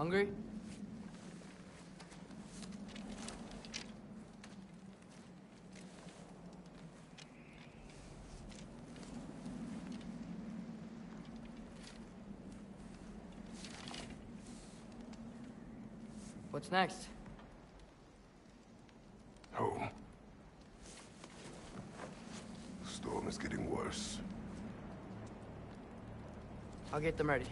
Hungry? What's next? Home. The storm is getting worse. I'll get them ready.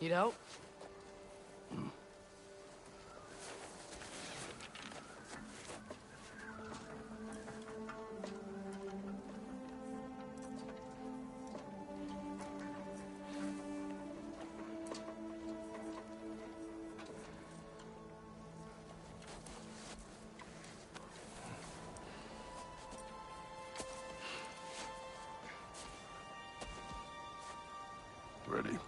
Need help? Ready?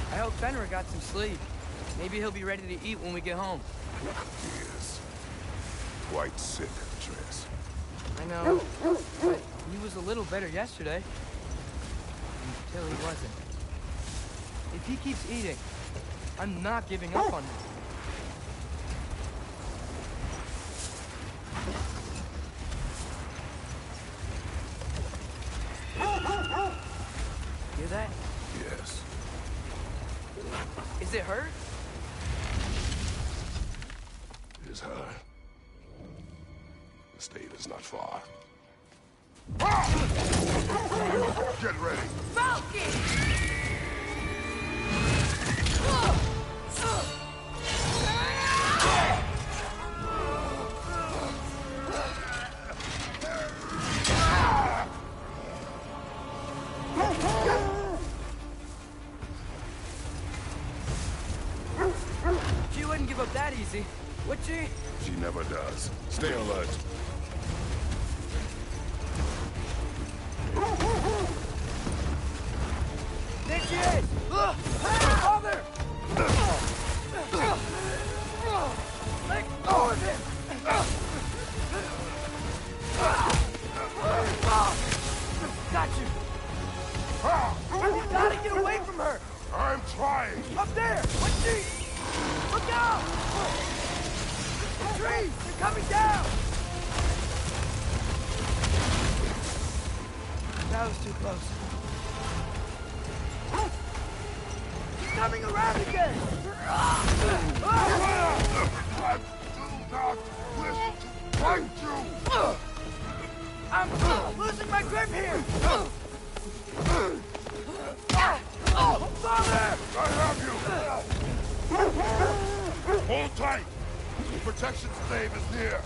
I hope Fenrir got some sleep. Maybe he'll be ready to eat when we get home. He is quite sick, Tress. I know, but he was a little better yesterday. Until he wasn't. If he keeps eating, I'm not giving up on him. Hear that? Yes. Is it hurt? It is her. The state is not far. Get ready! Falcon! She wouldn't give up that easy, would she? She never does. Stay alert. There she is! Father! Let go of him! Got you! You gotta get away from her! I'm trying! Up there! What's she? Look out! The trees! They're coming down! That was too close. He's coming around again! I do not wish to fight you! I'm losing my grip here! Father! I have you! Hold tight! The protection slave is near!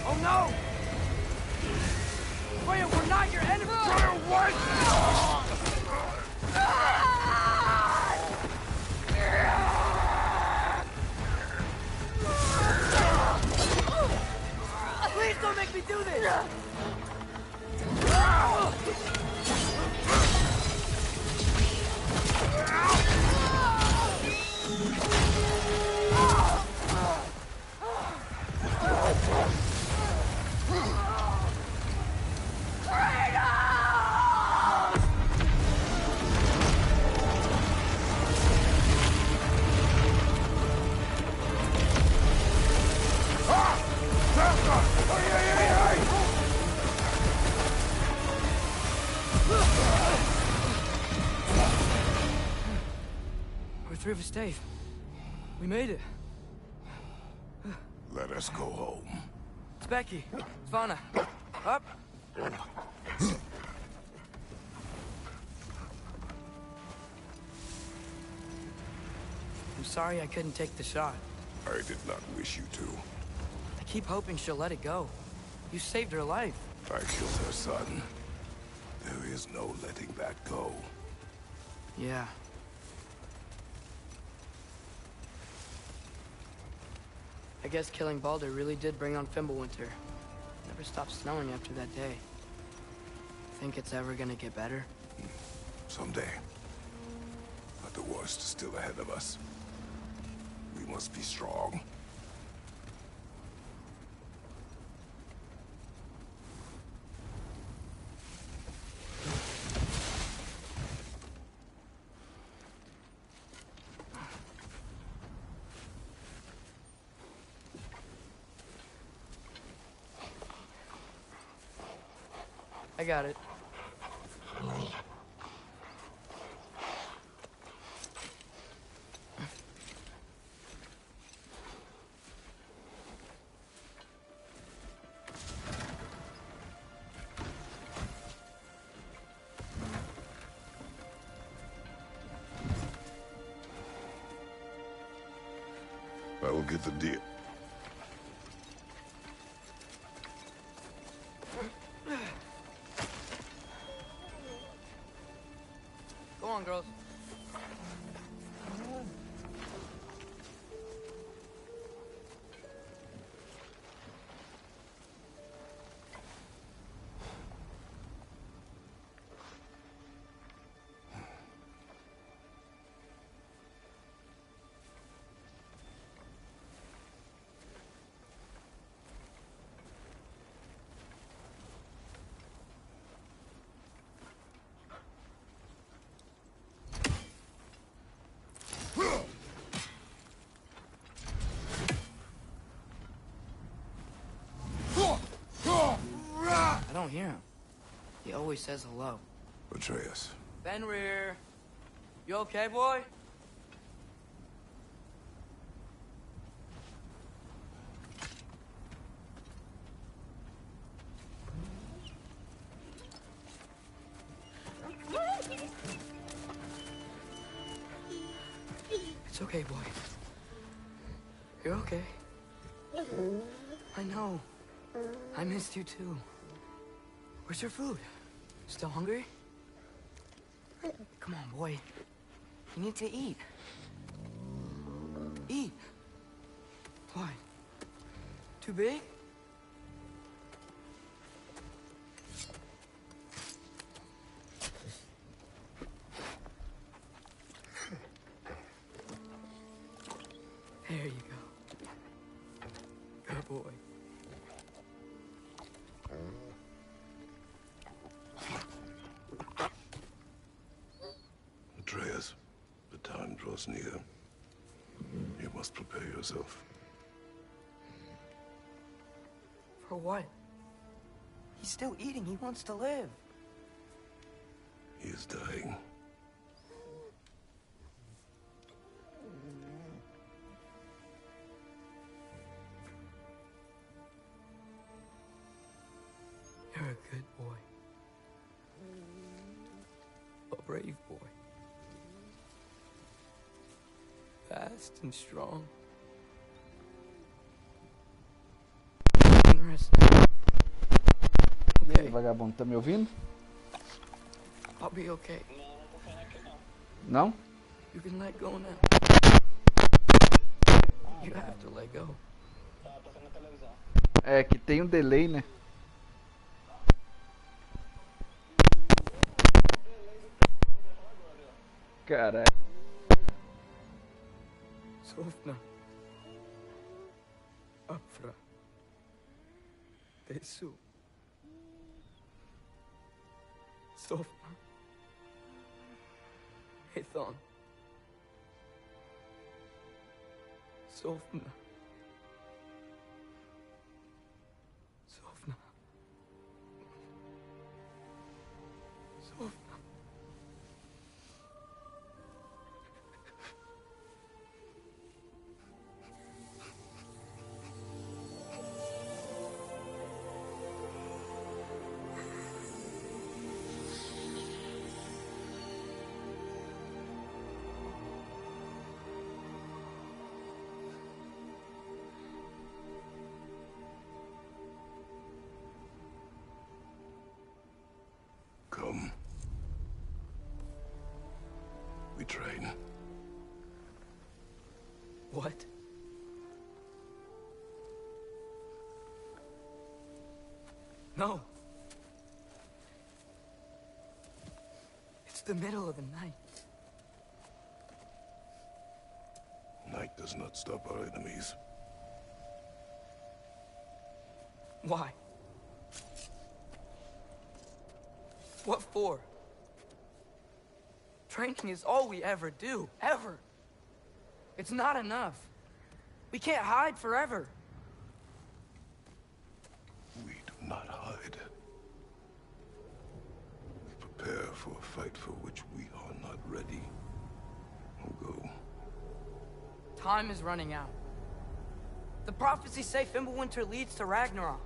Oh no! Freya, we're not your enemy! Freya, wait! River Stave. We made it. Let us go home. It's Becky. Svana. Up. I'm sorry I couldn't take the shot. I did not wish you to. I keep hoping she'll let it go. You saved her life. I killed her son. There is no letting that go. Yeah. I guess killing Balder really did bring on Fimbulwinter. Never stopped snowing after that day. Think it's ever gonna get better? Someday. But the worst is still ahead of us. We must be strong. I got it. I will get the deal. Go on, girls. I don't hear him. He always says hello. Atreus. Fenrir. You okay, boy? It's okay, boy. You're okay. I know. I missed you too. Where's your food? Still hungry? Come on, boy. You need to eat. Eat. Why? Too big? There you go. Good boy. Atreus, the time draws near. You must prepare yourself. For what? He's still eating. He wants to live. He is dying. You're a good boy. A brave boy. Fast and strong. Rest now. E aí, Okay, vagabundo, tá me ouvindo? I'll be okay. Não? You can let go now. You have to let go. É que tem um delay, né? Caralho. Sofna. Afra. Tesu. Sofna. Ethon. Sofna. Sofna. Sofna. train. What? No. It's the middle of the night. Night does not stop our enemies. Why? What for? Training is all we ever do, ever. It's not enough. We can't hide forever. We do not hide. We prepare for a fight for which we are not ready. We'll go. Time is running out. The prophecies say Fimbulwinter leads to Ragnarok.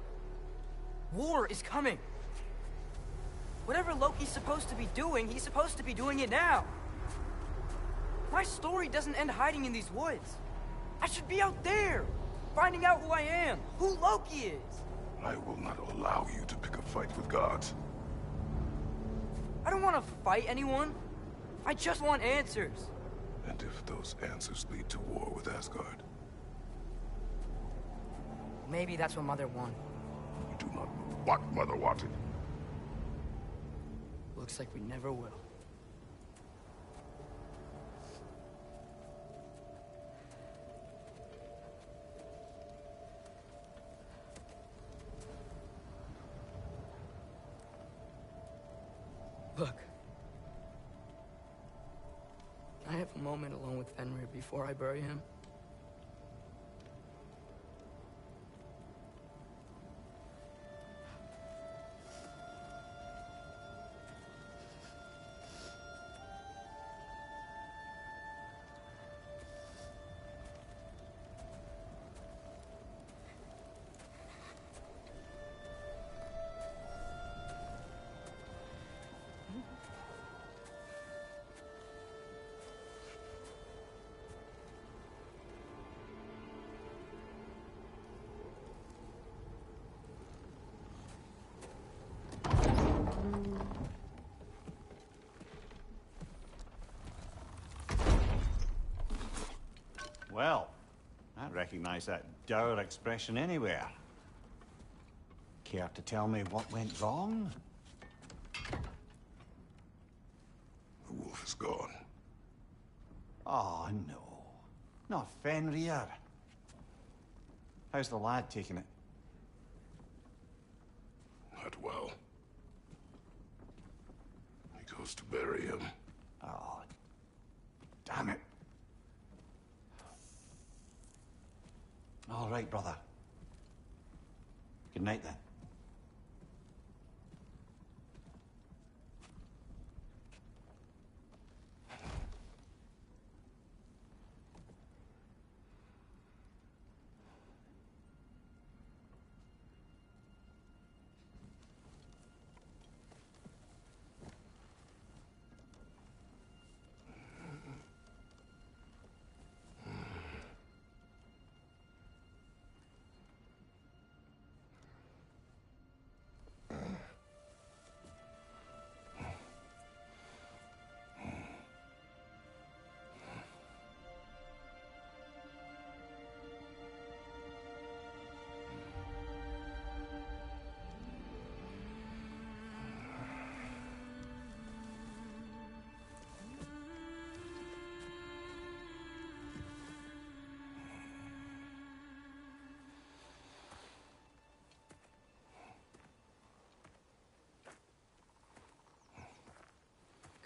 War is coming. Whatever Loki's supposed to be doing, he's supposed to be doing it now. My story doesn't end hiding in these woods. I should be out there, finding out who I am, who Loki is. I will not allow you to pick a fight with gods. I don't want to fight anyone. I just want answers. And if those answers lead to war with Asgard? Maybe that's what Mother wanted. We do not know what Mother wanted. Looks like we never will. Look. Can I have a moment alone with Fenrir before I bury him? Well, I recognize that dour expression anywhere. Care to tell me what went wrong? The wolf is gone. Oh, no. Not Fenrir. How's the lad taking it? Not well. He goes to bury him. Oh, damn it. All right, brother. Good night, then.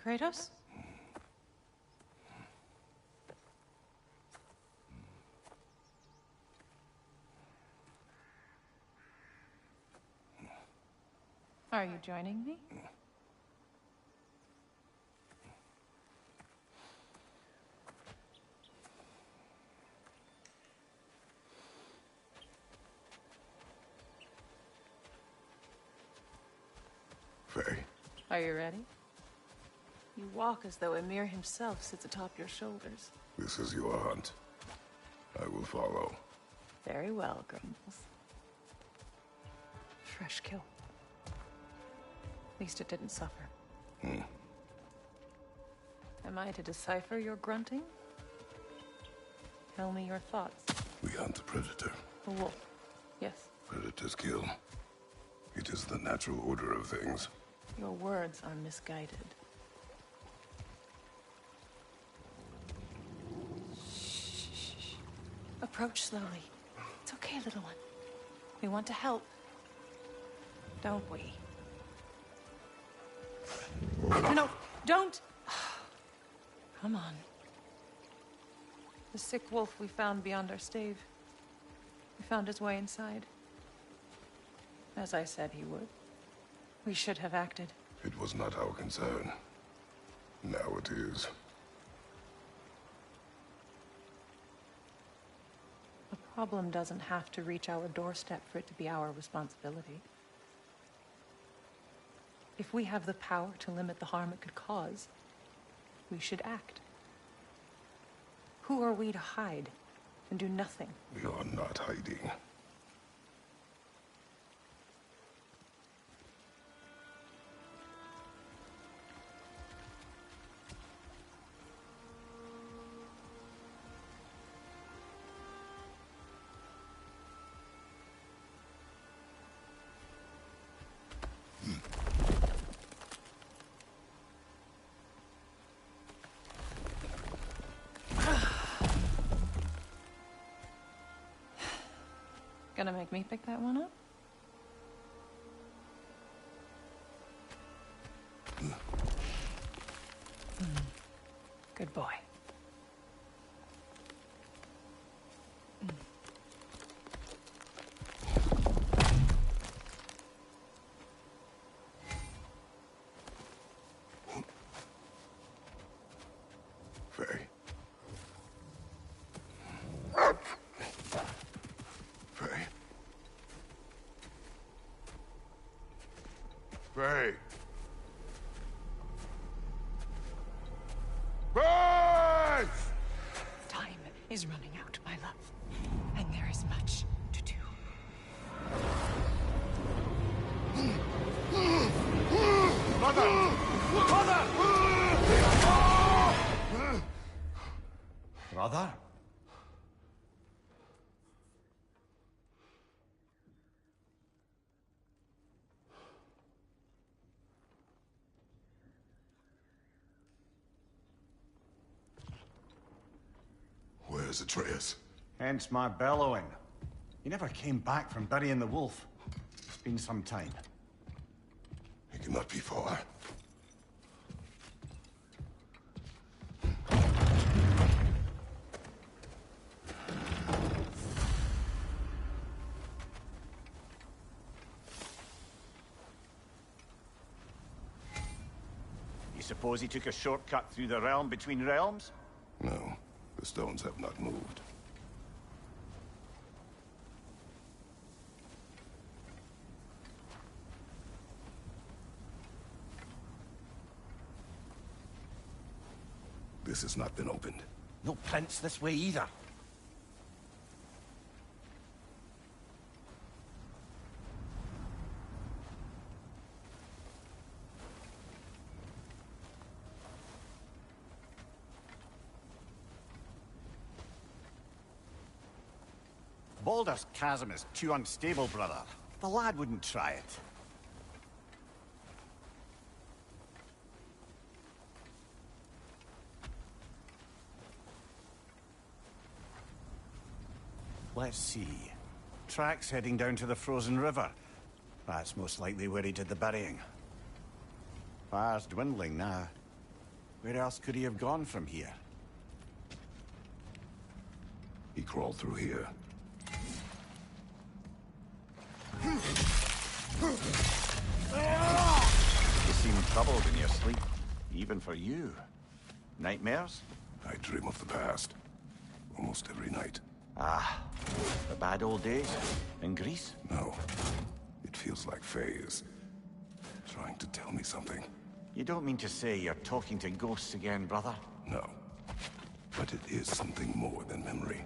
Kratos? Are you joining me? Faye. Are you ready? You walk as though Ymir himself sits atop your shoulders. This is your hunt. I will follow. Very well, Grumbles. Fresh kill. At least it didn't suffer. A Am I to decipher your grunting? Tell me your thoughts. We hunt the predator. A wolf. Yes. Predators kill. It is the natural order of things. Your words are misguided. Shh. Approach slowly. It's okay, little one. We want to help. Don't we? No, don't! Come on. The sick wolf we found beyond our stave. We found his way inside. As I said he would. We should have acted. It was not our concern. Now it is. A problem doesn't have to reach our doorstep for it to be our responsibility. If we have the power to limit the harm it could cause, we should act. Who are we to hide and do nothing? We are not hiding. Gonna make me pick that one up? Good boy. Faye. Faye. Faye. Faye! Time is running out, my love. And there is much to do. Mother! Mother! Brother? Where's Atreus? Hence my bellowing. He never came back from burying the wolf. It's been some time. He cannot be far. You suppose he took a shortcut through the realm between realms? No, the stones have not moved. This has not been opened. No prints this way either. Baldur's chasm is too unstable, brother. The lad wouldn't try it. Let's see. Tracks heading down to the frozen river. That's most likely where he did the burying. Fire's dwindling now. Where else could he have gone from here? He crawled through here. You seem troubled in your sleep, even for you. Nightmares? I dream of the past. Almost every night. Ah, the bad old days in Greece? No. It feels like Faye is trying to tell me something. You don't mean to say you're talking to ghosts again, brother? No. But it is something more than memory.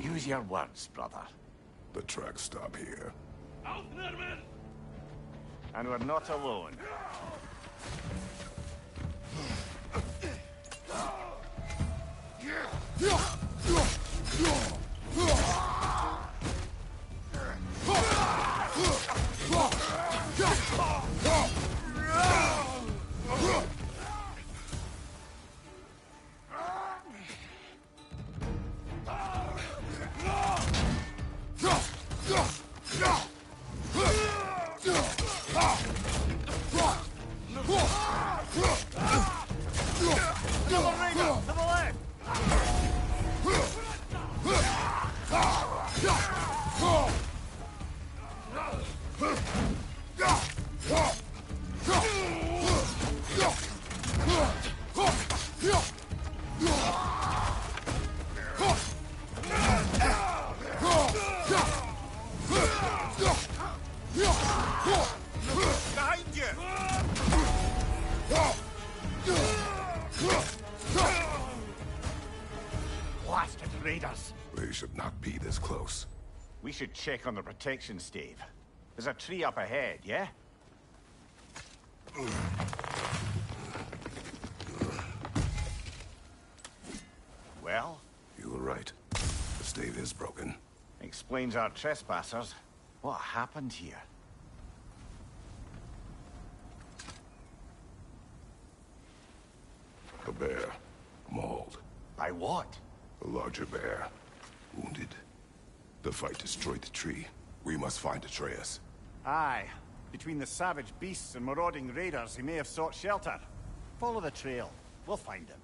Use Choose your words, brother. The tracks stop here. And we're not alone. Blasted raiders! They should not be this close. We should check on the protection stave. There's a tree up ahead, yeah? Well? You were right. The stave is broken. Explains our trespassers. What happened here? A bear. Mauled. By what? A larger bear. Wounded. The fight destroyed the tree. We must find Atreus. Aye. Between the savage beasts and marauding raiders, he may have sought shelter. Follow the trail. We'll find him.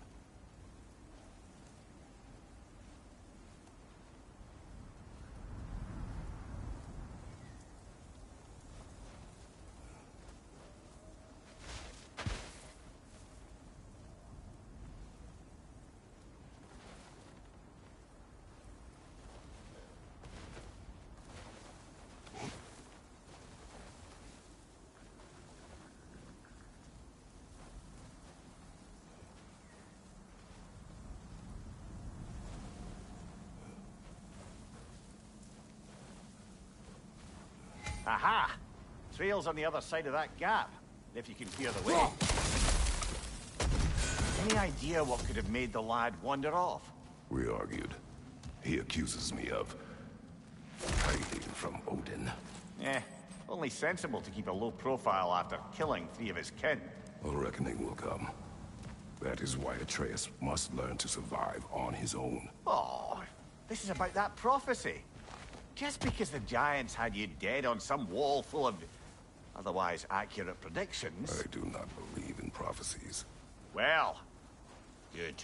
Aha! Trail's on the other side of that gap, if you can clear the way. Any idea what could have made the lad wander off? We argued. He accuses me of hiding from Odin. Only sensible to keep a low profile after killing 3 of his kin. A reckoning will come. That is why Atreus must learn to survive on his own. Oh, this is about that prophecy. Just because the giants had you dead on some wall full of otherwise accurate predictions... I do not believe in prophecies. Well, good.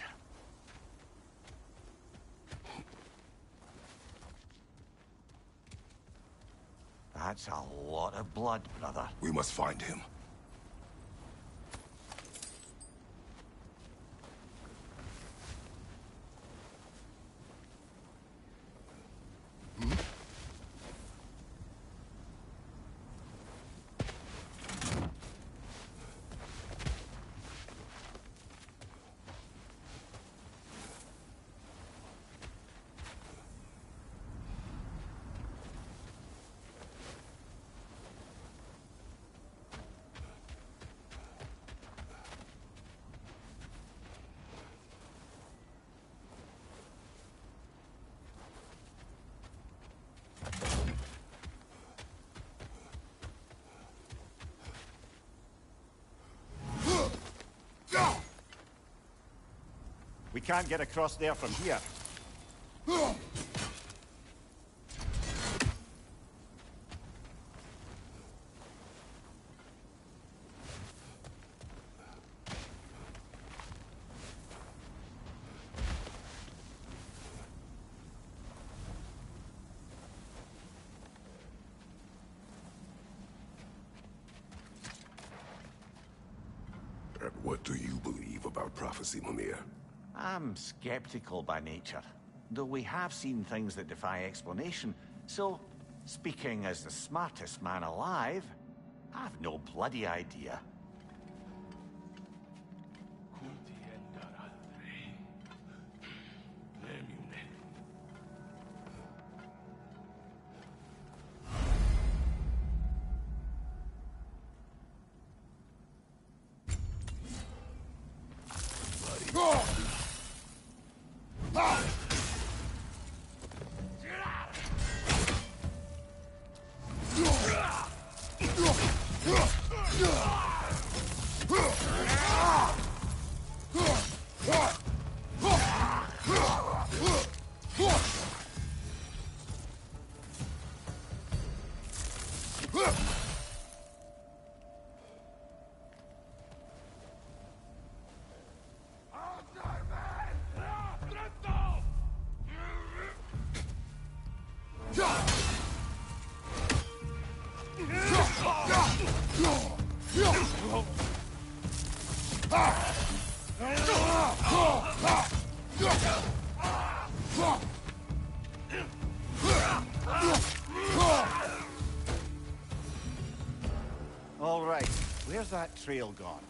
That's a lot of blood, brother. We must find him. We can't get across there from here. And what do you believe about prophecy, Mimir? I'm skeptical by nature, though we have seen things that defy explanation. So, speaking as the smartest man alive, I've no bloody idea. All right, where's that trail gone?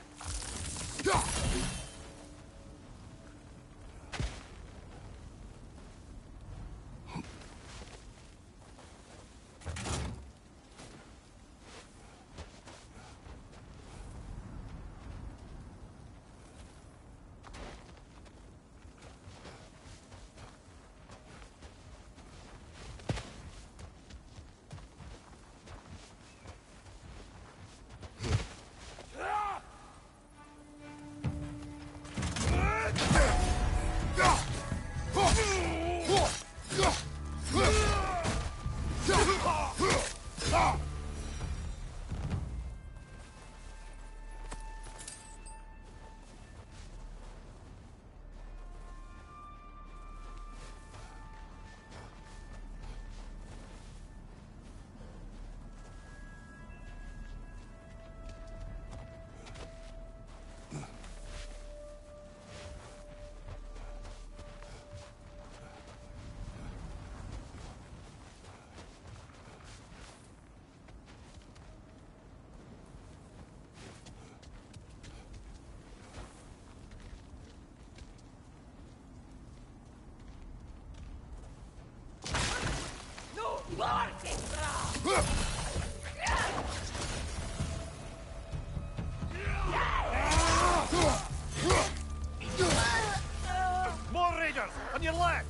More raiders! On your left!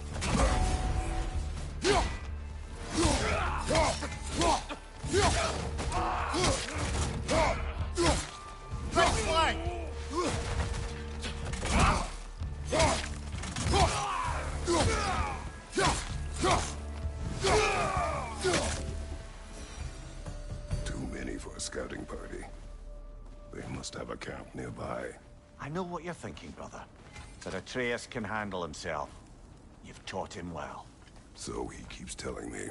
Right flank! Too many for a scouting party. They must have a camp nearby. I know what you're thinking, brother. But Atreus can handle himself. You've taught him well. So he keeps telling me.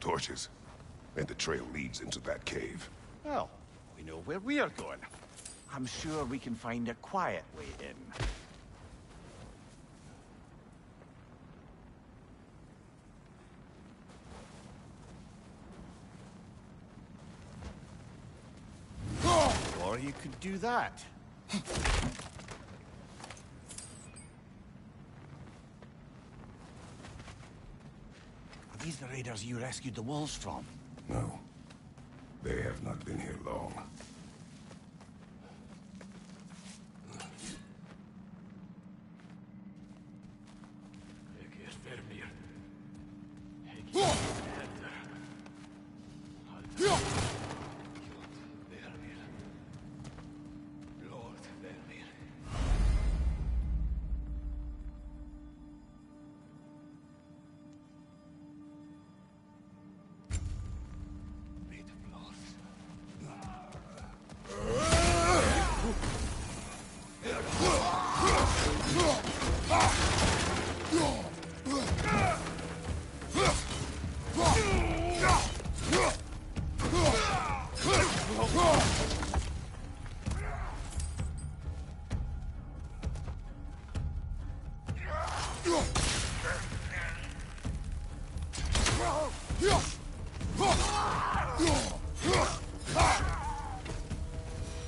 Torches. And the trail leads into that cave. Well, we know where we are going. I'm sure we can find a quiet way in. Or you could do that. Are these the raiders you rescued the wolves from? No. They have not been here long.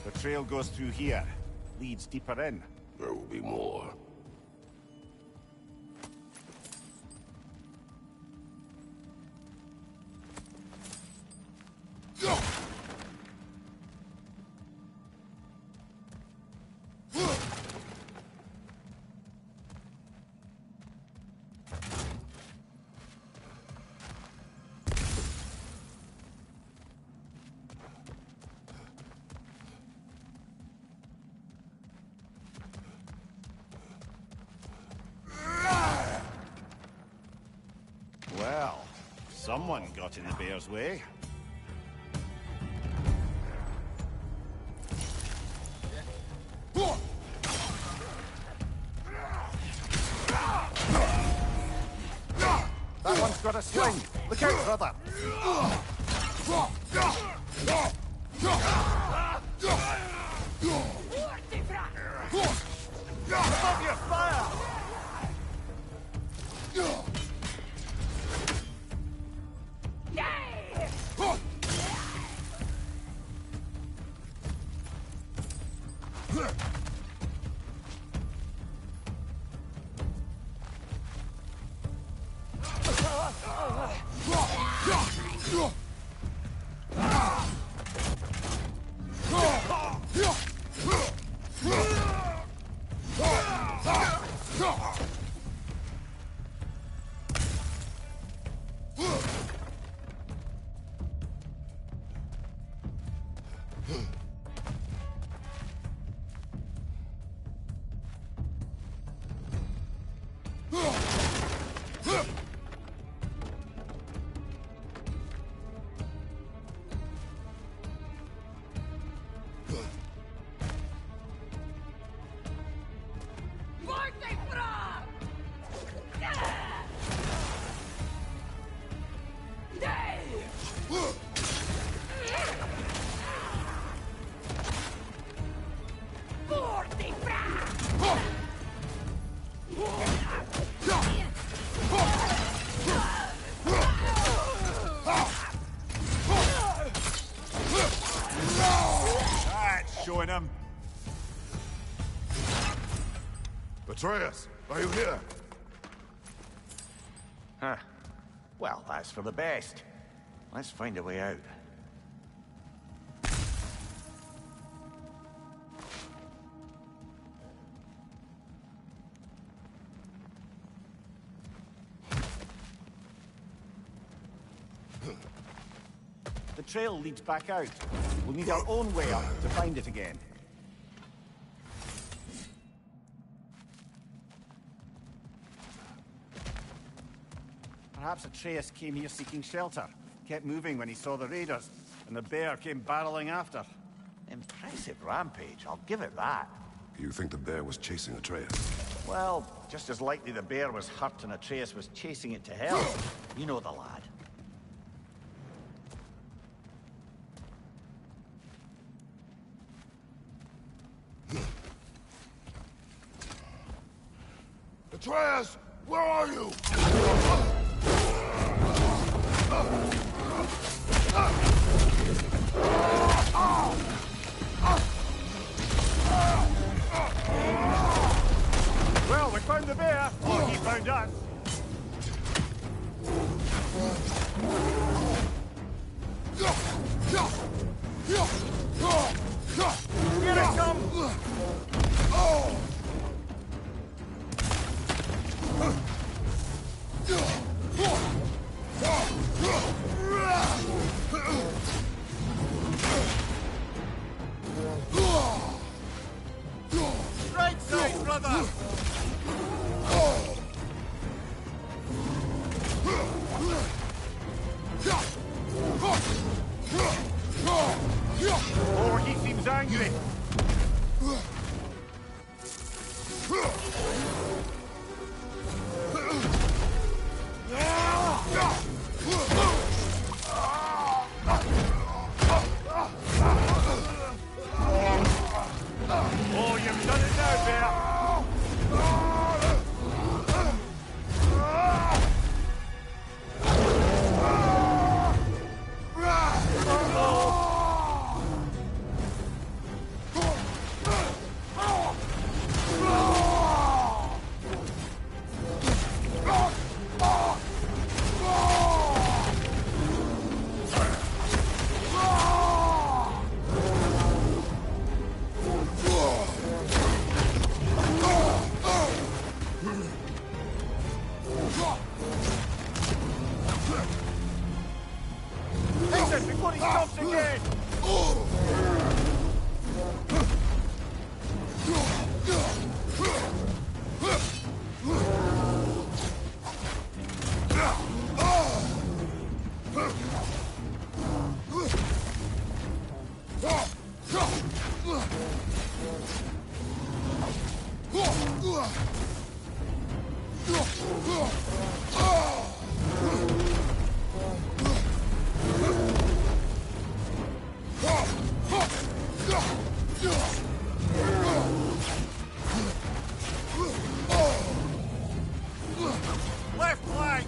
The trail goes through here. Leads deeper in. There will be more. Someone got in the bear's way. That one's got a sling. Look out, brother. Above your fire! Showing him. Atreus, are you here? Huh. Well, that's for the best. Let's find a way out. The trail leads back out. We'll need our own way up to find it again. Perhaps Atreus came here seeking shelter, kept moving when he saw the raiders, and the bear came barreling after. Impressive rampage, I'll give it that. You think the bear was chasing Atreus? Well, just as likely the bear was hurt and Atreus was chasing it to hell. You know the lad. Atreus, where are you? Well, we found the bear, or he found us. Here it comes! Right side, brother! Oh, he seems angry. Oh, you've done it now, bear. Left flank!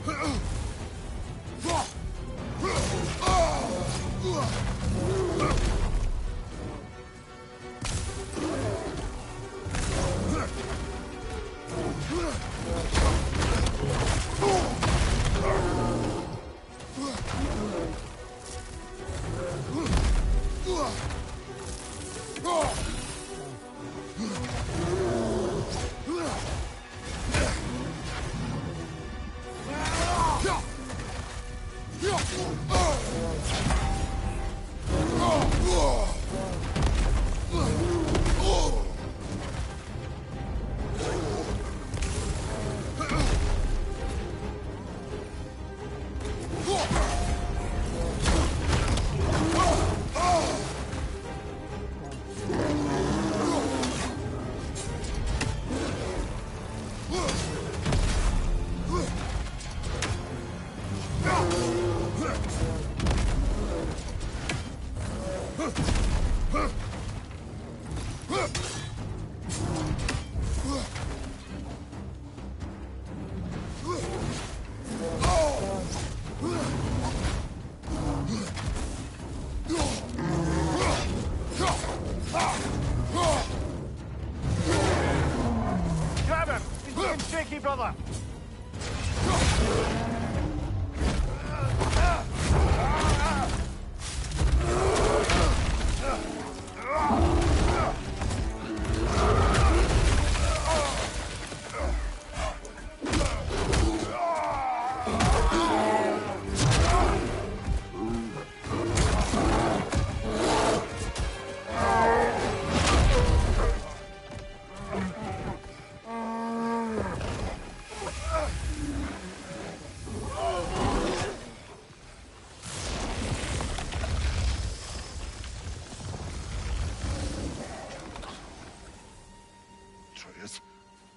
Grab him! He's getting shaky, brother!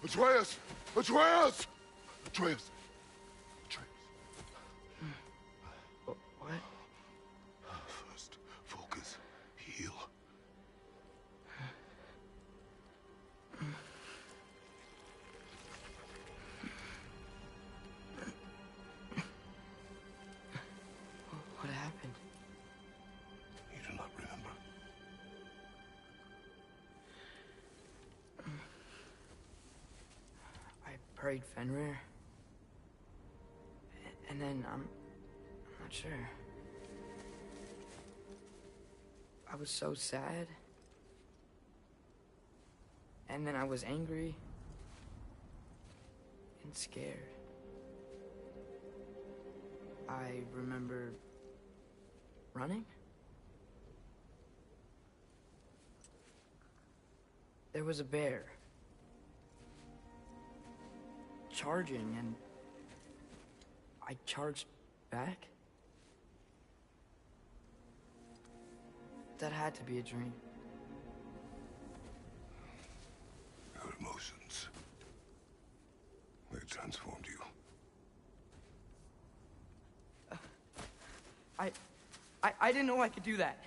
Atreus! Atreus! Atreus! Atreus! What? First, focus. Heal. What happened? You do not remember. I prayed Fenrir. And then, I'm not sure. I was so sad. And then I was angry. And scared. I remember running. There was a bear. Charging, and I charged back. That had to be a dream. Your emotions. They transformed you. I didn't know I could do that.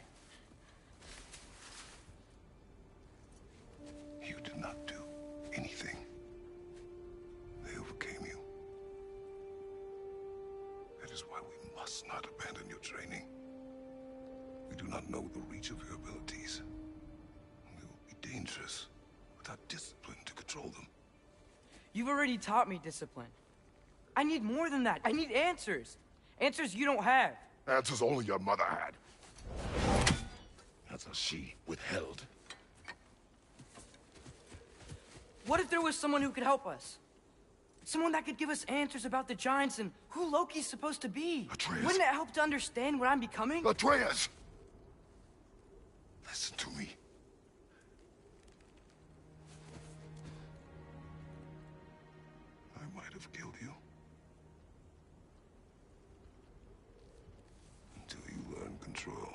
You did not do anything. They overcame you. That is why we must not abandon your training. We do not know the reach of your abilities. They will be dangerous without discipline to control them. You've already taught me discipline. I need more than that. I need answers. Answers you don't have. Answers only your mother had. Answers she withheld. What if there was someone who could help us? Someone that could give us answers about the giants and who Loki's supposed to be. Atreus. Wouldn't it help to understand what I'm becoming? Atreus! Listen to me. I might have killed you. Until you learn control,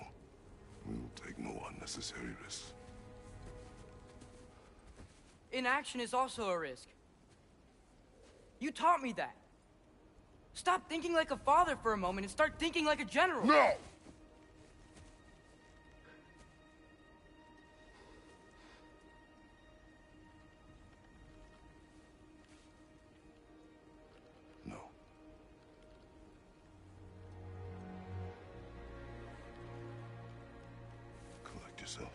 we will take no unnecessary unnecessary risks. Inaction is also a risk. You taught me that. Stop thinking like a father for a moment and start thinking like a general. No! No. Collect yourself.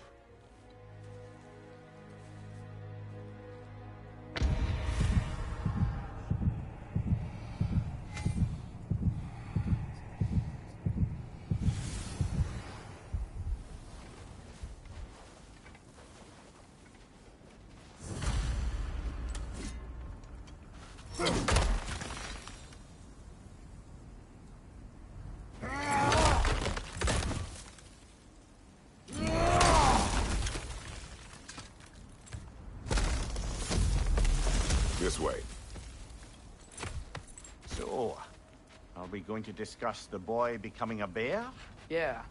This way. So, are we going to discuss the boy becoming a bear? Yeah,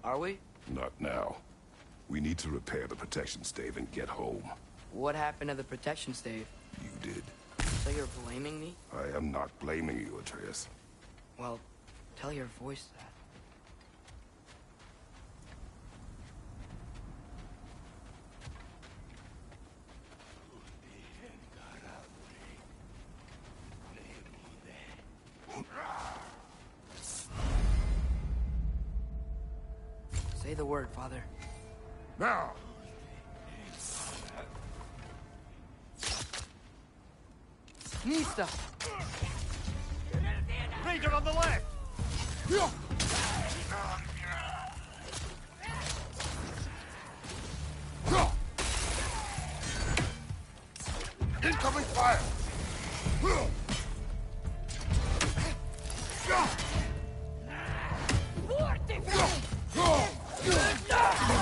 are we? Not now. We need to repair the protection stave and get home. What happened to the protection stave? You did. So you're blaming me? I am not blaming you, Atreus. Well, tell your voice that. Say the word, Father. Now! Nista! Raider on the left! Incoming fire!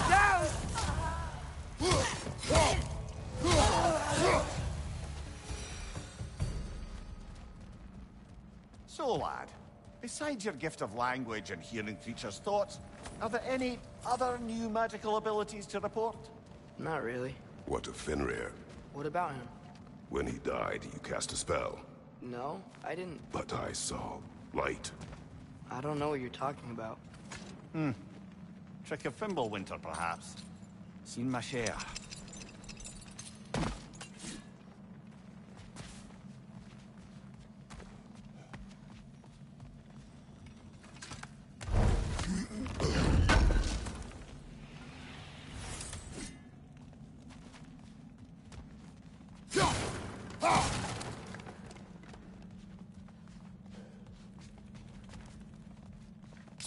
Down! So, lad, besides your gift of language and hearing creatures' thoughts, are there any other new magical abilities to report? Not really. What of Fenrir? What about him? When he died, you cast a spell. No, I didn't. But I saw light. I don't know what you're talking about. Trick of Fimbulwinter, perhaps. Seen my share.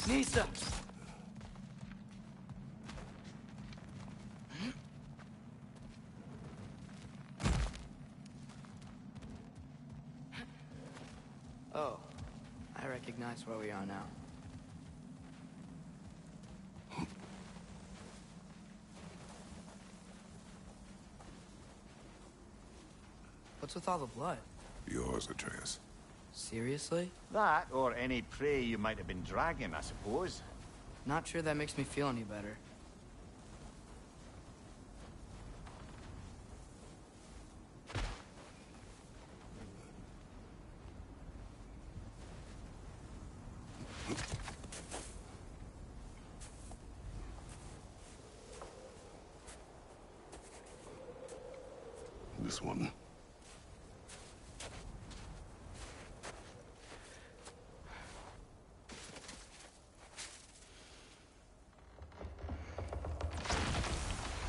Nisa! Oh, I recognize where we are now. What's with all the blood? Yours, Atreus. Seriously? That, or any prey you might have been dragging, I suppose. Not sure that makes me feel any better. This one.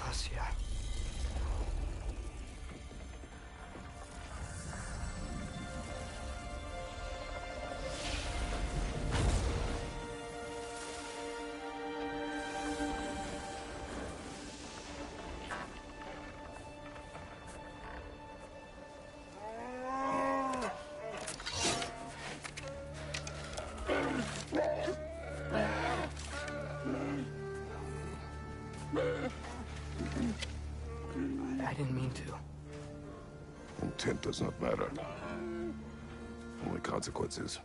Asia. I didn't mean to. Intent does not matter. Only consequences.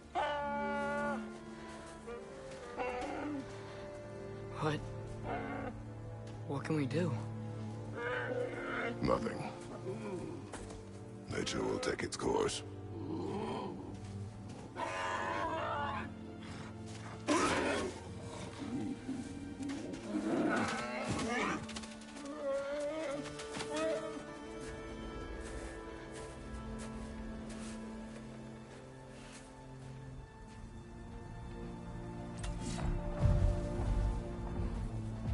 What? What can we do? Nothing. Nature will take its course.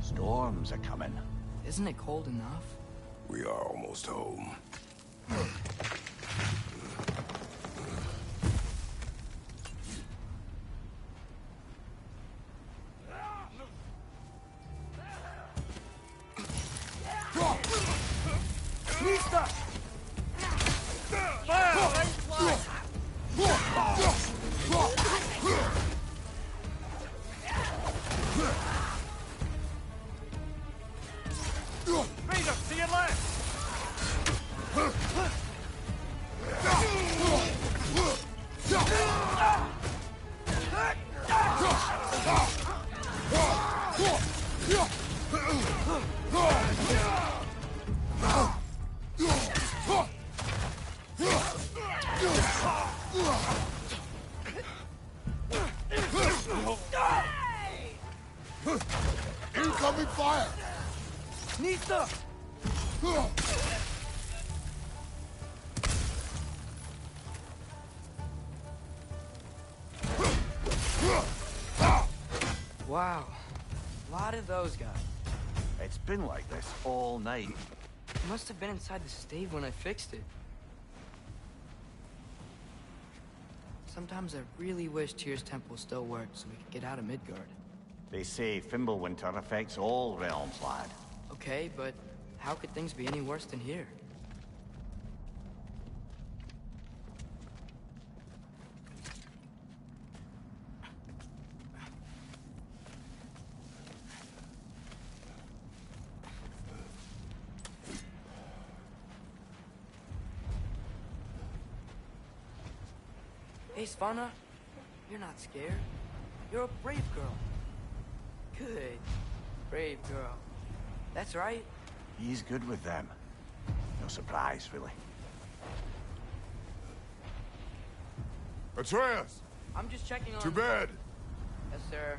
Storms are coming. Isn't it cold enough? We are almost home. Razor, to your left! Incoming fire! Nista! Wow. A lot of those guys. It's been like this all night. It must have been inside the stave when I fixed it. Sometimes I really wish Tyr's temple still worked so we could get out of Midgard. They say Fimbulwinter affects all realms, lad. Okay, but how could things be any worse than here? Hey, Svanna, you're not scared. You're a brave girl. Good. Brave girl. That's right. He's good with them. No surprise, really. Atreus! I'm just checking on... To bed! Yes, sir.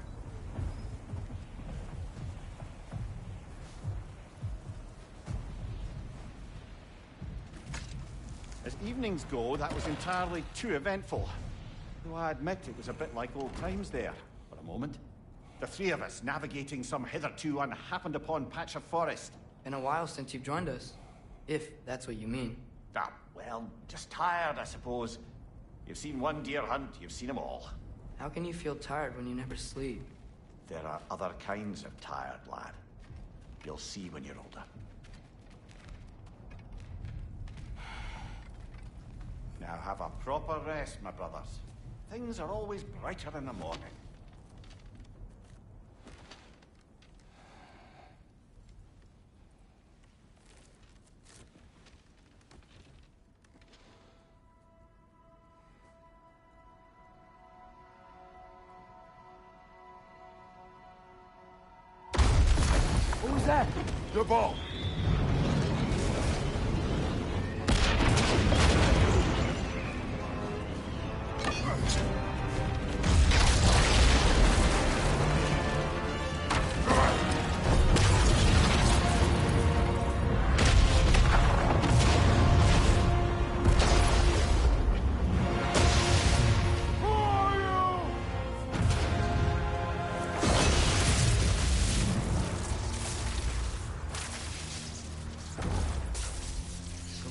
As evenings go, that was entirely too eventful. Though I admit it was a bit like old times there, for a moment. The three of us navigating some hitherto unhappened upon patch of forest. Been a while since you've joined us. If that's what you mean. Ah, well, just tired, I suppose. You've seen one deer hunt, you've seen them all. How can you feel tired when you never sleep? There are other kinds of tired, lad. You'll see when you're older. Now have a proper rest, my brothers. Things are always brighter in the morning. What was that? The ball!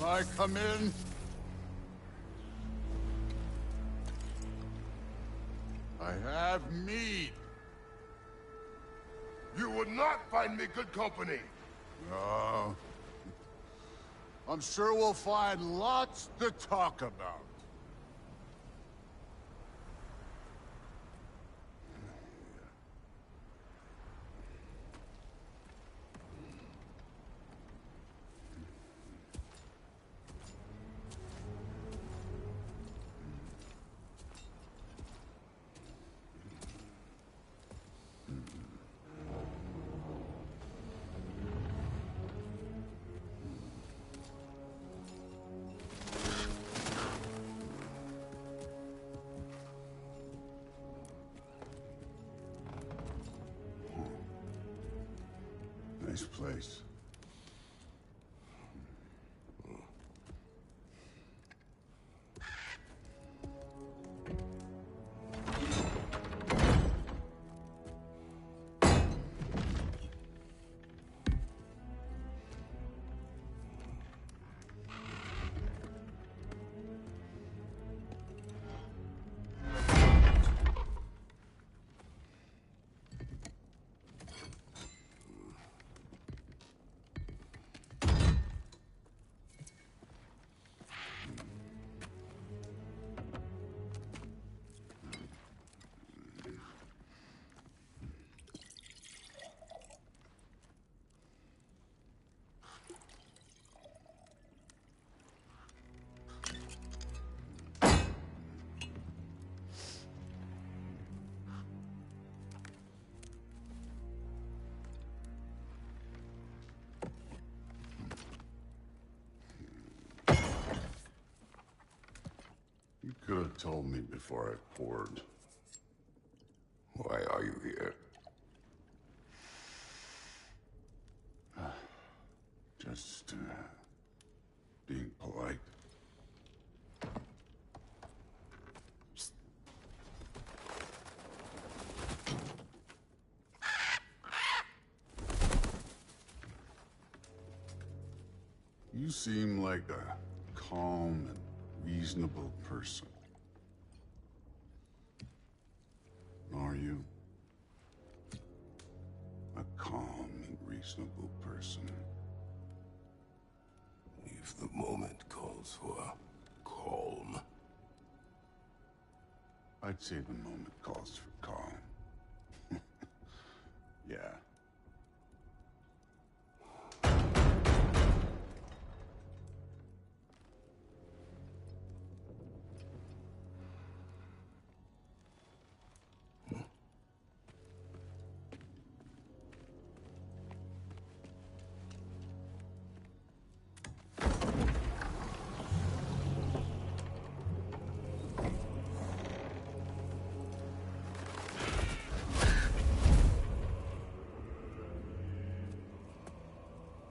I come in? I have mead. You would not find me good company. No. I'm sure we'll find lots to talk about. Nice place. You could have told me before I poured. Why are you here? Just, being polite. You seem like a calm and reasonable person. Are you? A calm and reasonable person. If the moment calls for calm. I'd say the moment calls for calm. Yeah.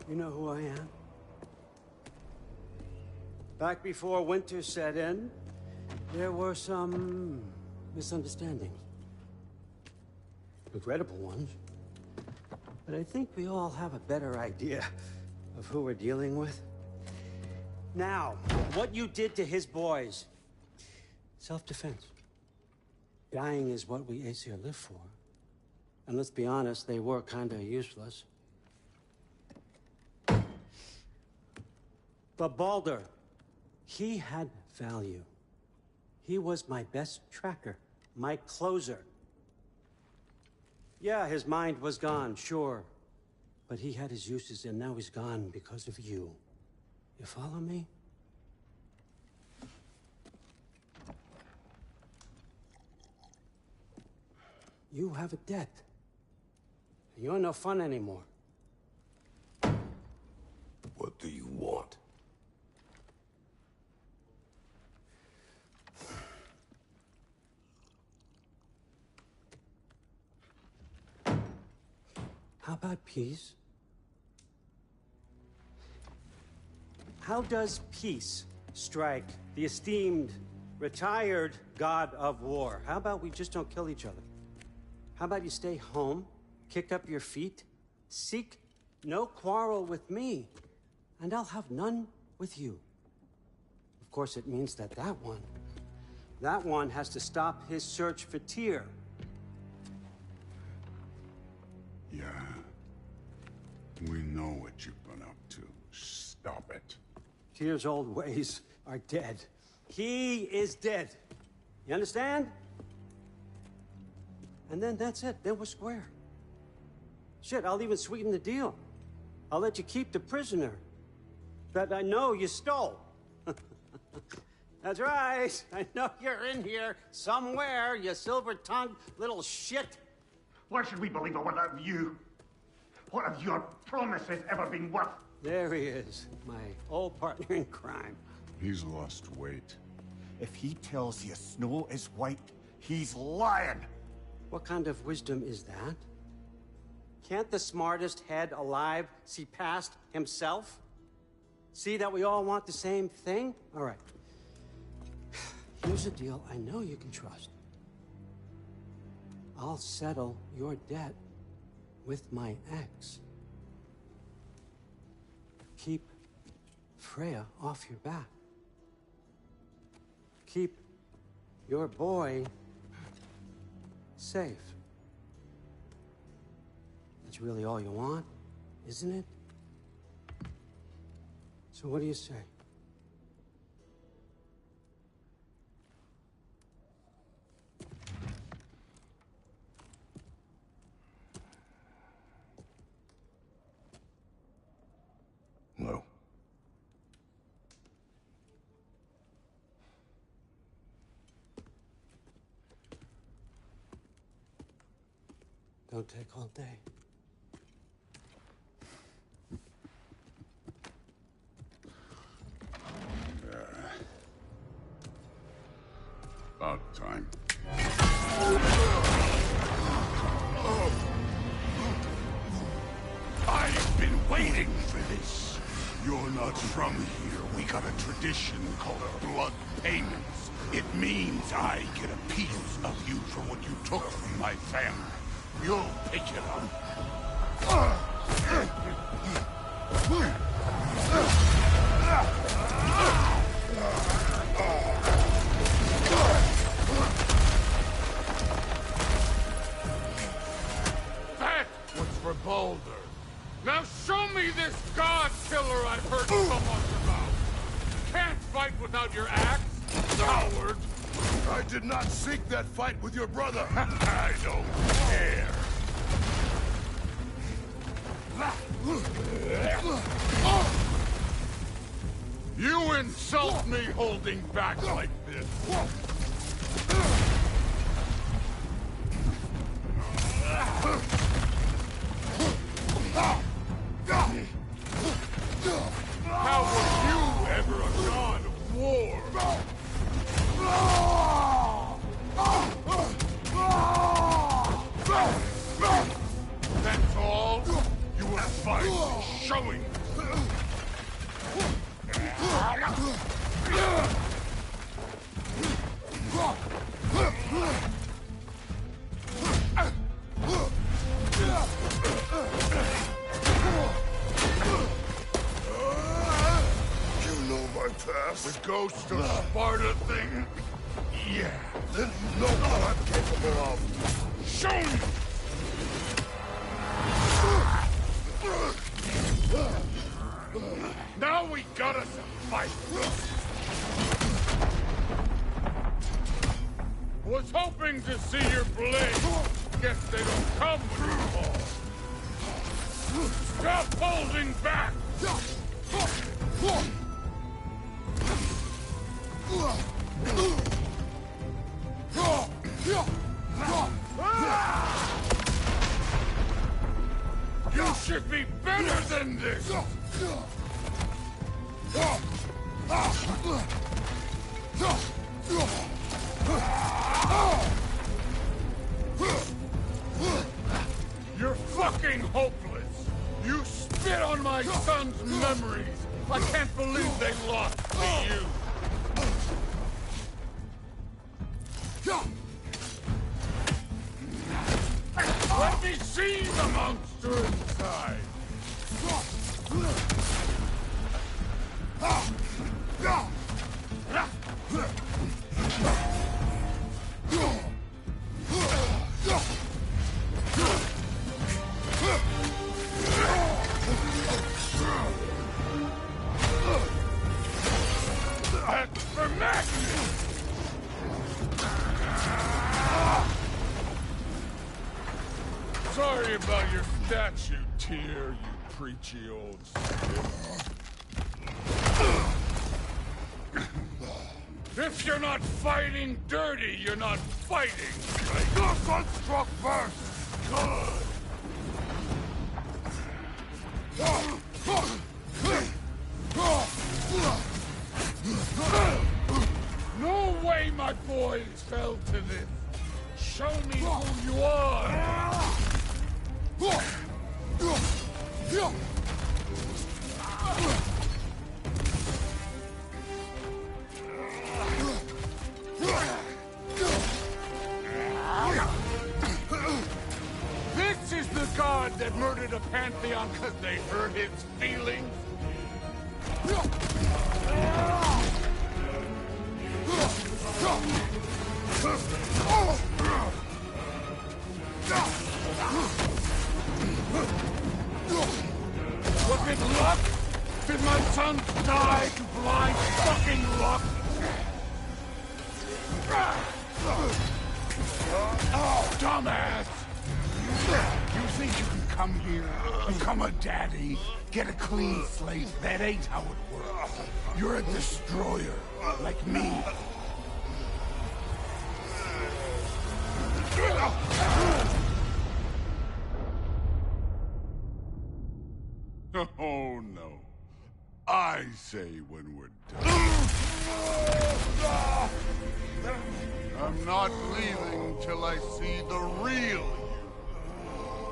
You know who I am? Back before winter set in, there were some misunderstandings. Regrettable ones. But I think we all have a better idea of who we're dealing with. Now, what you did to his boys. Self-defense. Dying is what we Aesir live for. And let's be honest, they were kinda useless. But Baldur, he had value. He was my best tracker, my closer. Yeah, his mind was gone, sure. But he had his uses, and now he's gone because of you. You follow me? You have a debt. You're no fun anymore. What do you want? How about peace? How does peace strike the esteemed, retired god of war? How about we just don't kill each other? How about you stay home, kick up your feet, seek no quarrel with me, and I'll have none with you. Of course, it means that that one has to stop his search for Tyr. Yeah. We know what you've been up to. Stop it. Tyr's old ways are dead. He is dead. You understand? And then that's it. Then we're square. Shit, I'll even sweeten the deal. I'll let you keep the prisoner that I know you stole. That's right. I know you're in here somewhere, you silver-tongued little shit. Why should we believe a word out of you? What have your promises ever been worth? There he is, my old partner in crime. He's lost weight. If he tells you snow is white, he's lying. What kind of wisdom is that? Can't the smartest head alive see past himself? See that we all want the same thing? All right. Here's a deal I know you can trust. I'll settle your debt with my ex. Keep Freya off your back. Keep your boy safe. That's really all you want, isn't it? So what do you say? No. Don't take all day. About time. I've been waiting for this. You're not from here. We got a tradition called blood payments. It means I get a piece of you for what you took from my family. You'll pick it up. That was for Boulder. Now show me this god killer I've heard so much about. Can't fight without your axe, coward. I did not seek that fight with your brother. I don't care. You insult me holding back like this. How were you ever a god of war? That's all? You were finally showing. You know my past. The ghost of Sparta thing? Yeah. Then you know what I'm capable of. Show me! Now we got us a fight. Was hoping to see your blade. Guess they don't come when you call. Stop holding back! You should be better than this! You're fucking hopeless! You spit on my son's memories! I can't believe they lost to you! Let me see the monster inside! That's for Magnus! Sorry about your statue, Tyr, you preachy old stick. If you're not fighting dirty, you're not fighting. Your gun struck first. Good. No way my boys fell to this. Show me who you are. This is the god that murdered a pantheon because they hurt his feelings? Was it luck? Did my son die to blind fucking luck? Dumbass! You think you can come here, become a daddy, get a clean slate? That ain't how it works. You're a destroyer, like me. Oh, no. I say when we're done. I'm not leaving till I see the real you.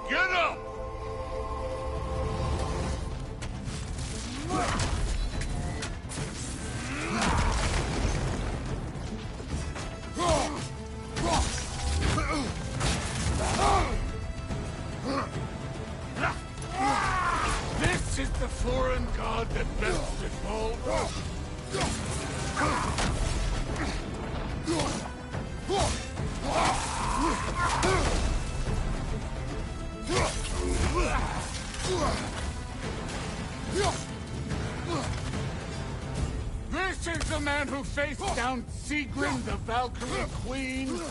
Get up! This is the foreign god that best it all. This is the man who faced down Sigrid, the Valkyrie Queen.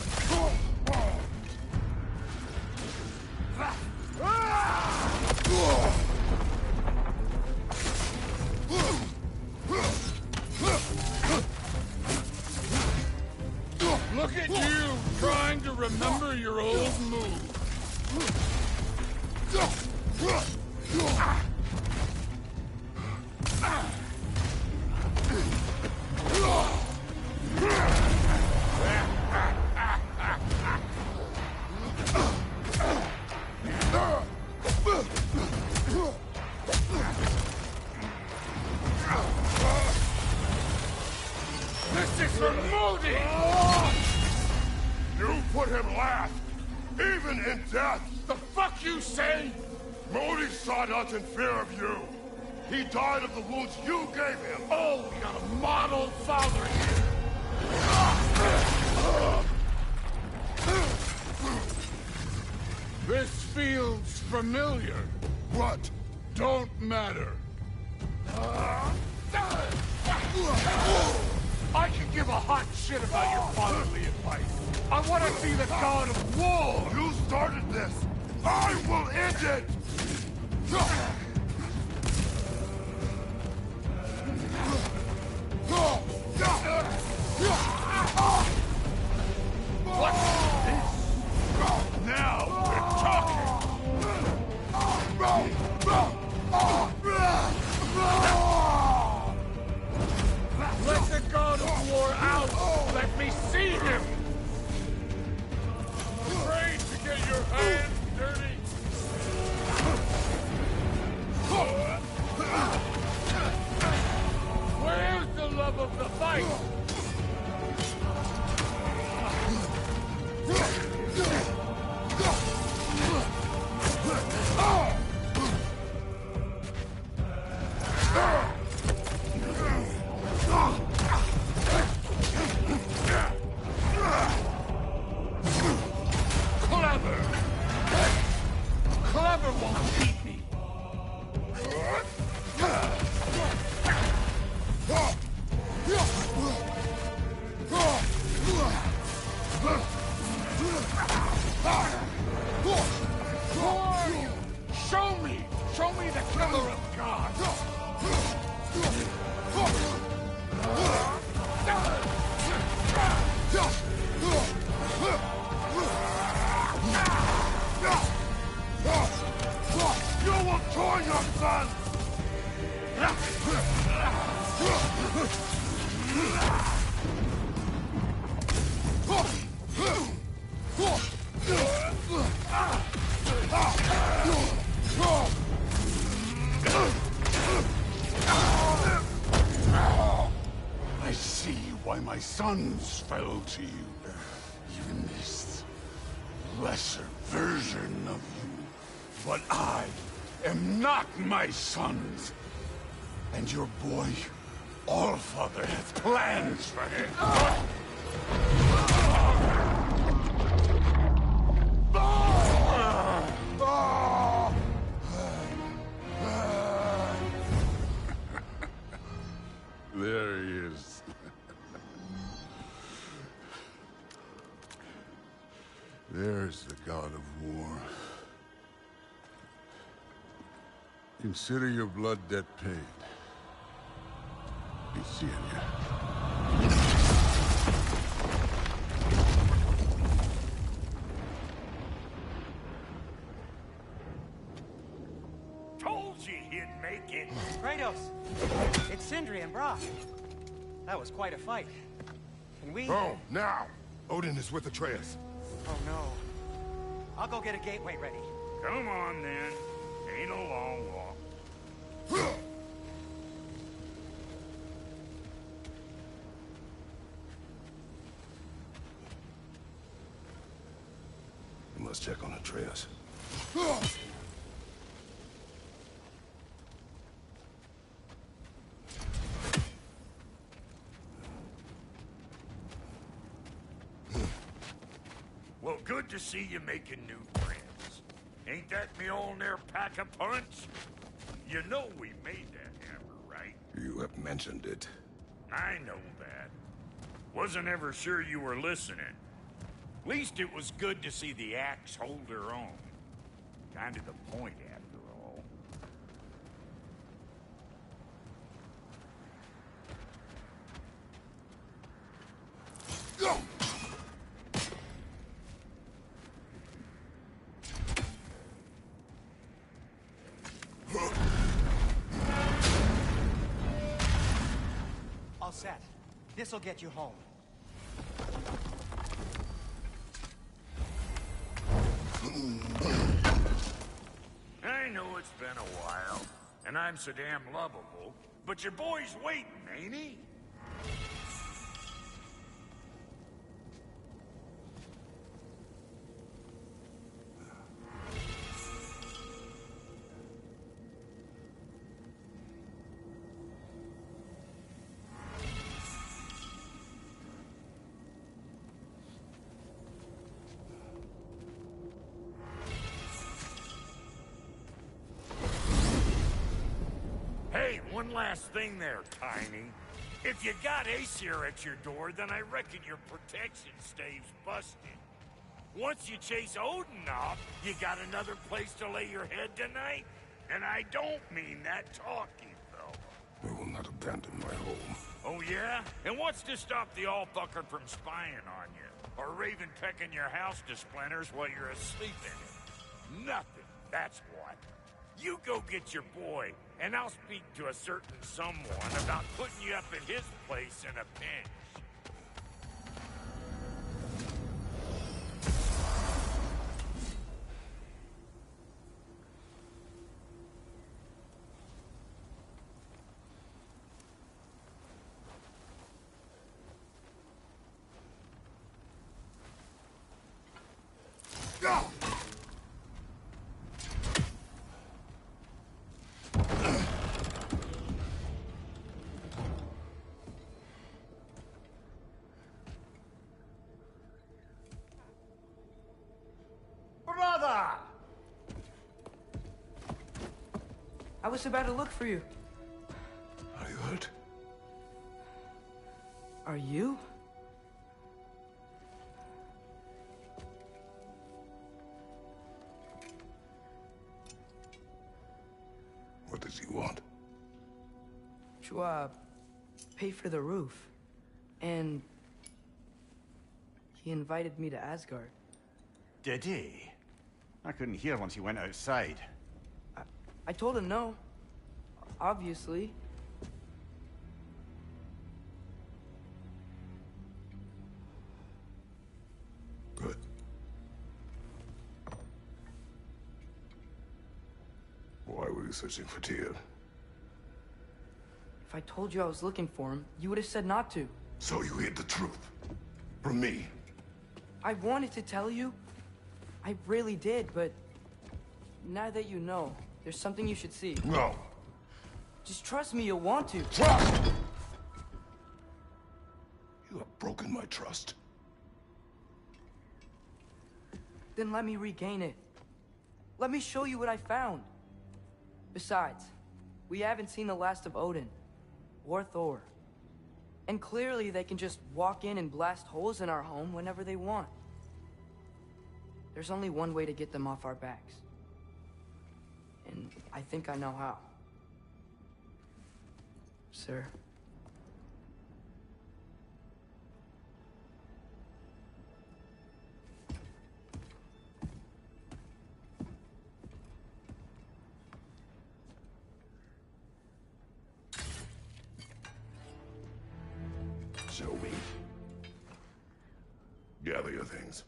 Look at you, trying to remember your old moves. This is for Modi! You put him last, even in death. The fuck you say? Modi sought us in fear of you. He died of the wounds you gave him. Oh, we got a model father here. This feels familiar. What? Don't matter. I can give a hot shit about your fatherly advice. I want to see the god of war. You started this. I will end it. What's this? Now we're talking. Let the god of war out. Let me see him. Afraid to get your hands dirty. Where's the love of the fight? Clever won't beat me. Show me the killer of God. You will join your son. my sons fell to you. Even this lesser version of you. But I am not my sons. And your boy, Allfather, has plans for him. There he is. There's the god of war. Consider your blood debt paid. Be seeing you. Told you he'd make it. Kratos, it's Sindri and Brock. That was quite a fight. Can we... Oh, now! Odin is with Atreus. Oh, no. I'll go get a gateway ready. Come on, then. Ain't a long walk. You must check on Atreus. Well, good to see you making new friends. Ain't that me old there pack a punch? You know we made that hammer, right? You have mentioned it. I know that. Wasn't ever sure you were listening. Least it was good to see the axe hold her own. Kind of the point, after all. All set. This'll get you home. I know it's been a while, and I'm so damn lovable, but your boy's waiting, ain't he? Hey, one last thing there, Tiny. If you got Aesir at your door, then I reckon your protection stave's busted. Once you chase Odin off, you got another place to lay your head tonight? And I don't mean that talking, though. We will not abandon my home. Oh, yeah? And what's to stop the all-fucker from spying on you? Or Raven pecking your house to splinters while you're asleep in it? Nothing, that's what. You go get your boy, and I'll speak to a certain someone about putting you up at his place in a pinch. Brother! I was about to look for you. Are you hurt? Are you? What does he want? To, pay for the roof. And he invited me to Asgard. Did he? I couldn't hear once he went outside. I told him no. Obviously. Good. Why were you searching for Tyr? If I told you I was looking for him, you would have said not to. So you hid the truth from me. I wanted to tell you. I really did, but now that you know, there's something you should see. No. Just trust me, you'll want to. Trust! You have broken my trust. Then let me regain it. Let me show you what I found. Besides, we haven't seen the last of Odin or Thor. And clearly they can just walk in and blast holes in our home whenever they want. There's only one way to get them off our backs. And I think I know how. Sir. Show me. Gather your things.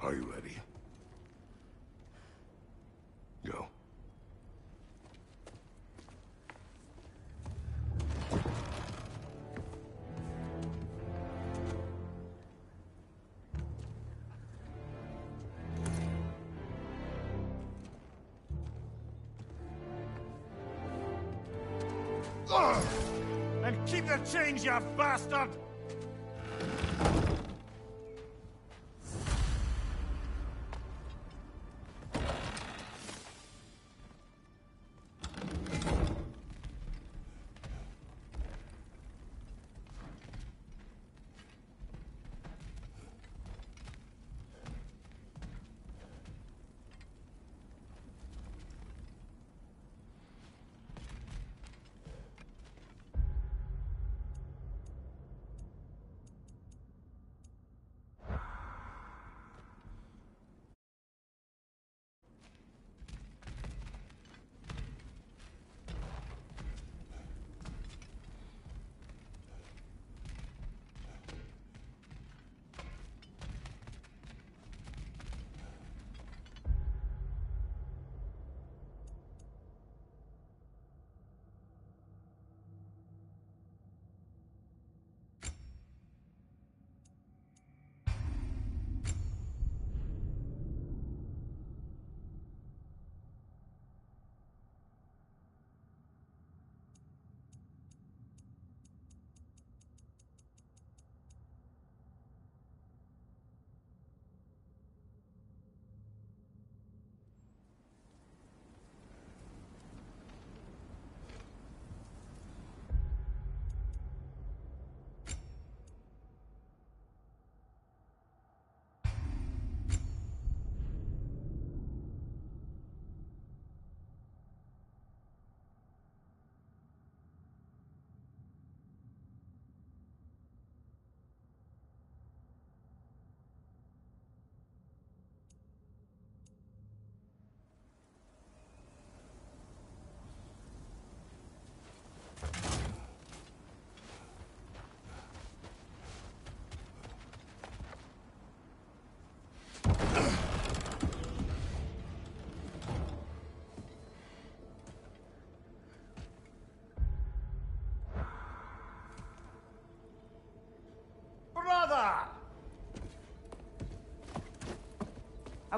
Are you ready? Go. And keep the change, you bastard!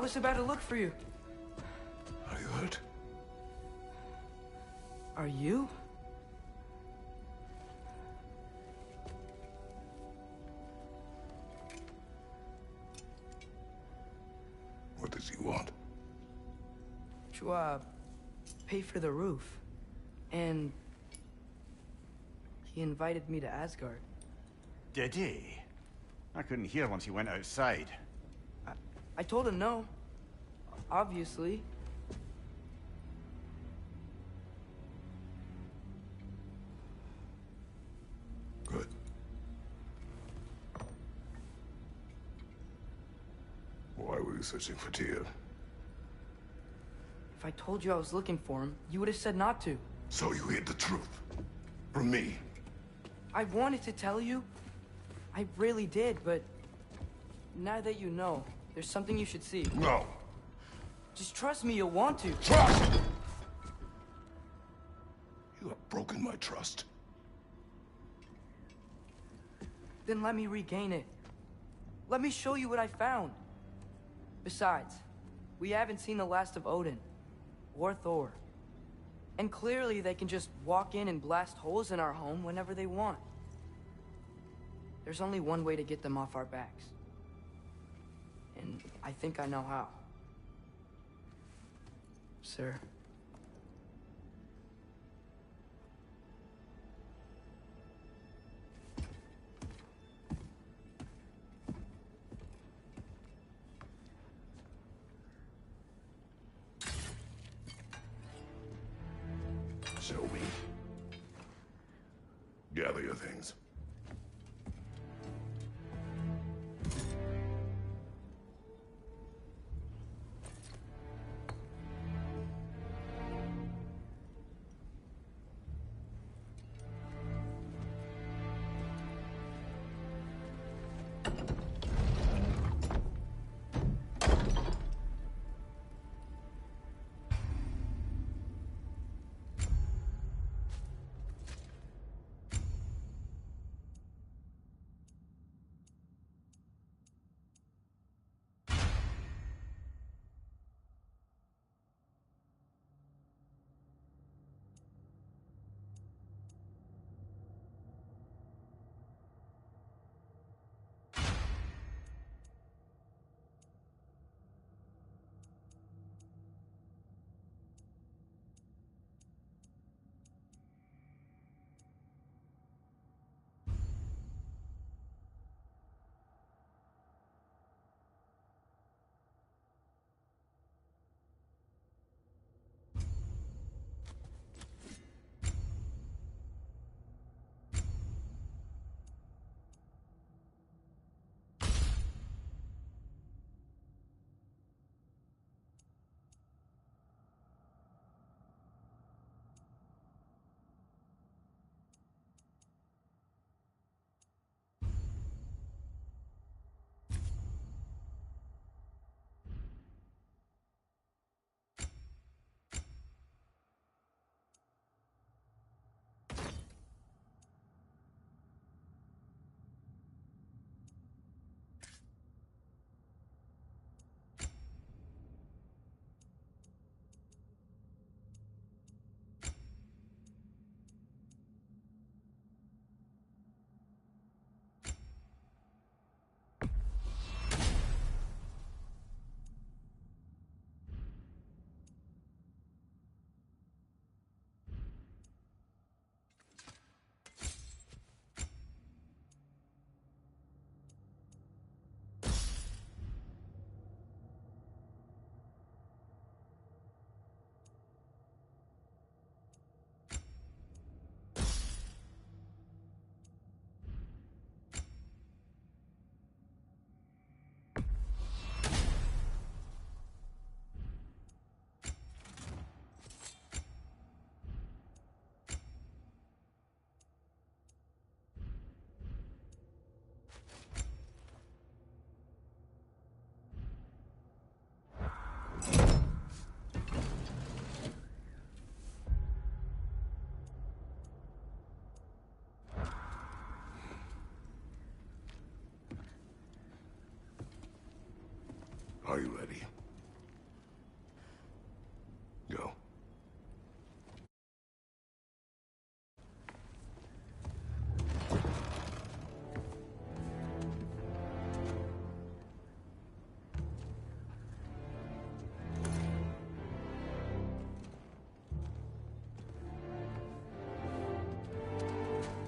was about to look for you. Are you hurt? Are you? What does he want? To, pay for the roof. And he invited me to Asgard. Did he? I couldn't hear once he went outside. I told him no. Obviously. Good. Why were you searching for Tia? If I told you I was looking for him, you would have said not to. So you hid the truth. From me. I wanted to tell you. I really did, but now that you know, there's something you should see. No. Just trust me, you'll want to. Trust! You have broken my trust. Then let me regain it. Let me show you what I found. Besides, we haven't seen the last of Odin. Or Thor. And clearly they can just walk in and blast holes in our home whenever they want. There's only one way to get them off our backs. And I think I know how. Sir. Show me. Gather your things.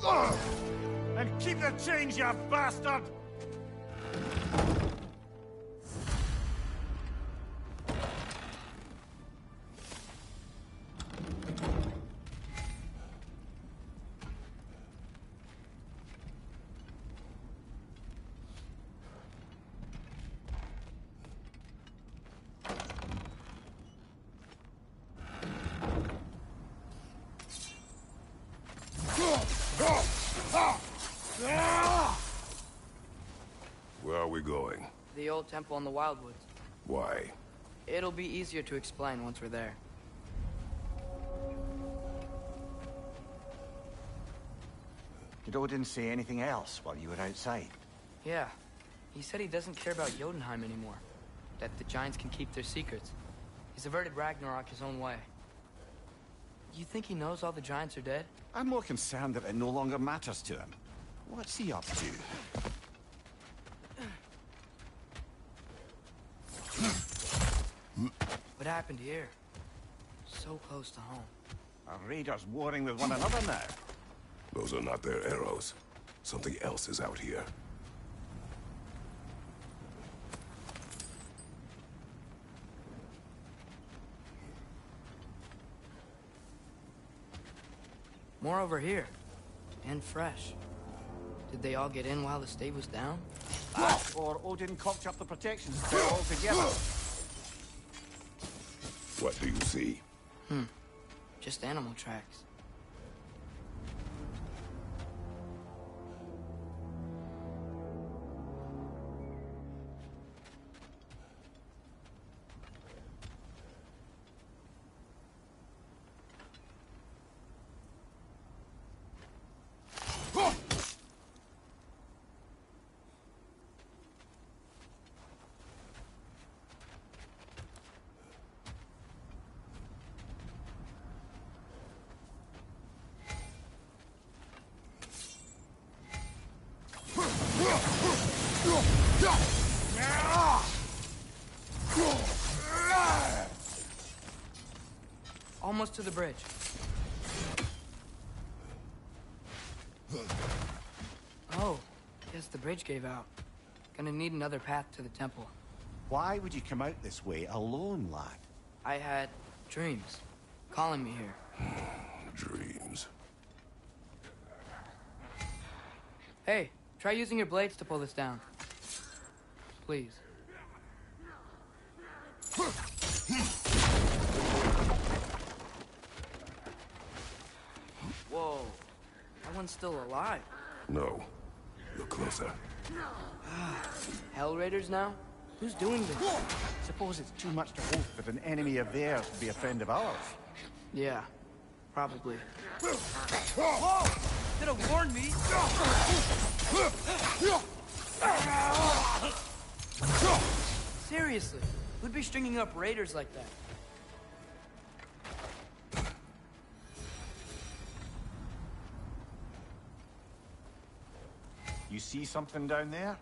And keep the change, you bastard! Where are we going? The old temple in the Wildwoods. Why? It'll be easier to explain once we're there. Did Odin say anything else while you were outside? Yeah. He said he doesn't care about Jotunheim anymore. That the giants can keep their secrets. He's averted Ragnarok his own way. You think he knows all the giants are dead? I'm more concerned that it no longer matters to him. What's he up to? What happened here? So close to home. Are raiders warring with one another now? Those are not their arrows. Something else is out here. More over here. And fresh. Did they all get in while the stave was down? Or Odin cocked up the protection spell altogether? What do you see? Just animal tracks. Almost to the bridge. Oh, guess the bridge gave out. Gonna need another path to the temple. Why would you come out this way alone, lad? I had dreams calling me here. Dreams. Hey, try using your blades to pull this down. Please. Whoa, that one's still alive. No. Look closer. Hell Raiders now? Who's doing this? Suppose it's too much to hope that an enemy of theirs would be a friend of ours. Yeah, probably. Whoa! Could have warned me! Seriously, who'd be stringing up raiders like that? You see something down there?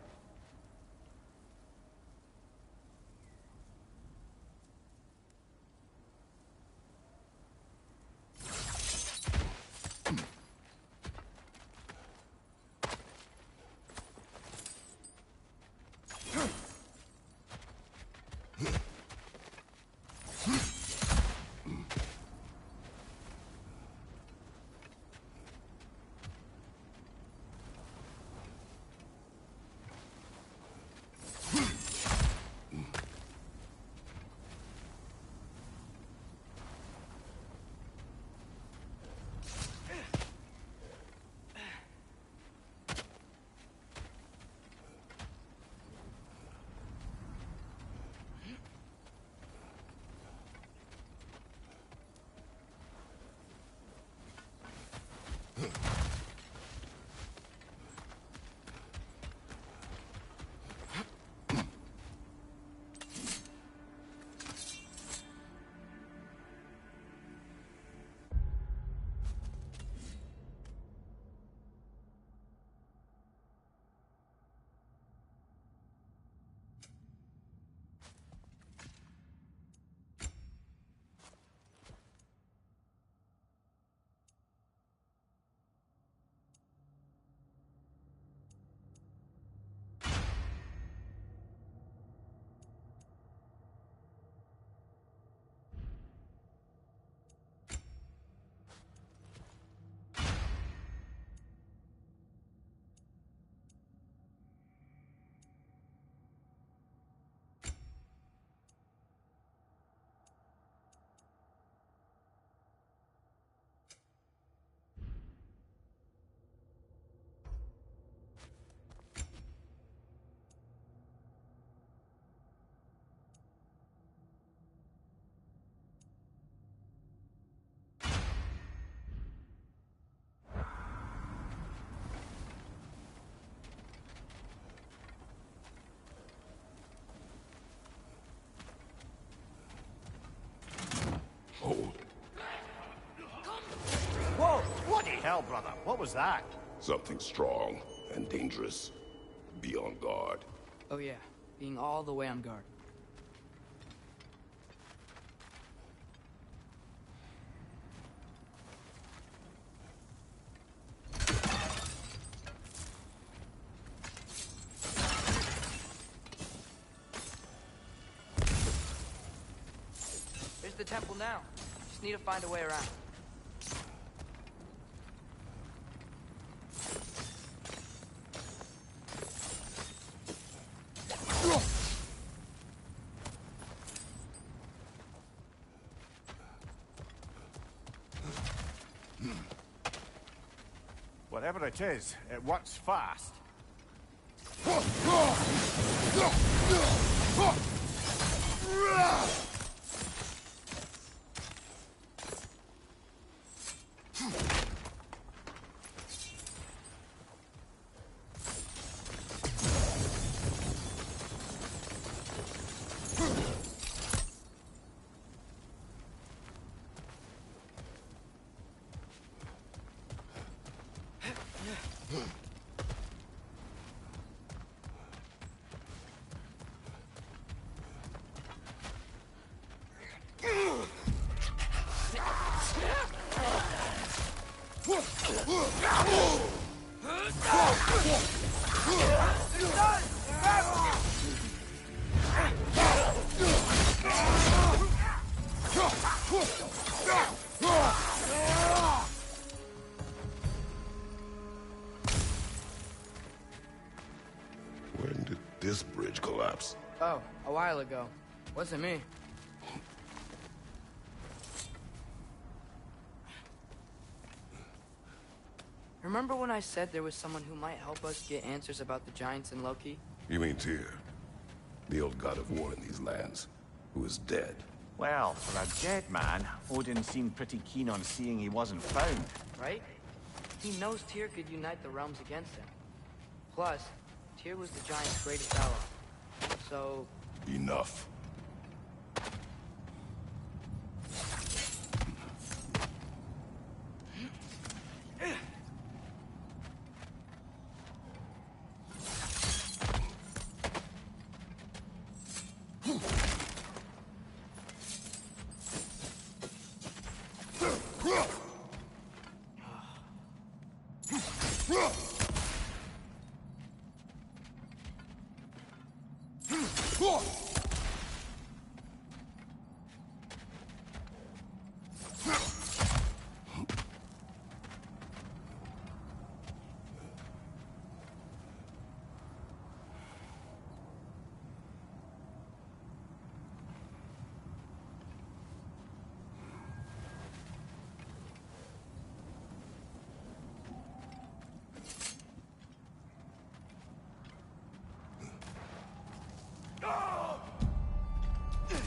hell, brother? What was that? Something strong and dangerous. Be on guard. Oh yeah, being all the way on guard. Here's the temple now. Just need to find a way around. Whatever it is, it works fast. When did this bridge collapse? Oh, a while ago. Wasn't me. Remember when I said there was someone who might help us get answers about the giants and Loki? You mean Tyr? The old god of war in these lands, who is dead. Well, for a dead man, Odin seemed pretty keen on seeing he wasn't found. Right? He knows Tyr could unite the realms against him. Plus, Tyr was the giant's greatest ally. So... Enough.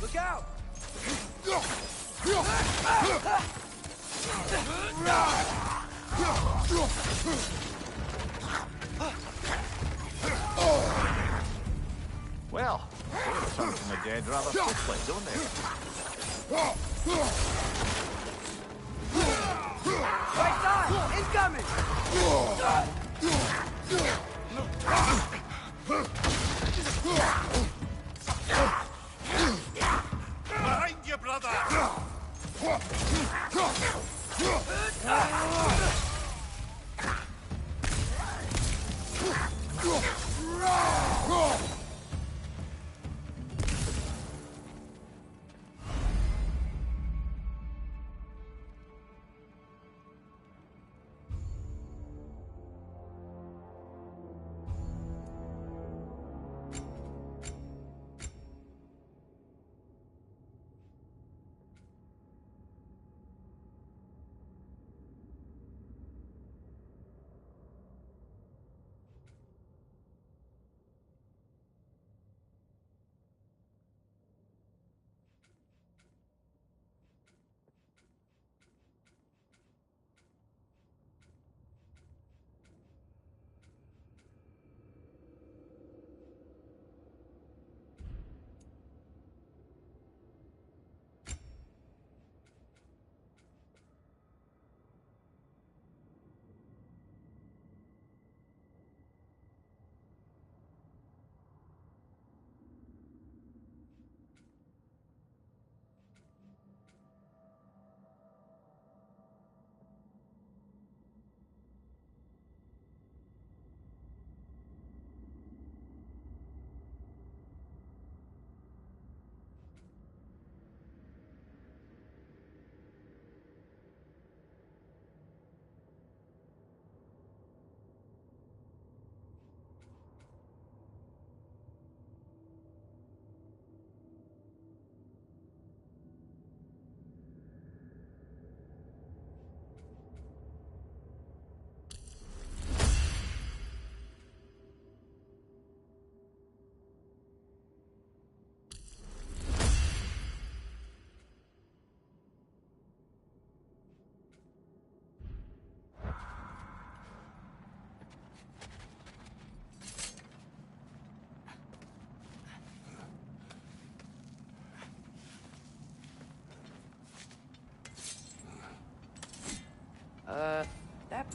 Look out! Well, they return from the dead rather quickly, don't they? Right side! Incoming! Behind you, brother!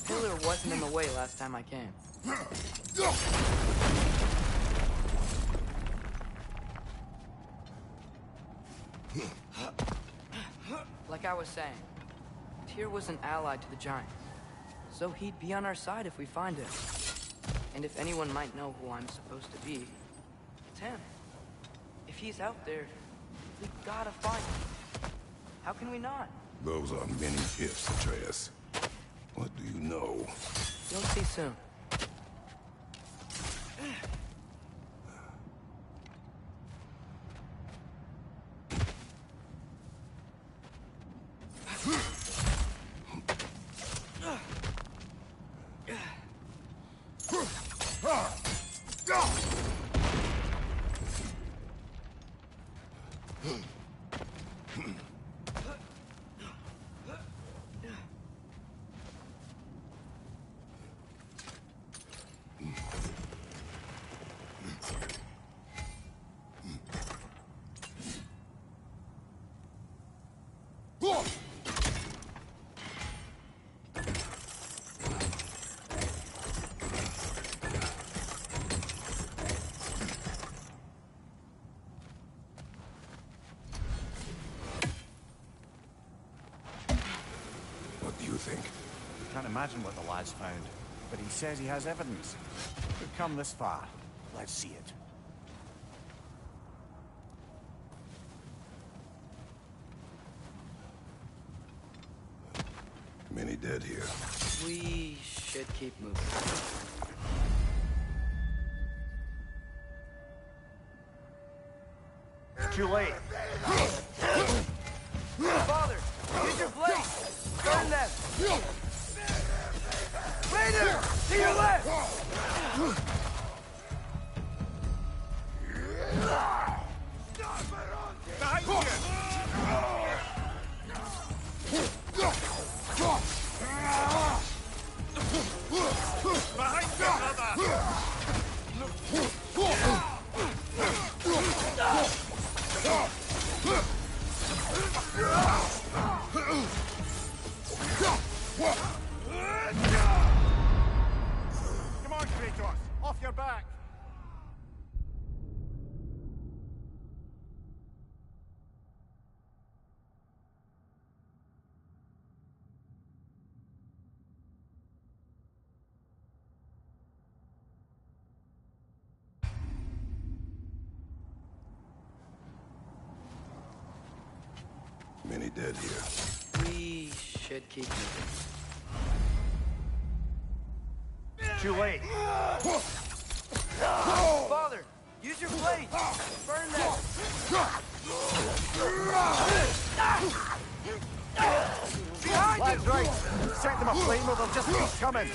pillar wasn't in the way last time I came. Like I was saying, Tyr was an ally to the Giants, so he'd be on our side if we find him. And if anyone might know who I'm supposed to be, it's him. If he's out there, we gotta find him. How can we not? Those are many ifs, Atreus. What do you know? You'll see soon. Can't imagine what the lad's found, but he says he has evidence. We've come this far. Let's see it. Many dead here. We should keep moving. Too late. Father, use your blade! Burn them! Raider! To your left! Behind you! Behind you, brother! Come on, Kratos! Off your back! Many dead here. We should keep moving. Too late. Father, use your blade! Burn them! Behind Lad's you! right. Set them aflame or they'll just keep coming.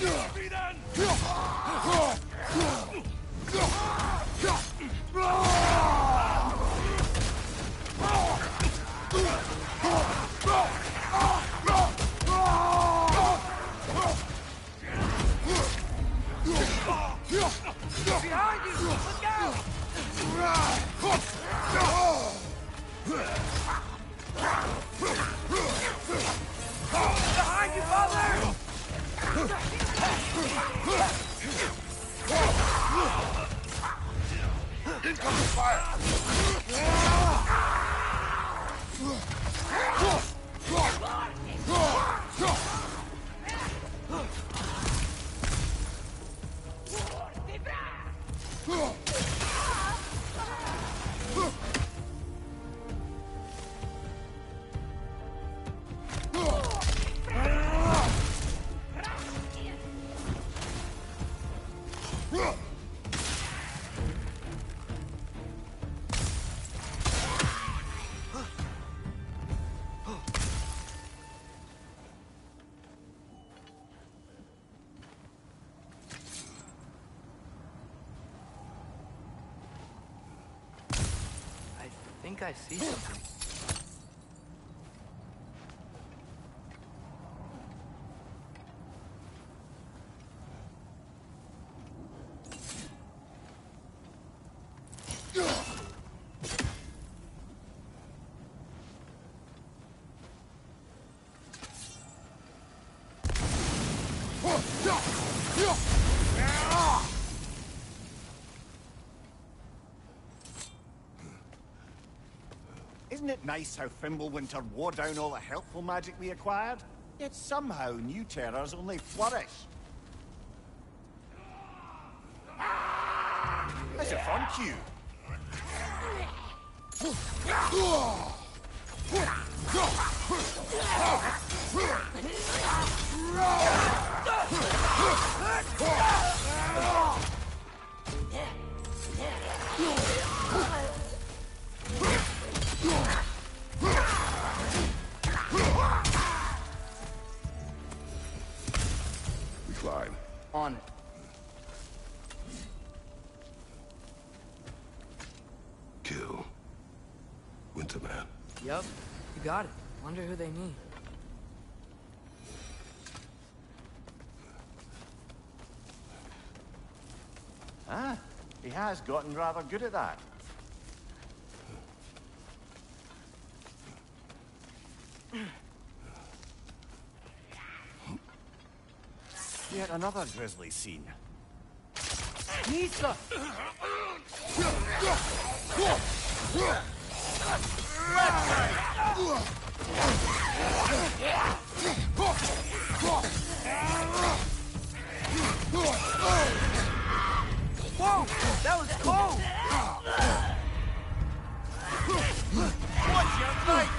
Behind you! Look out! Behind you, Father! Incoming fire! I think I see something. Wasn't it nice how Fimbulwinter wore down all the helpful magic we acquired? Yet somehow new terrors only flourish. That's a fun cue. We climb. On it. Kill. Winterman. Yup, you got it. Wonder who they mean. Ah, he has gotten rather good at that. Yet another grisly scene. Nisa! Whoa! That was cold! Watch your knife!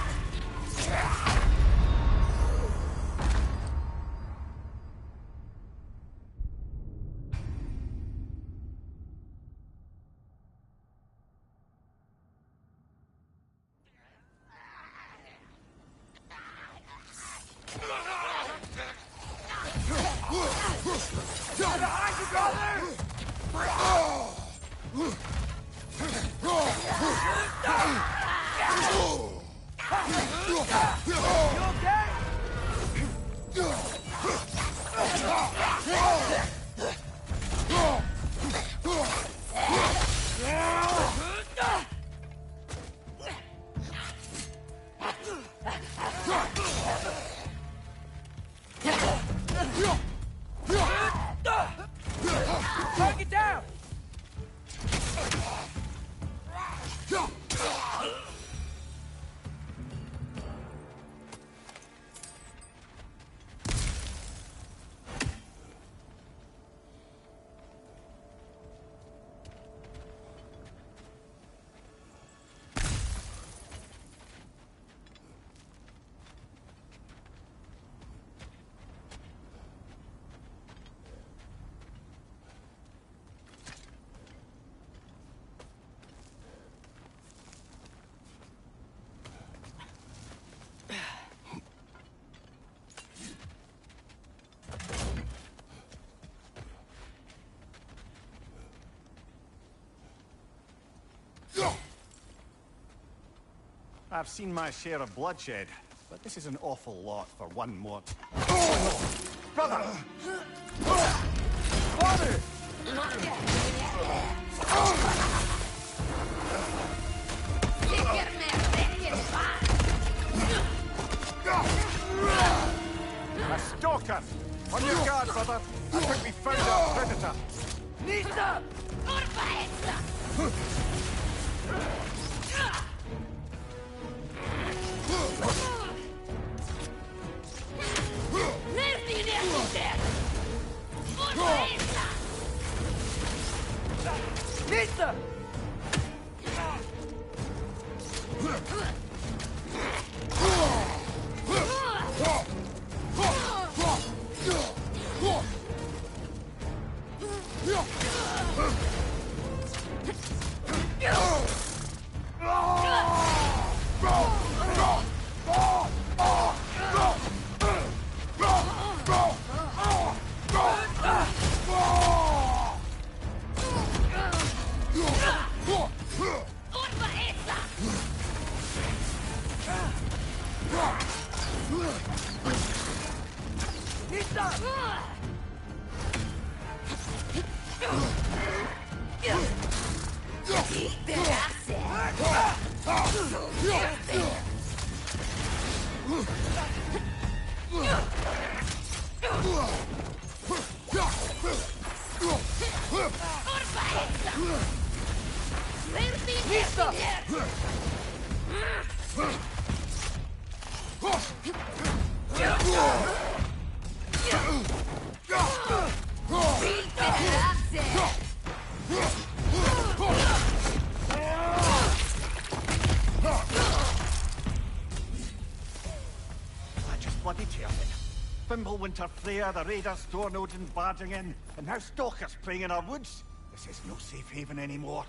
Target down! I've seen my share of bloodshed, but this is an awful lot for one more. Brother! Father! A stalker! On your guard, brother! I think we found our predator! Nisa! Nisa! Bloody terrible. Fimbulwinter Freya, the raiders, Stornodens barging in, and now stalkers preying in our woods. This is no safe haven anymore.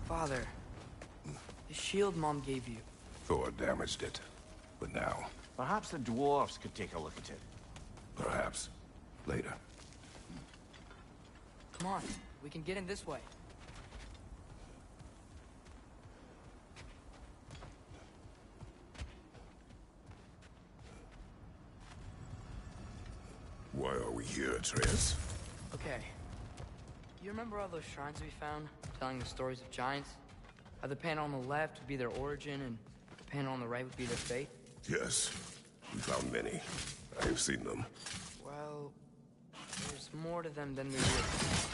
Father, the shield Mom gave you. Thor damaged it. But now, Perhaps the dwarves could take a look at it. perhaps, later. Come on, we can get in this way. Why are we here, Atreus? Okay. You remember all those shrines we found, telling the stories of giants? How the panel on the left would be their origin, and the panel on the right would be their fate? Yes, we found many. I have seen them. Well, there's more to them than we realize.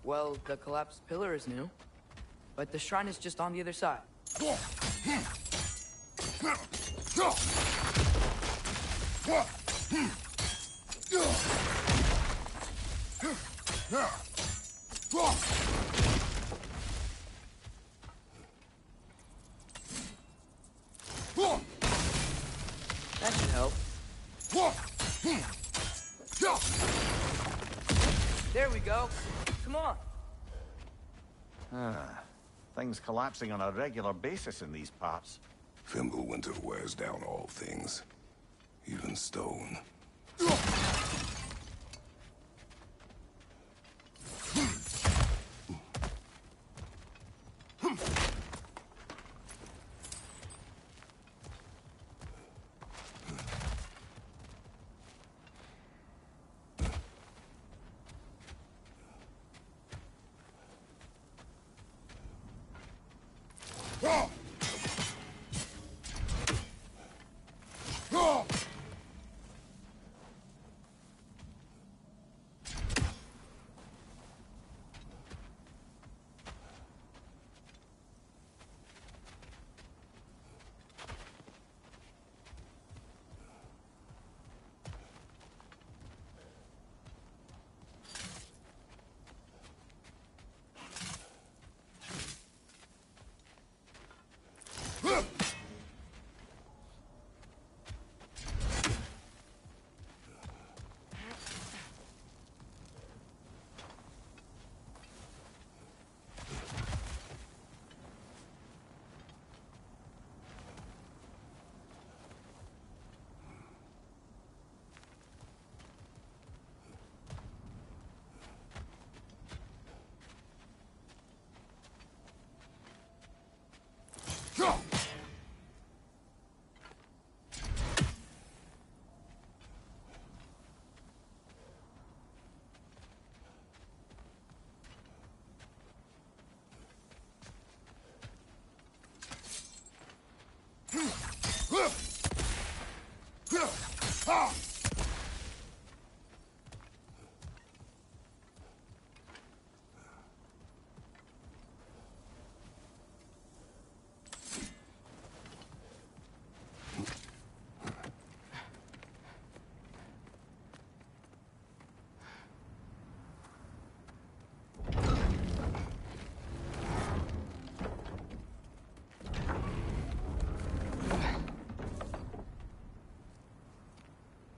Well, the collapsed pillar is new, but the shrine is just on the other side. That should help. There we go. Come on. Things collapsing on a regular basis in these parts. Fimbulwinter wears down all things, even stone.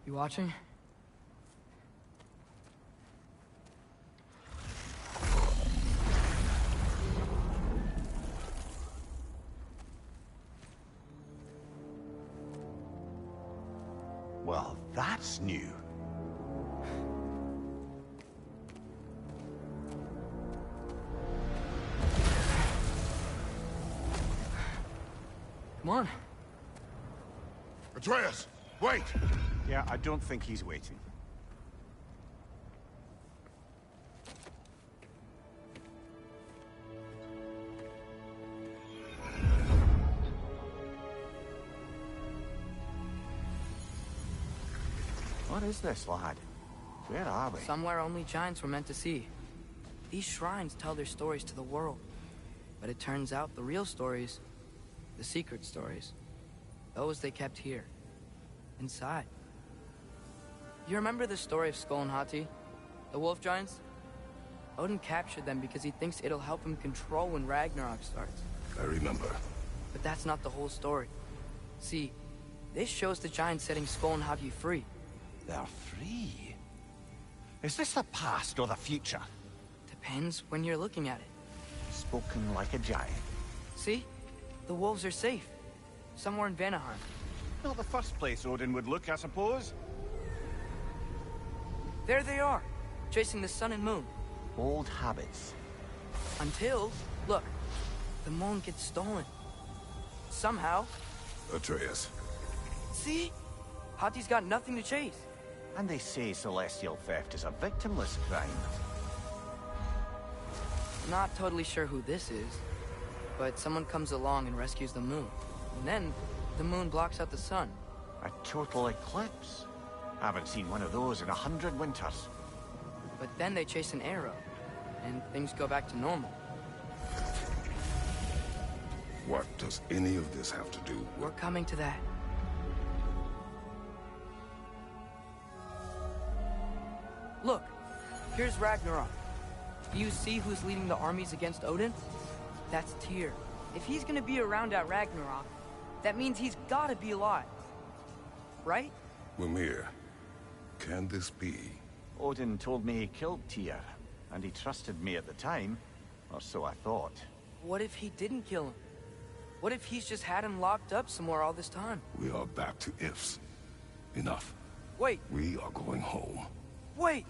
You watching? Well, that's new. Come on. Atreus, wait! Yeah, I don't think he's waiting. What is this, lad? Where are we? Somewhere only giants were meant to see. These shrines tell their stories to the world. But it turns out the real stories, the secret stories, those they kept here, inside. You remember the story of Skull and Hati, the wolf giants? Odin captured them because he thinks it'll help him control when Ragnarok starts. I remember. But that's not the whole story. See, this shows the giants setting Skull and Hati free. They're free? Is this the past or the future? Depends when you're looking at it. Spoken like a giant. See? The wolves are safe. Somewhere in Vanaheim. Not the first place Odin would look, I suppose. There they are, chasing the sun and moon. Old habits. Until, look, the moon gets stolen. Somehow. Atreus. See? Hati's got nothing to chase. And they say celestial theft is a victimless crime. Not totally sure who this is, but someone comes along and rescues the moon. And then, the moon blocks out the sun. A total eclipse. Haven't seen one of those in 100 winters. But then they chase an arrow, and things go back to normal. What does any of this have to do with... We're coming to that. Look, here's Ragnarok. Do you see who's leading the armies against Odin? That's Tyr. If he's gonna be around at Ragnarok, that means he's gotta be alive. Right? Mimir, can this be? Odin told me he killed Tyr, and he trusted me at the time, or so I thought. What if he didn't kill him? What if he's just had him locked up somewhere all this time? We are back to ifs. Enough. Wait, We are going home. wait!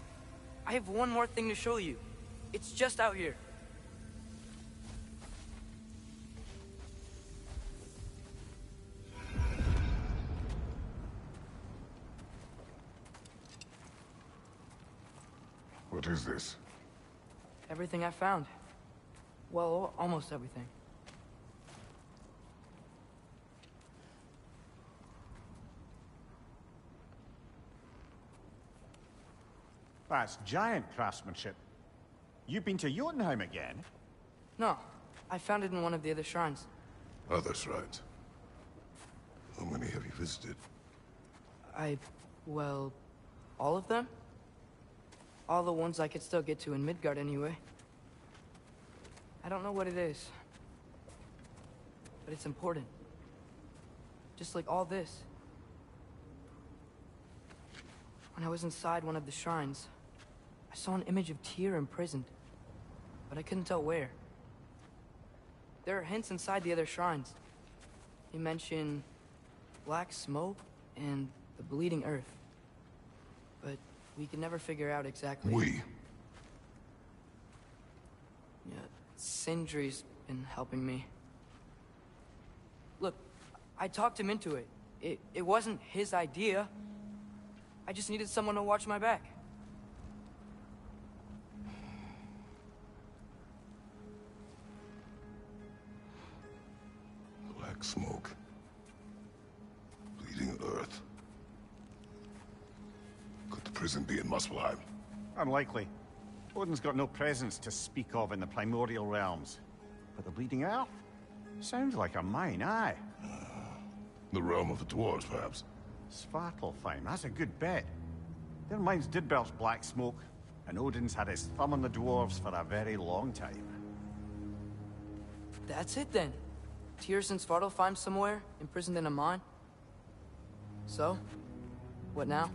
I have one more thing to show you. It's just out here. What is this? Everything I found. Well, almost everything. That's giant craftsmanship. You've been to Jotunheim again? No, I found it in one of the other shrines. Other shrines. How many have you visited? Well, all of them? All the ones I could still get to in Midgard anyway. I don't know what it is. But it's important. Just like all this. When I was inside one of the shrines, I saw an image of Tyr imprisoned. But I couldn't tell where. There are hints inside the other shrines. They mention black smoke and the bleeding earth. But we can never figure out exactly. We. Yeah, Sindri's been helping me. Look, I talked him into it. It wasn't his idea. I just needed someone to watch my back. Black smoke. prison be in Muspelheim? Unlikely. Odin's got no presence to speak of in the primordial realms. But the Bleeding Earth? Sounds like a mine, aye. The realm of the dwarves, perhaps? Svartalfheim, that's a good bet. Their mines did belch black smoke, and Odin's had his thumb on the dwarves for a very long time. That's it then. Tears in Svartalfheim somewhere, imprisoned in a mine. So, what now?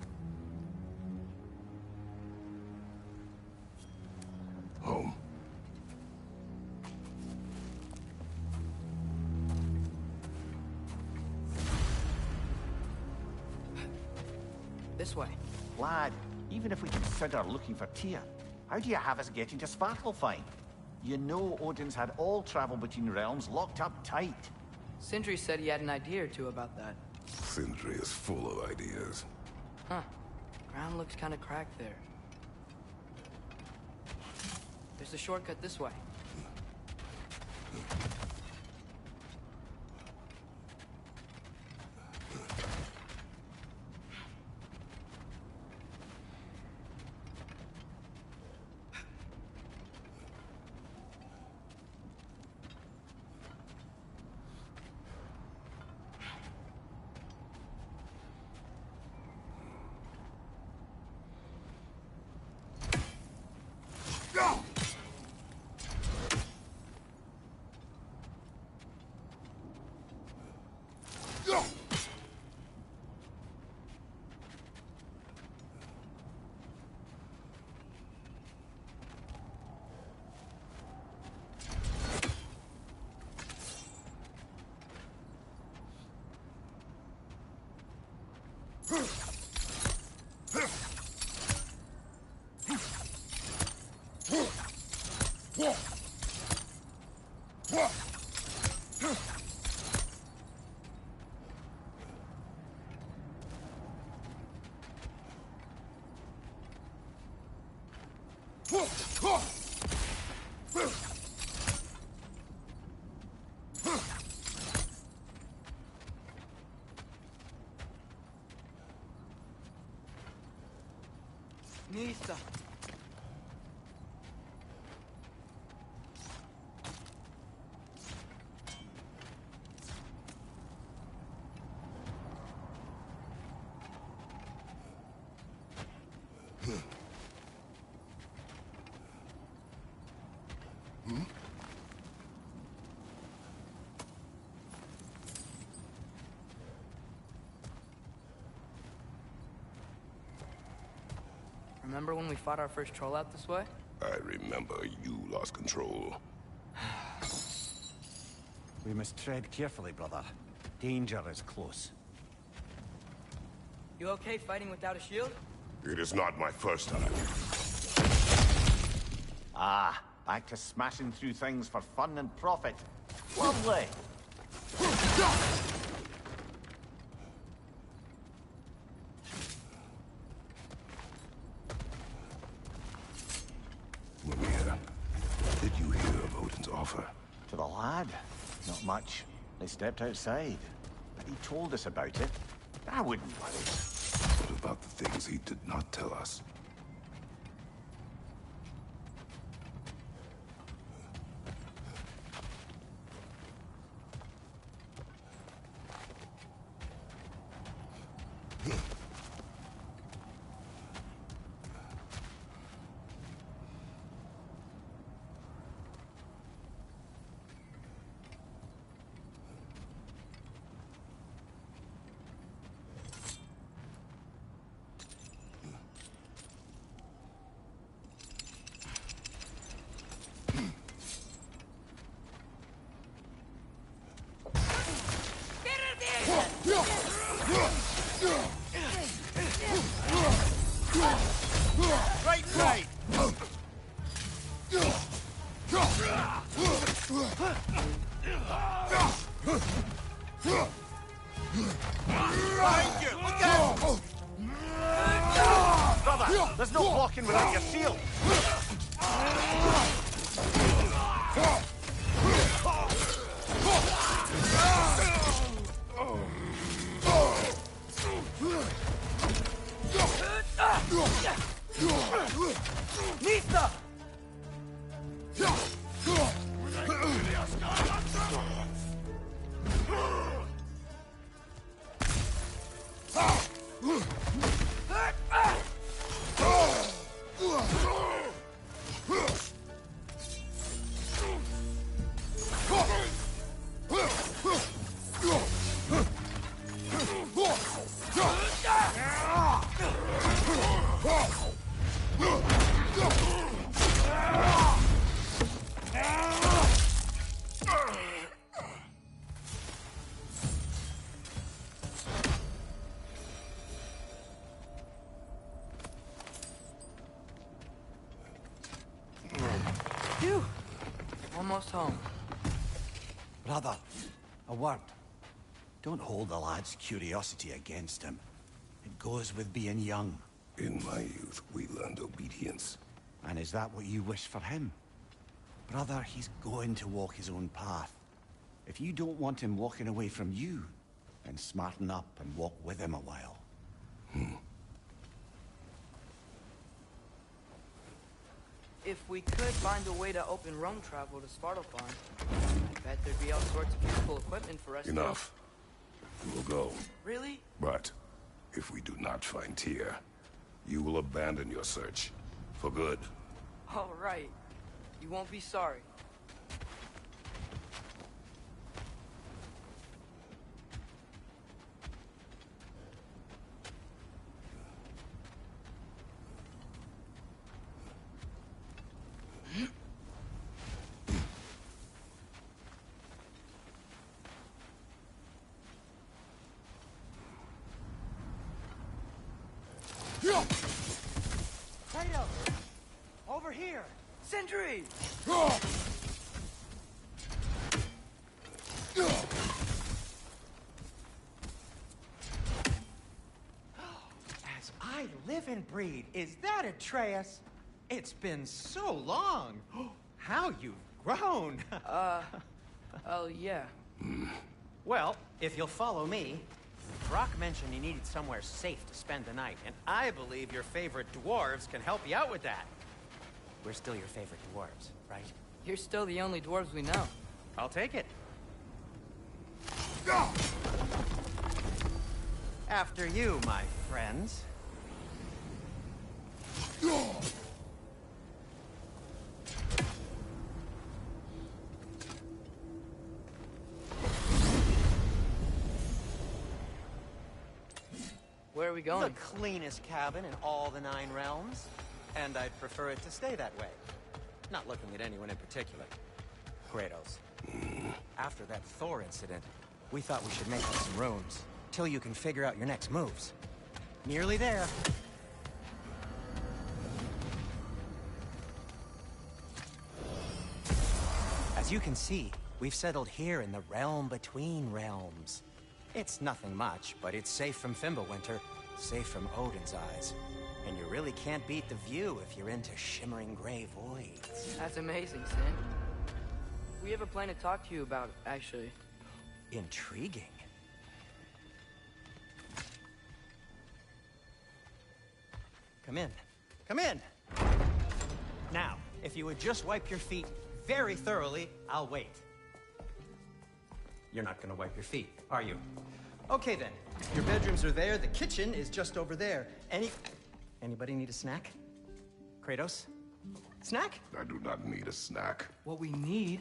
Home. This way. Lad, even if we consider looking for Tyr, how do you have us getting to Svartalfheim? You know Odin's had all travel between realms locked up tight. Sindri said he had an idea or two about that. Sindri is full of ideas. Huh. Ground looks kind of cracked there. There's a shortcut this way. Nista. Remember when we fought our first troll out this way? I remember you lost control. We must tread carefully, brother. Danger is close. You okay fighting without a shield? It is not my first time. Ah, back to smashing through things for fun and profit. Lovely! Mimir, did you hear of Odin's offer? To the lad? Not much. They stepped outside. But he told us about it. I wouldn't worry. What about the things he did not tell us? Right! Behind you! Look out! Brother, there's no blocking without your shield! almost home. Brother, a word. Don't hold the lad's curiosity against him. It goes with being young. In my youth, we learned obedience. And is that what you wish for him? Brother, he's going to walk his own path. If you don't want him walking away from you, then smarten up and walk with him a while. If we could find a way to open Rome travel to Svartalfheim, I bet there'd be all sorts of useful equipment for us. Enough. We will go. Really? But if we do not find Tyr, you will abandon your search. For good. All right. You won't be sorry. Kratos! Over here! Sentry! As I live and breathe, is that Atreus? It's been so long. How you've grown. Oh, yeah. Well, if you'll follow me, Brock mentioned he needed somewhere safe to spend the night, and I believe your favorite dwarves can help you out with that. We're still your favorite dwarves, right? You're still the only dwarves we know. I'll take it. After you, my friends. Where are we going? The cleanest cabin in all the 9 realms. And I'd prefer it to stay that way. Not looking at anyone in particular. Kratos. After that Thor incident, we thought we should make up some rooms. Till you can figure out your next moves. Nearly there. As you can see, we've settled here in the realm between realms. It's nothing much, but it's safe from Fimbulwinter, safe from Odin's eyes. And you really can't beat the view if you're into shimmering gray voids. That's amazing, Sin. We have a plan to talk to you about, actually. Intriguing. Come in. Come in! Now, if you would just wipe your feet very thoroughly, I'll wait. You're not gonna wipe your feet, are you? Okay then. Your bedrooms are there, the kitchen is just over there. Anybody need a snack? Kratos? Snack? I do not need a snack. What we need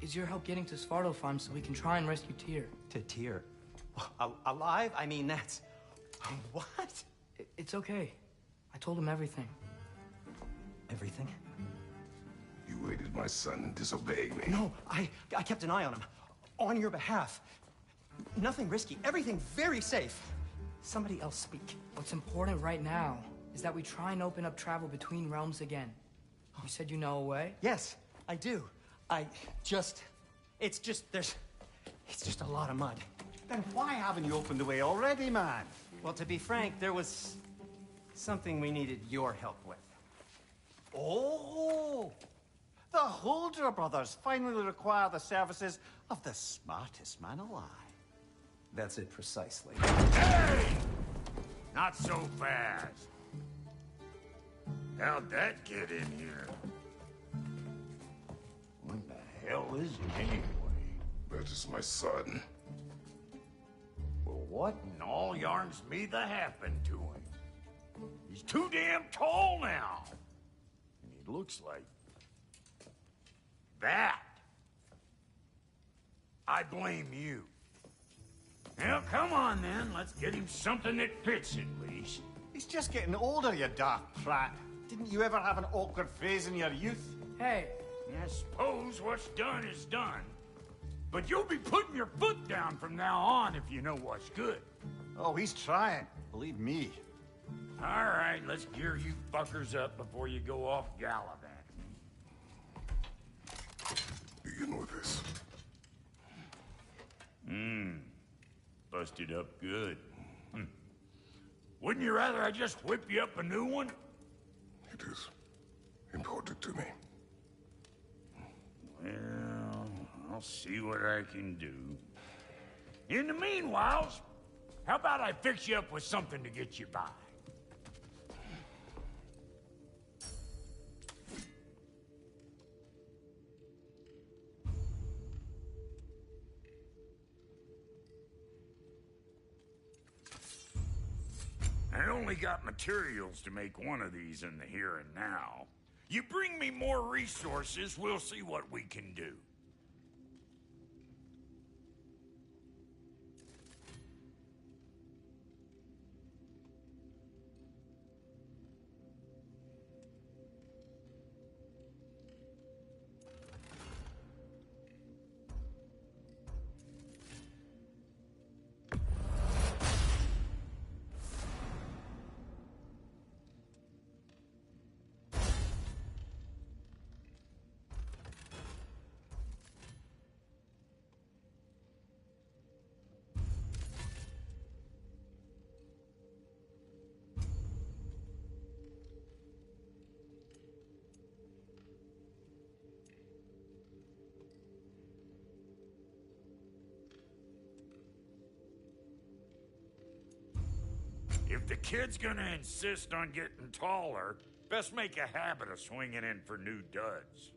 is your help getting to Svartalfheim so we can try and rescue Tyr. To Tyr? Alive? I mean, that's... What? It's okay. I told him everything. Everything? You aided my son in disobeying me. No, I kept an eye on him. On your behalf. Nothing risky. Everything very safe. Somebody else speak. What's important right now is that we try and open up travel between realms again. You said you know a way? Yes, I do. It's just a lot of mud. Then why haven't you opened the way already, man? Well, to be frank, there was something we needed your help with. Oh! The Holder brothers finally require the services of the smartest man alive. That's it precisely. Hey! Not so fast. How'd that get in here? What the hell is it anyway? That is my son. Well, what in all yarns me the happened to him? He's too damn tall now. And he looks like... that. I blame you. Well, come on then. Let's get him something that fits at least. He's just getting older, you daft prat. Didn't you ever have an awkward phase in your youth? Hey. I suppose what's done is done. But you'll be putting your foot down from now on if you know what's good. Oh, he's trying. Believe me. All right, let's gear you fuckers up before you go off gallivanting. Do begin with this. Busted up good. Wouldn't you rather I just whip you up a new one? It is important to me. Well, I'll see what I can do. In the meanwhile, how about I fix you up with something to get you by? I only got materials to make one of these in the here and now. You bring me more resources, we'll see what we can do. If the kid's gonna insist on getting taller, best make a habit of swinging in for new duds.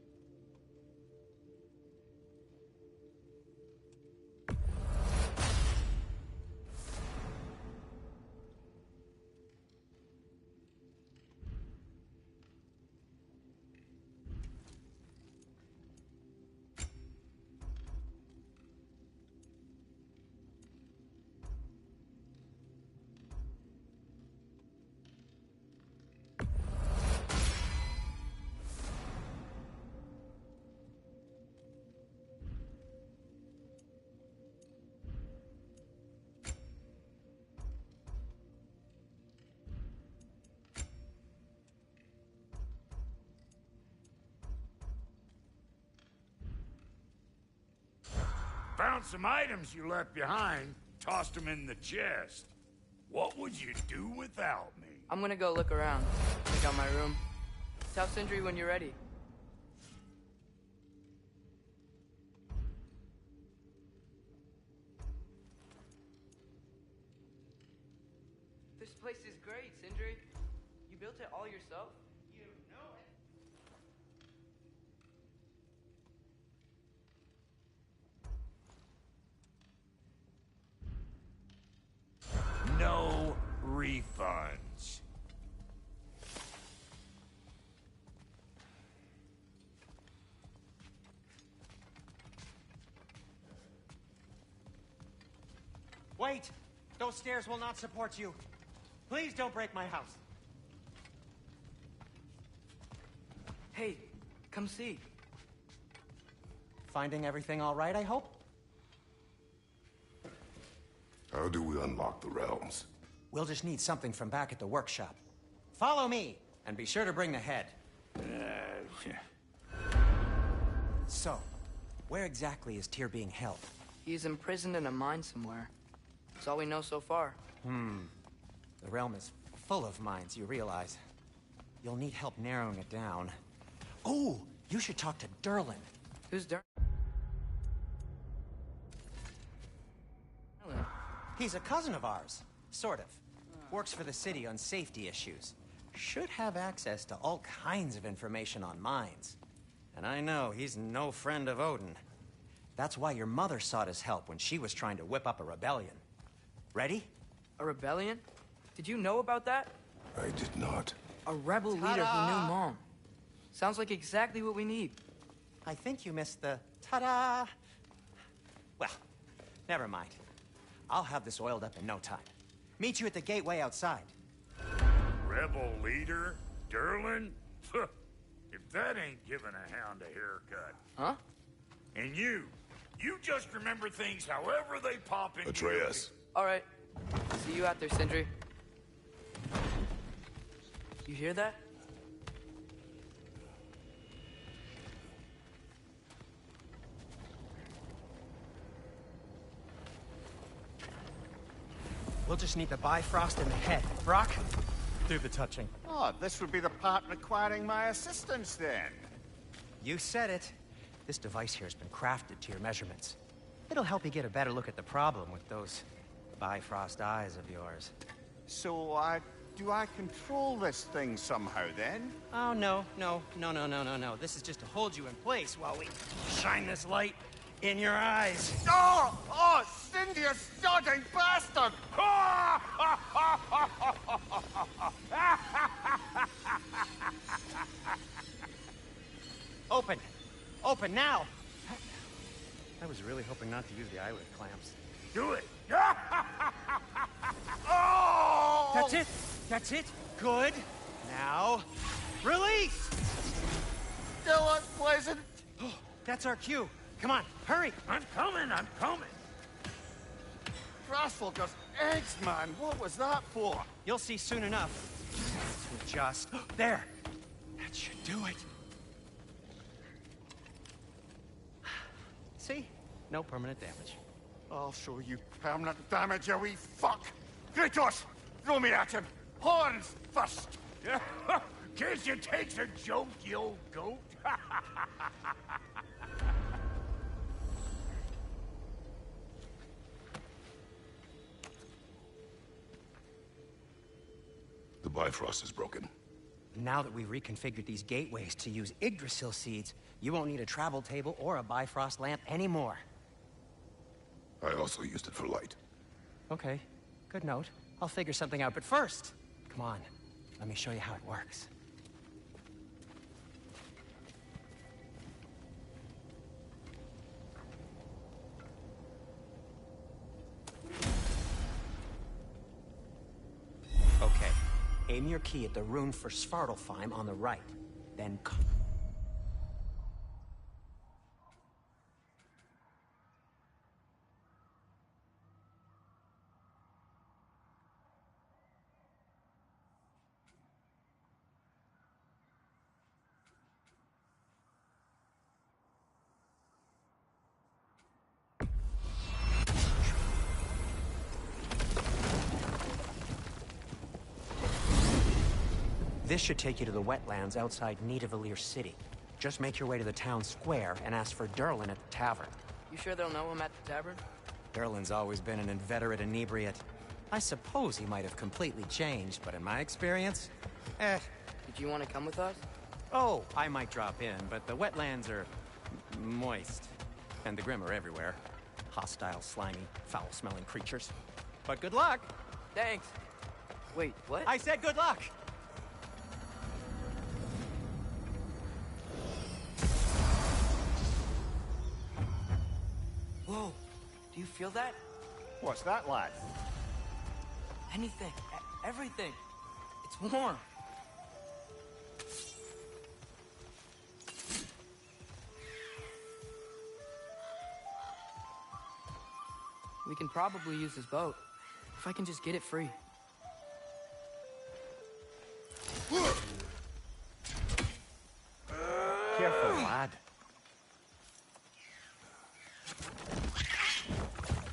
Found some items you left behind, tossed them in the chest. What would you do without me? I'm gonna go look around. Check out my room. Tell Sindri when you're ready. This place is great, Sindri. You built it all yourself? You know it. No refunds. Wait! Those stairs will not support you. Please don't break my house. Hey, come see. Finding everything all right, I hope? How do we unlock the realms? We'll just need something from back at the workshop. Follow me, and be sure to bring the head. So, where exactly is Tyr being held? He's imprisoned in a mine somewhere. That's all we know so far. The realm is full of mines, you realize. You'll need help narrowing it down. Oh, you should talk to Derlin. Who's Derlin? He's a cousin of ours, sort of. Works for the city on safety issues. Should have access to all kinds of information on mines. And I know he's no friend of Odin. That's why your mother sought his help when she was trying to whip up a rebellion. Ready? A rebellion? Did you know about that? I did not. A rebel leader who knew Mom. Sounds like exactly what we need. I think you missed the ta-da. Well, never mind. I'll have this oiled up in no time. Meet you at the gateway outside. Rebel leader? Derlin? If that ain't giving a hound a haircut. Huh? And you just remember things however they pop into Atreus. All right. See you out there, Sindri. You hear that? We'll just need the Bifrost in the head. Brock, do the touching. Oh, this would be the part requiring my assistance, then. You said it. This device here has been crafted to your measurements. It'll help you get a better look at the problem with those Bifrost eyes of yours. So, do I control this thing somehow, then? Oh, no. This is just to hold you in place while we shine this light in your eyes. Oh, Cindy, you sodding bastard! Open now! I was really hoping not to use the eyelid clamps. Do it. That's it! That's it! Good! Now, release! Still unpleasant. That's our cue. Come on, hurry! I'm coming. Grassfulger's eggs, man. What was that for? You'll see soon enough. To adjust. There! That should do it. See? No permanent damage. I'll show you permanent damage, you wee fuck! Kratos! Throw me at him! Horns first! Guess it takes a joke, you old goat. The Bifrost is broken. Now that we've reconfigured these gateways to use Yggdrasil seeds, you won't need a travel table or a Bifrost lamp anymore. I also used it for light. Okay, good note. I'll figure something out, but first, come on, let me show you how it works. Okay, aim your key at the rune for Svartalfheim on the right, then This should take you to the wetlands outside Nidavellir City. Just make your way to the town square and ask for Derlin at the tavern. You sure they'll know him at the tavern? Derlin's always been an inveterate inebriate. I suppose he might have completely changed, but in my experience, Did you want to come with us? Oh, I might drop in, but the wetlands are moist. And the Grim are everywhere. Hostile, slimy, foul-smelling creatures. But good luck! Thanks. Wait, what? I said good luck! Whoa, do you feel that? What's that, lad? Anything, everything. It's warm. We can probably use this boat, if I can just get it free. Careful, lad.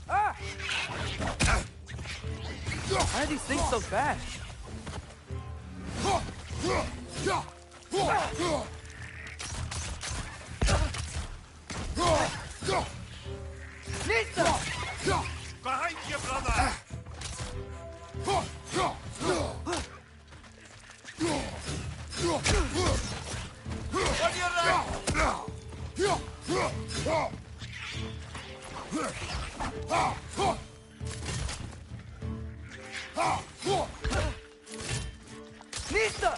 Ah! Why are these things so fast? Nista! Behind you, brother! On your right! Nista!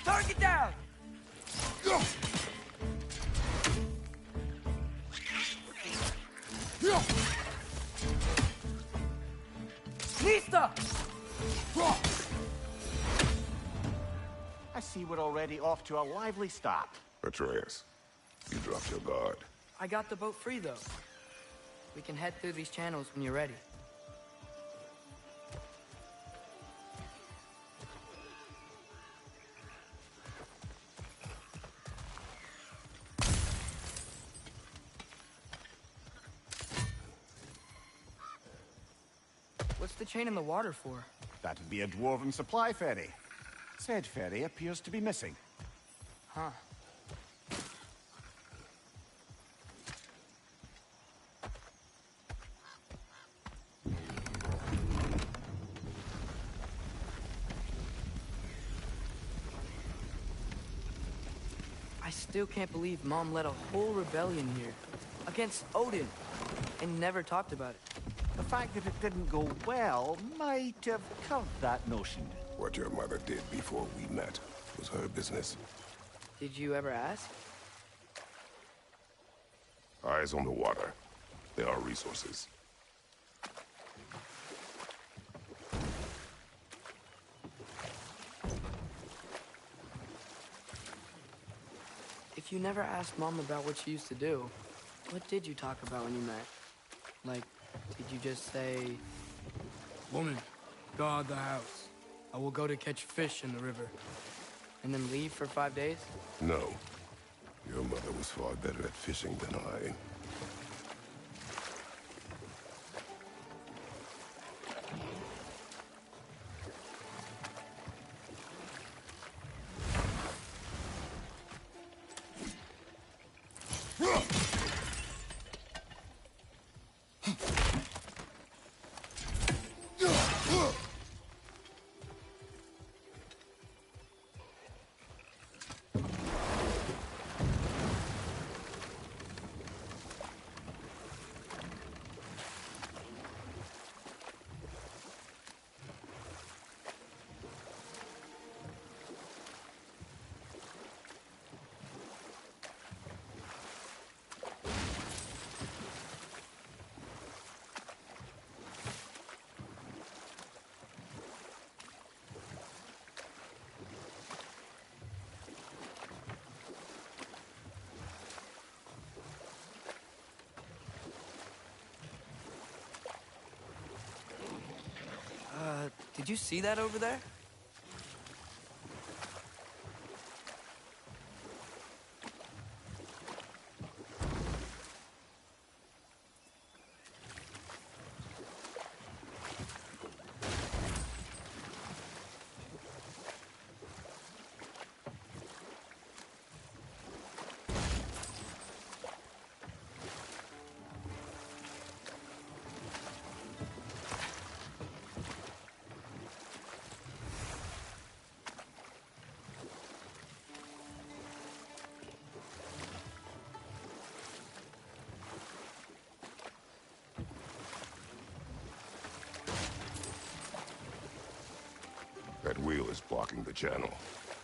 Target down! Nista! I see we're already off to a lively start. Atreus, you dropped your guard. I got the boat free, though. We can head through these channels when you're ready. the chain in the water for? That'd be a dwarven supply ferry. Said ferry appears to be missing. Huh. I still can't believe Mom led a whole rebellion here. Against Odin. And never talked about it. The fact that it didn't go well might have curbed that notion. What your mother did before we met was her business. Did you ever ask? Eyes on the water. There are resources. If you never asked Mom about what she used to do, what did you talk about when you met? Like, did you just say, "Woman, guard the house. I will go to catch fish in the river," and then leave for 5 days? No. Your mother was far better at fishing than I. Did you see that over there? That wheel is blocking the channel.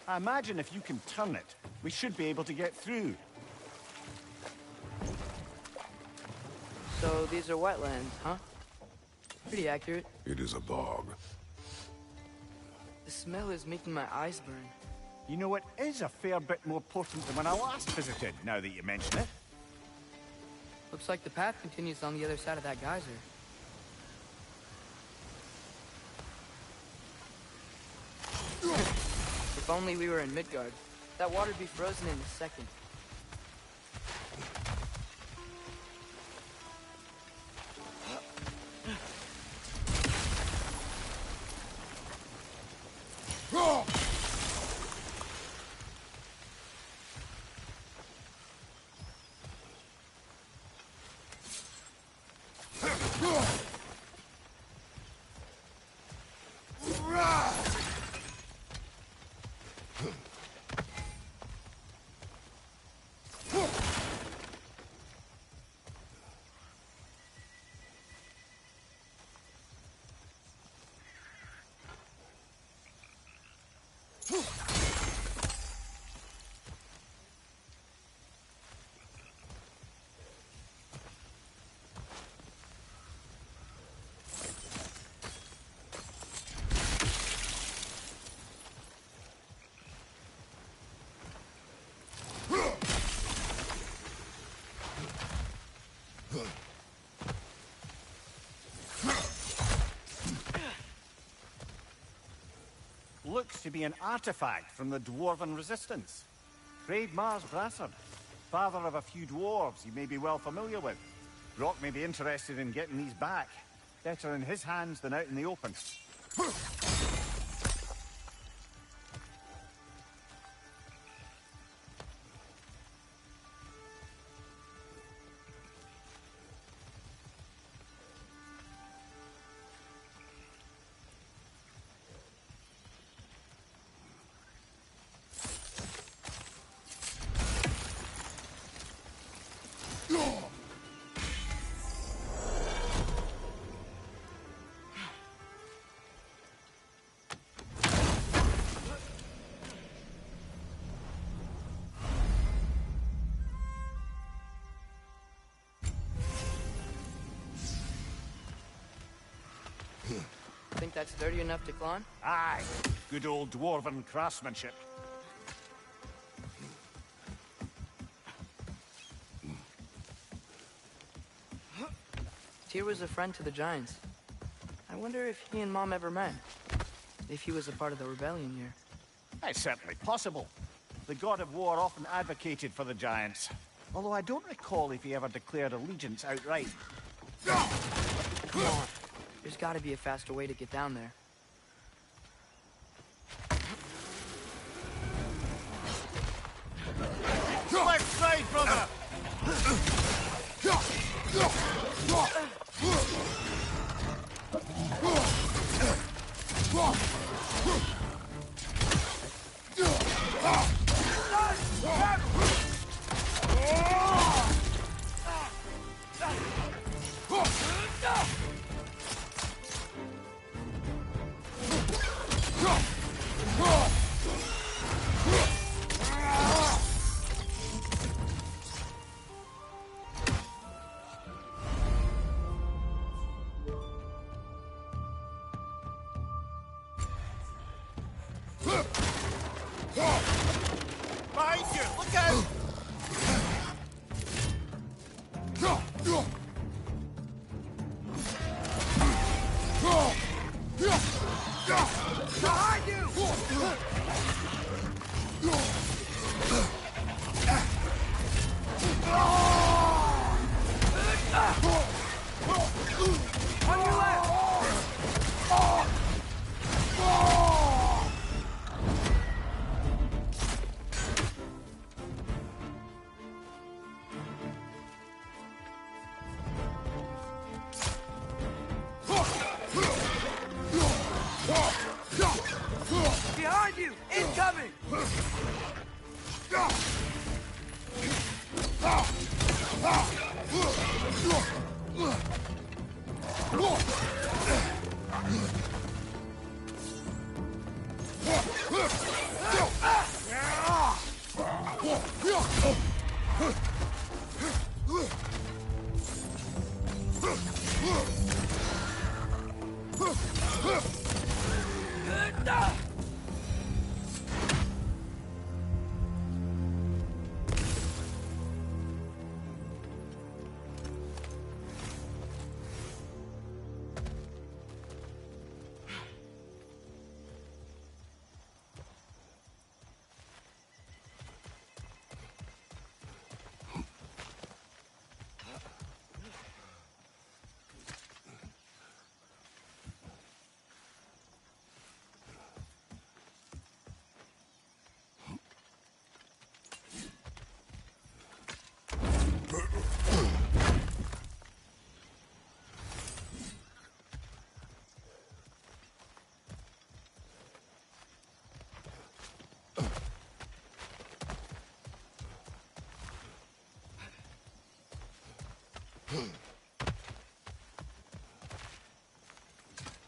I imagine if you can turn it, we should be able to get through. So these are wetlands, huh? Pretty accurate. It is a bog. The smell is making my eyes burn. You know, it is a fair bit more potent than when I last visited, now that you mention it. Looks like the path continues on the other side of that geyser. If only we were in Midgard. That water'd be frozen in a second. Looks to be an artifact from the Dwarven Resistance. Freyed Mars Brassard, father of a few dwarves you may be well familiar with. Brock may be interested in getting these back. Better in his hands than out in the open. Think that's sturdy enough to climb? Aye. Good old dwarven craftsmanship. Tyr was a friend to the Giants. I wonder if he and Mom ever met. If he was a part of the rebellion here. It's certainly possible. The god of war often advocated for the Giants. Although I don't recall if he ever declared allegiance outright. Come on. There's gotta be a faster way to get down there. Left side, brother! Behind you! Look out! Behind you! On your left! Behind you! Incoming!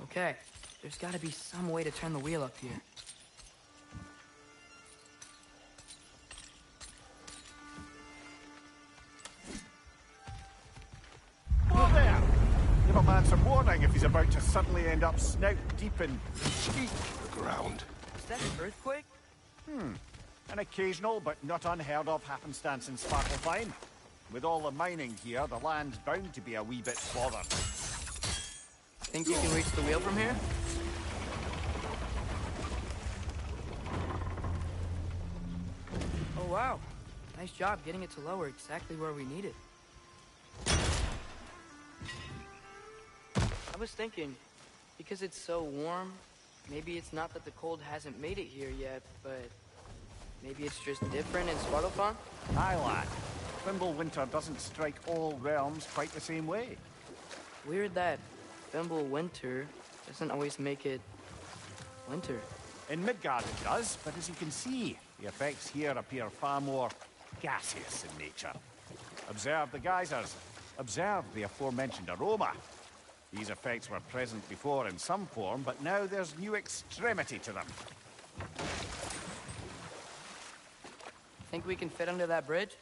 Okay, there's gotta be some way to turn the wheel up here. Whoa there! Give a man some warning if he's about to suddenly end up snout deep in sheep. The ground. Is that an earthquake? An occasional but not unheard of happenstance in Svartalfheim. With all the mining here, the land's bound to be a wee bit bothered. Think you can reach the wheel from here? Oh wow. Nice job getting it to lower exactly where we need it. I was thinking, because it's so warm, maybe it's not that the cold hasn't made it here yet, but maybe it's just different in Svartalfheim? Aye, lad. Winter doesn't strike all realms quite the same way. Weird that winter doesn't always make it winter. In Midgard it does, but as you can see, the effects here appear far more gaseous in nature. Observe the geysers. Observe the aforementioned aroma. These effects were present before in some form, but now there's new extremity to them. Think we can fit under that bridge?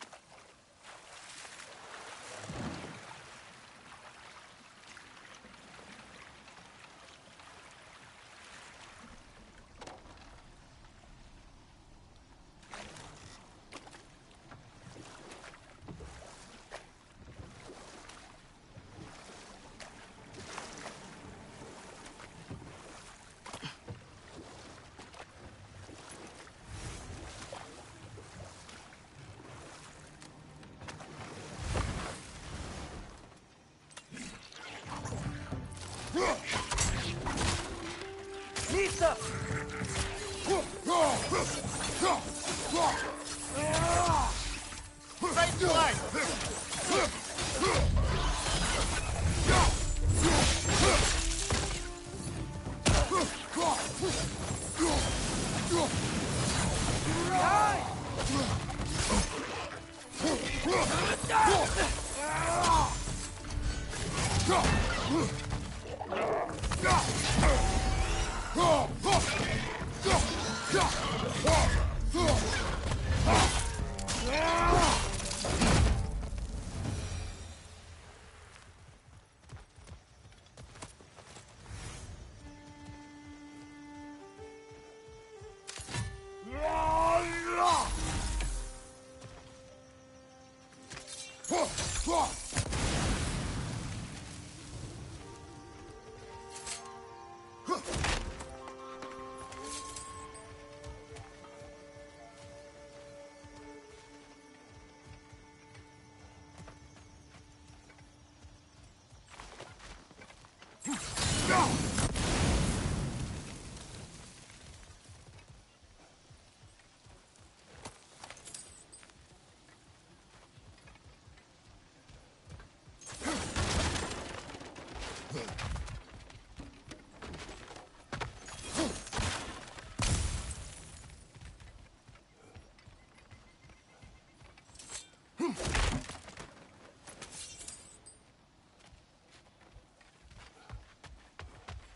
Nisa! Right line!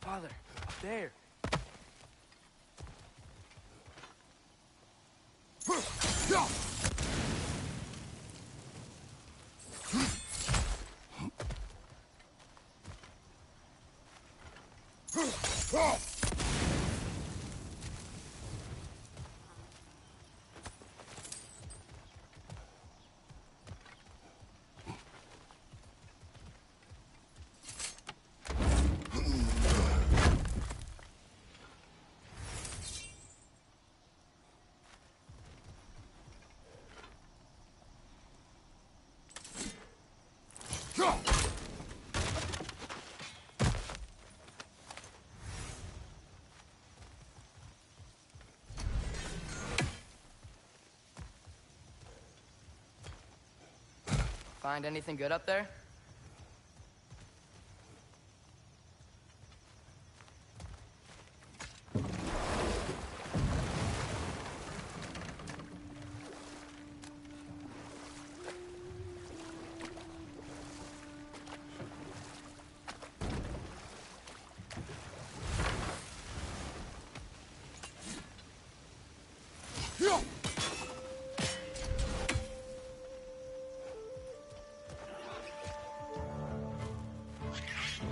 Father, up there. Find anything good up there?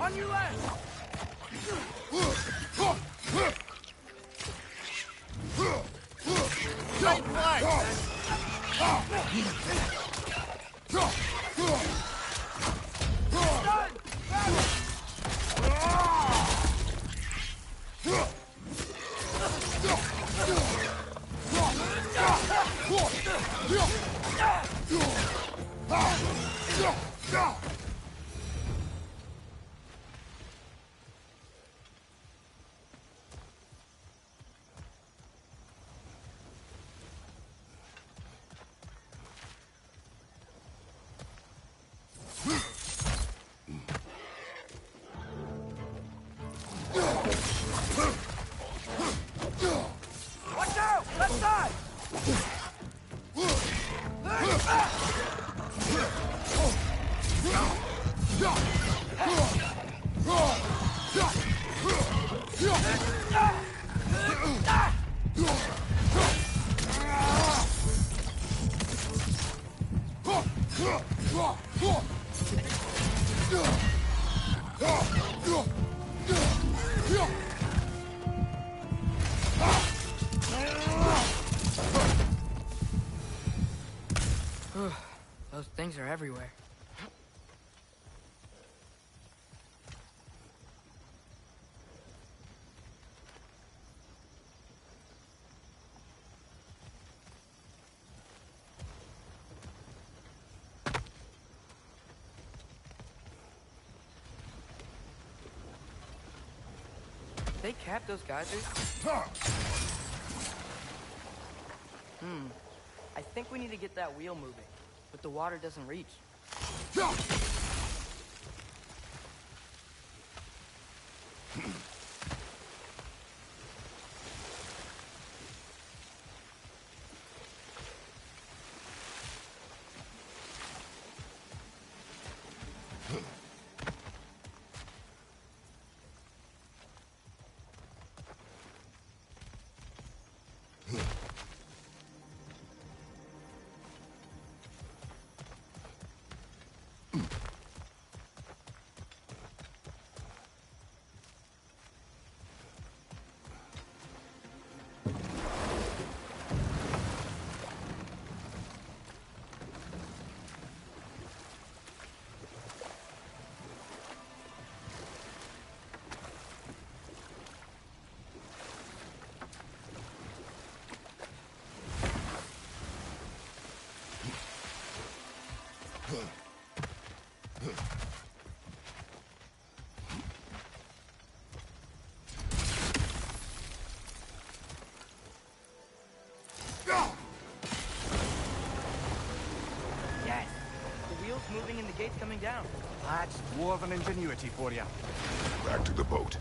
On your left! Right flank! Watch out! Left side! Those things are everywhere. They capped those geysers? I think we need to get that wheel moving, but the water doesn't reach. Yes! The wheel's moving and the gate's coming down. That's dwarven ingenuity for you. Back to the boat.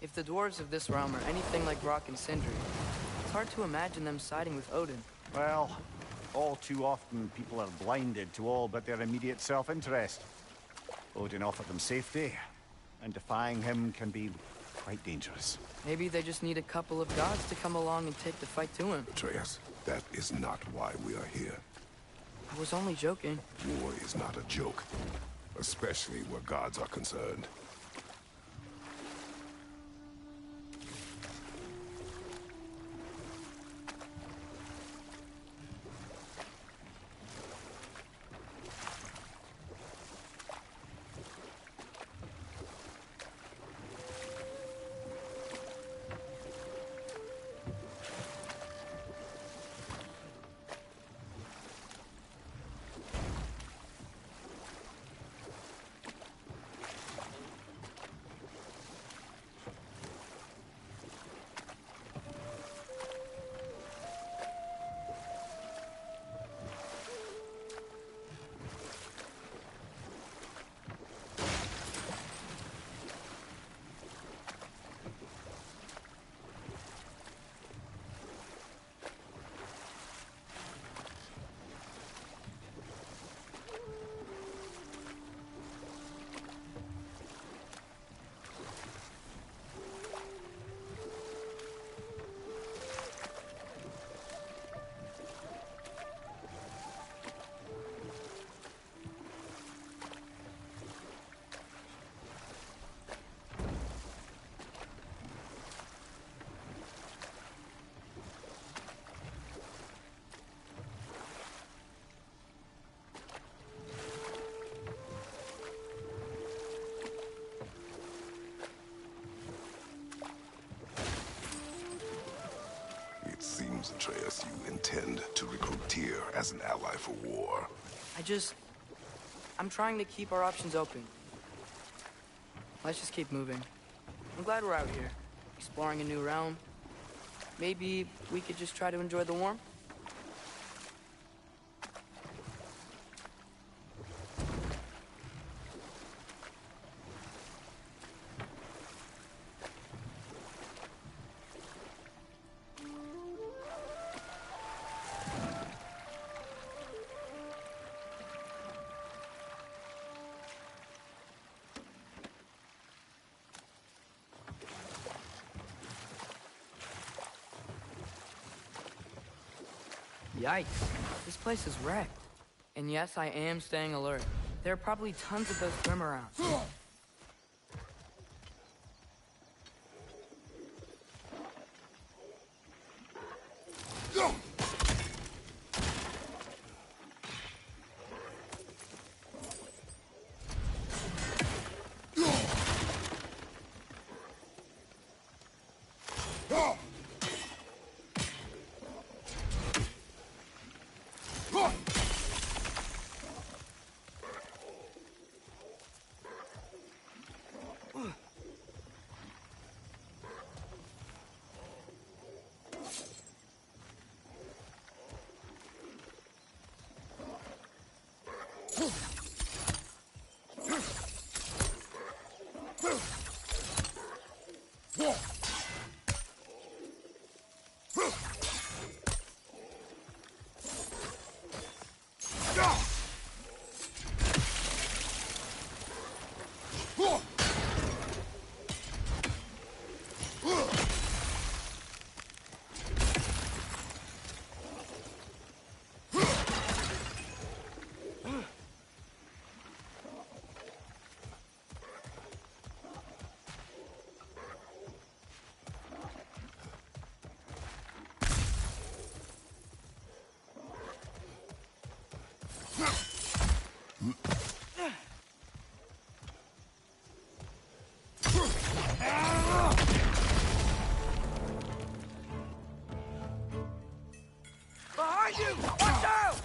If the dwarves of this realm are anything like Rock and Sindri, it's hard to imagine them siding with Odin. Well, all too often people are blinded to all but their immediate self-interest. Odin offered them safety, and defying him can be quite dangerous. Maybe they just need a couple of gods to come along and take the fight to him. Atreus, that is not why we are here. I was only joking. War is not a joke, especially where gods are concerned. It seems, Atreus, you intend to recruit Tyr as an ally for war. I'm trying to keep our options open. Let's just keep moving. I'm glad we're out here. exploring a new realm. Maybe we could just try to enjoy the warmth? Yikes, this place is wrecked. And yes, I am staying alert. There are probably tons of those Grim around. Behind you! Watch out!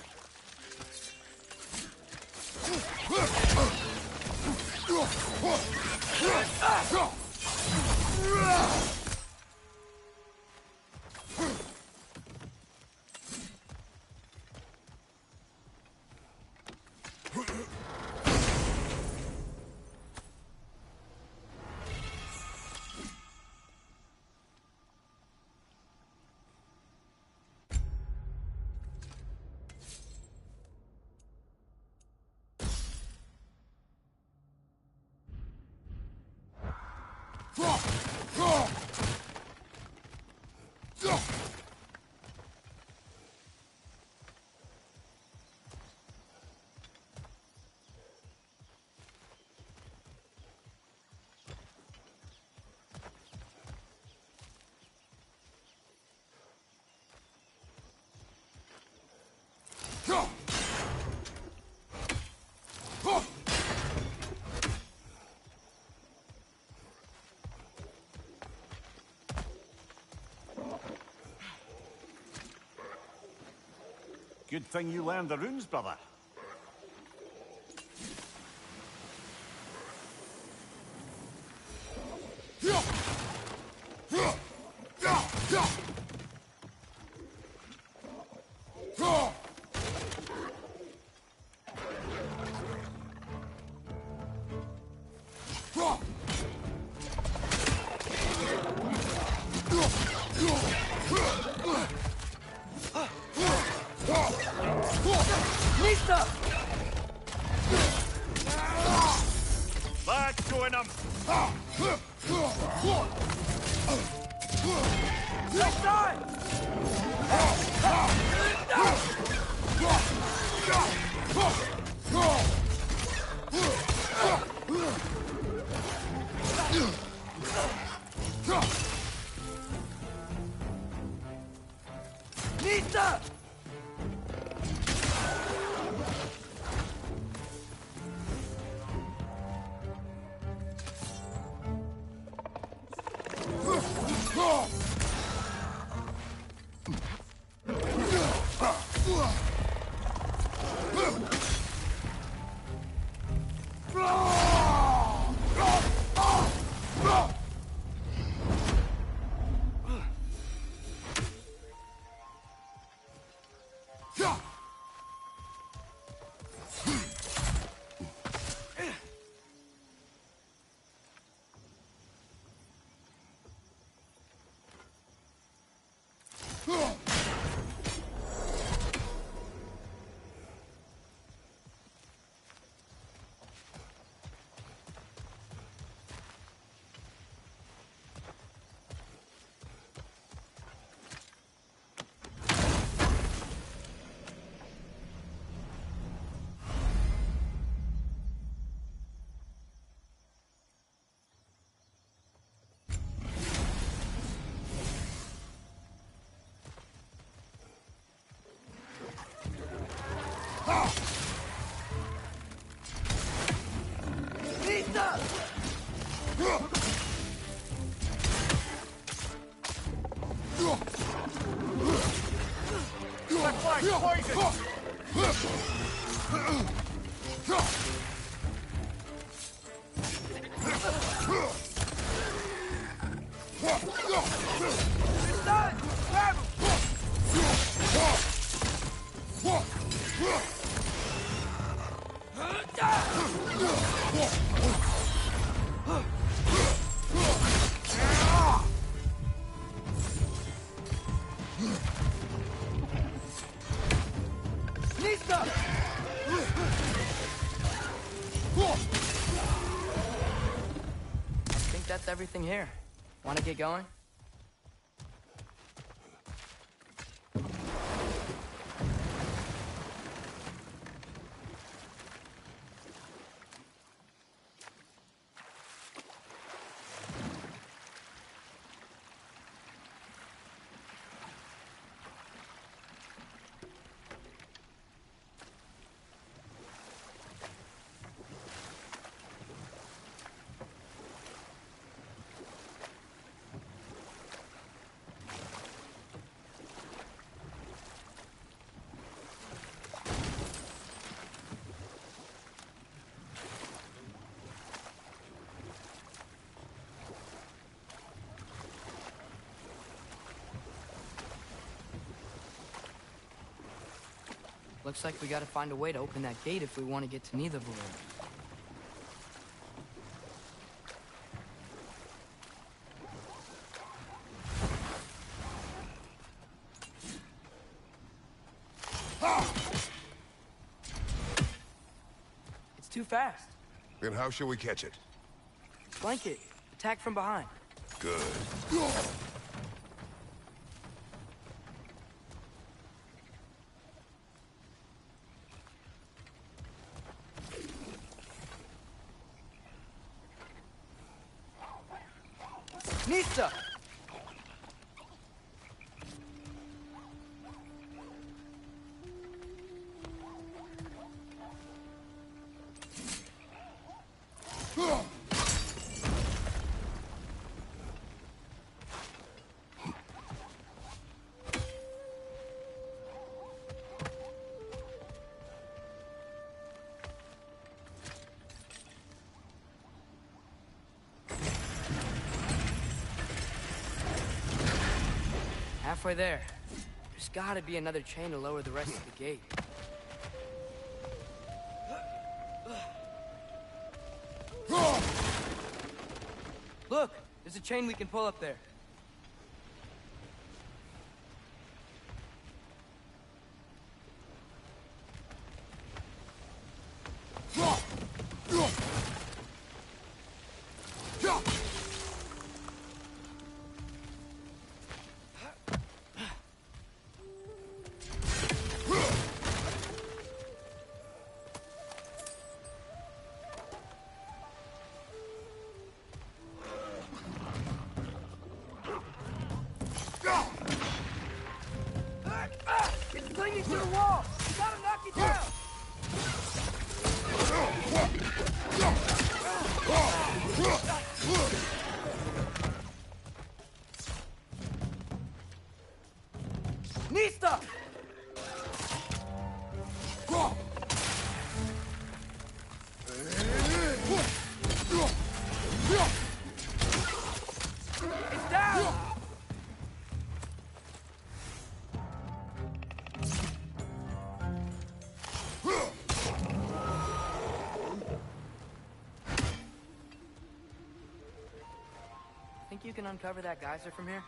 Good thing you learned the runes, brother. Back to him! Next time! Nita! Nice poison! I think that's everything here. Want to get going? Looks like we gotta find a way to open that gate if we want to get to Neitherville. It's too fast. Then how shall we catch it? Flank it. Attack from behind. Good. Nista! Halfway there. There's gotta be another chain to lower the rest of the gate. Look! There's a chain we can pull up there. It's clinging to the wall! You gotta knock it down! Nista! It's down! Think you can uncover that geyser from here?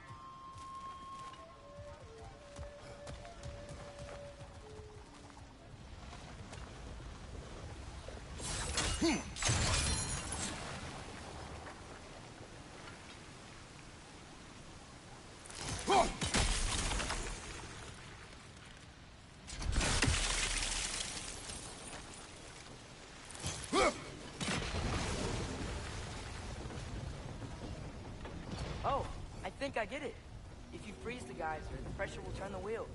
Oh, I think I get it. If you freeze the geyser, the pressure will turn the wheel.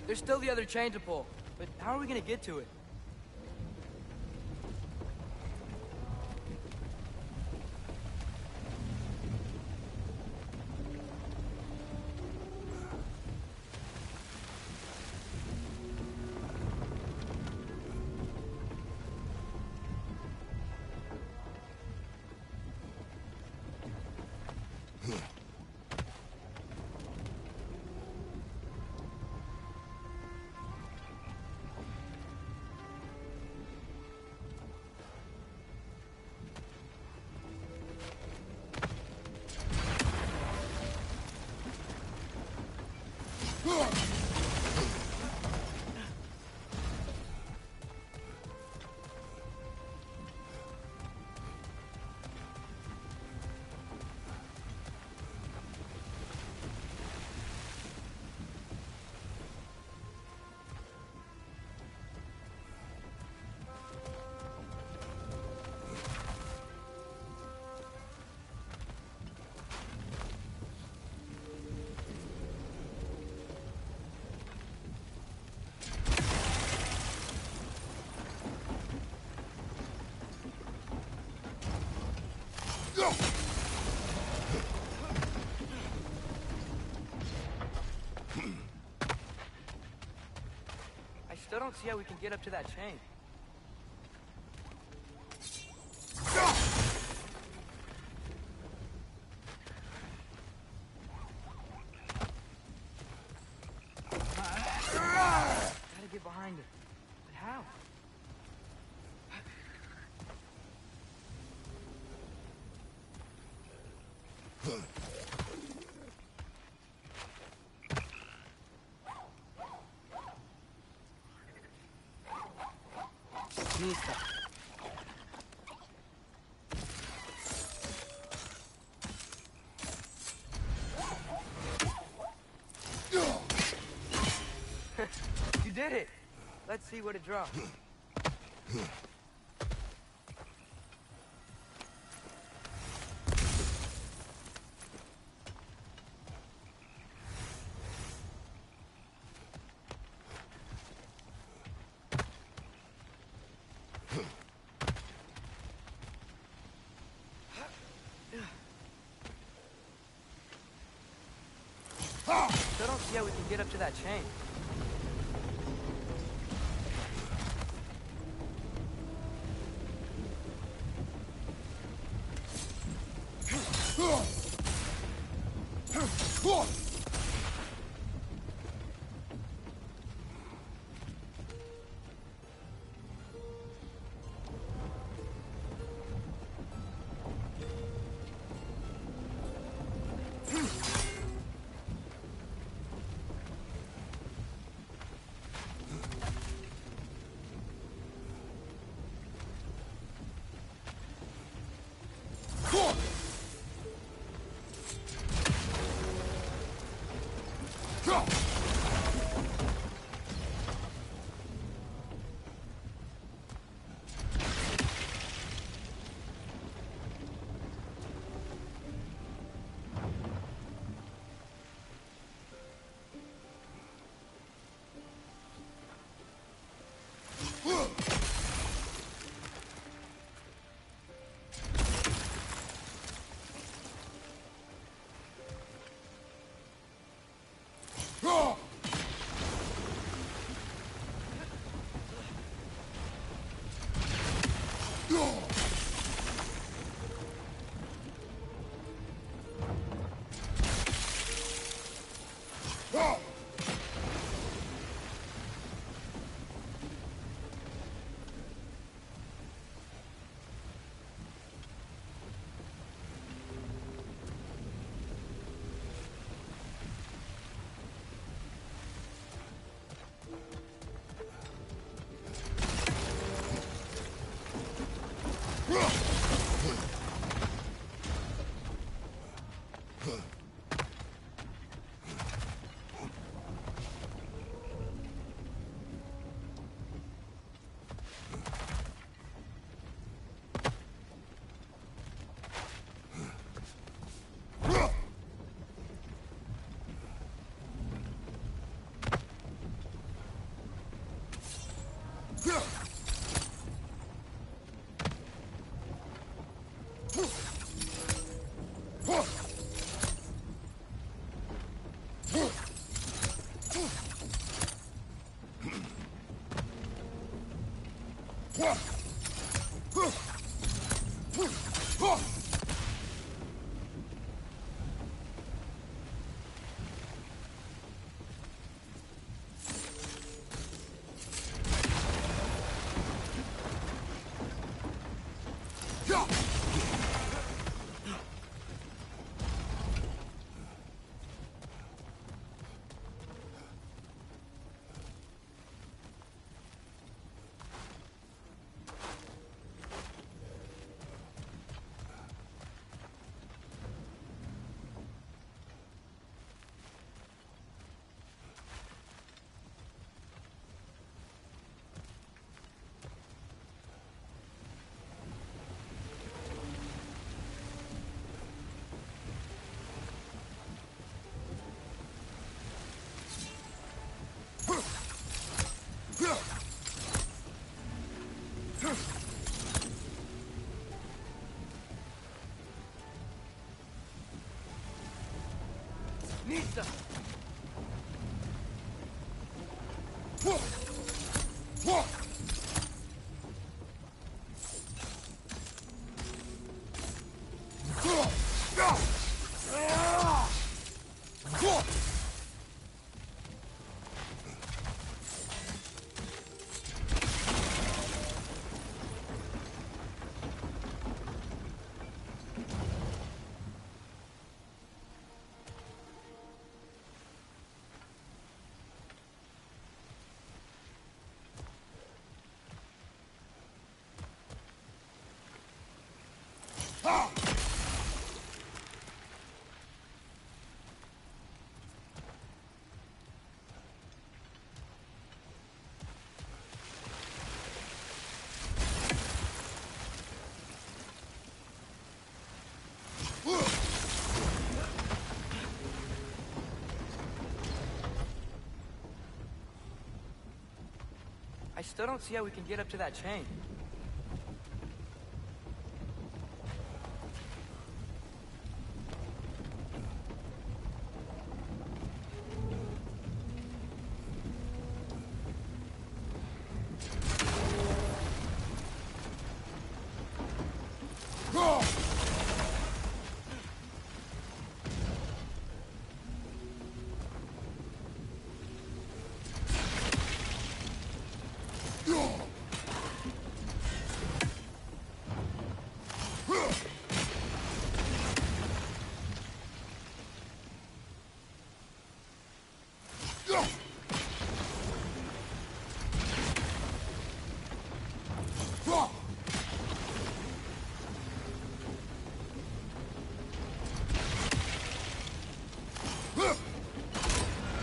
There's still the other chain to pull. But how are we gonna get to it? I still don't see how we can get up to that chain. Gotta get behind it. But how? Artista. You did it! Let's see what it drops. Still don't see how we can get up to that chain. Nista! I still don't see how we can get up to that chain.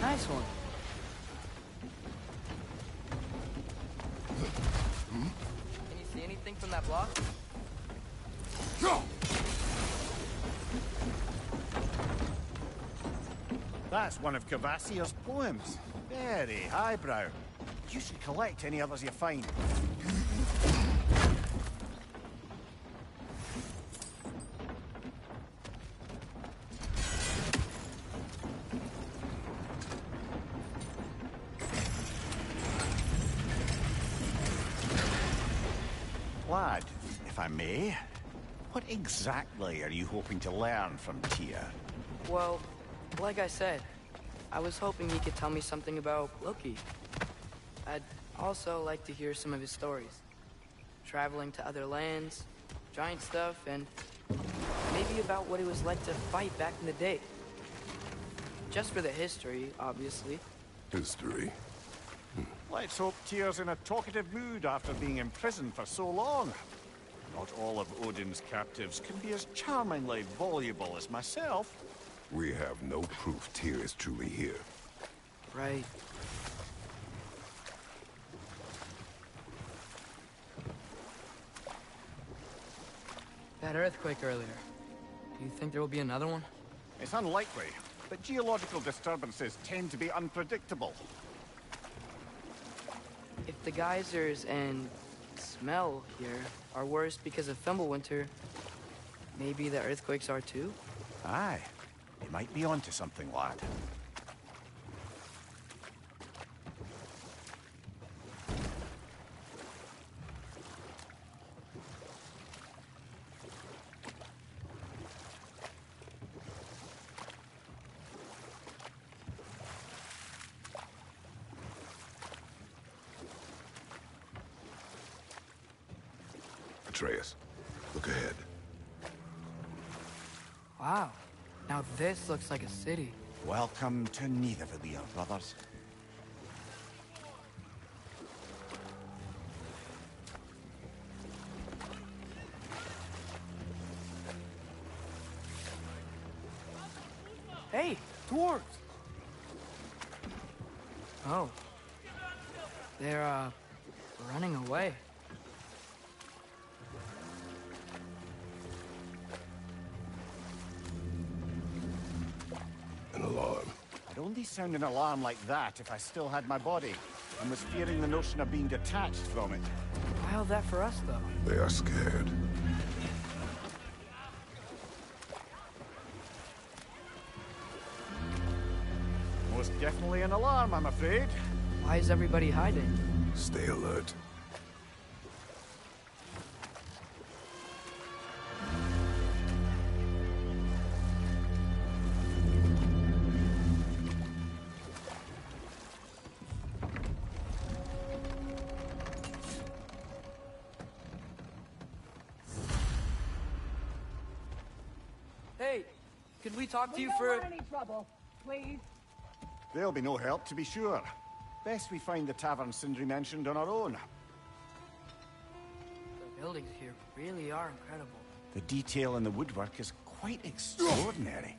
Nice one. Can you see anything from that block? That's one of Cavassier's poems. Very highbrow. You should collect any others you find. Lad, if I may, what exactly are you hoping to learn from Tyr? Well, like I said, I was hoping he could tell me something about Loki. I'd also like to hear some of his stories. Traveling to other lands, giant stuff, and maybe about what it was like to fight back in the day. Just for the history, obviously. History. Let's hope Tyr's in a talkative mood after being imprisoned for so long. Not all of Odin's captives can be as charmingly voluble as myself. We have no proof Tyr is truly here. Right. That earthquake earlier. Do you think there will be another one? It's unlikely, but geological disturbances tend to be unpredictable. If the geysers and smell here are worse because of Fimbulwinter, maybe the earthquakes are too? Aye. You might be onto something, lad. Atreus, look ahead. Wow. Now this looks like a city. Welcome to Nidavellir, brothers. Hey, dwarves! Oh. They're, running away. An alarm. I'd only sound an alarm like that if I still had my body, and was fearing the notion of being detached from it. How's that for us, though? They are scared. was definitely an alarm, I'm afraid. Why is everybody hiding? Stay alert. Hey, could we talk to you We for... don't want any trouble, please. There'll be no help, to be sure. Best we find the tavern Sindri mentioned on our own. The buildings here really are incredible. The detail in the woodwork is quite extraordinary.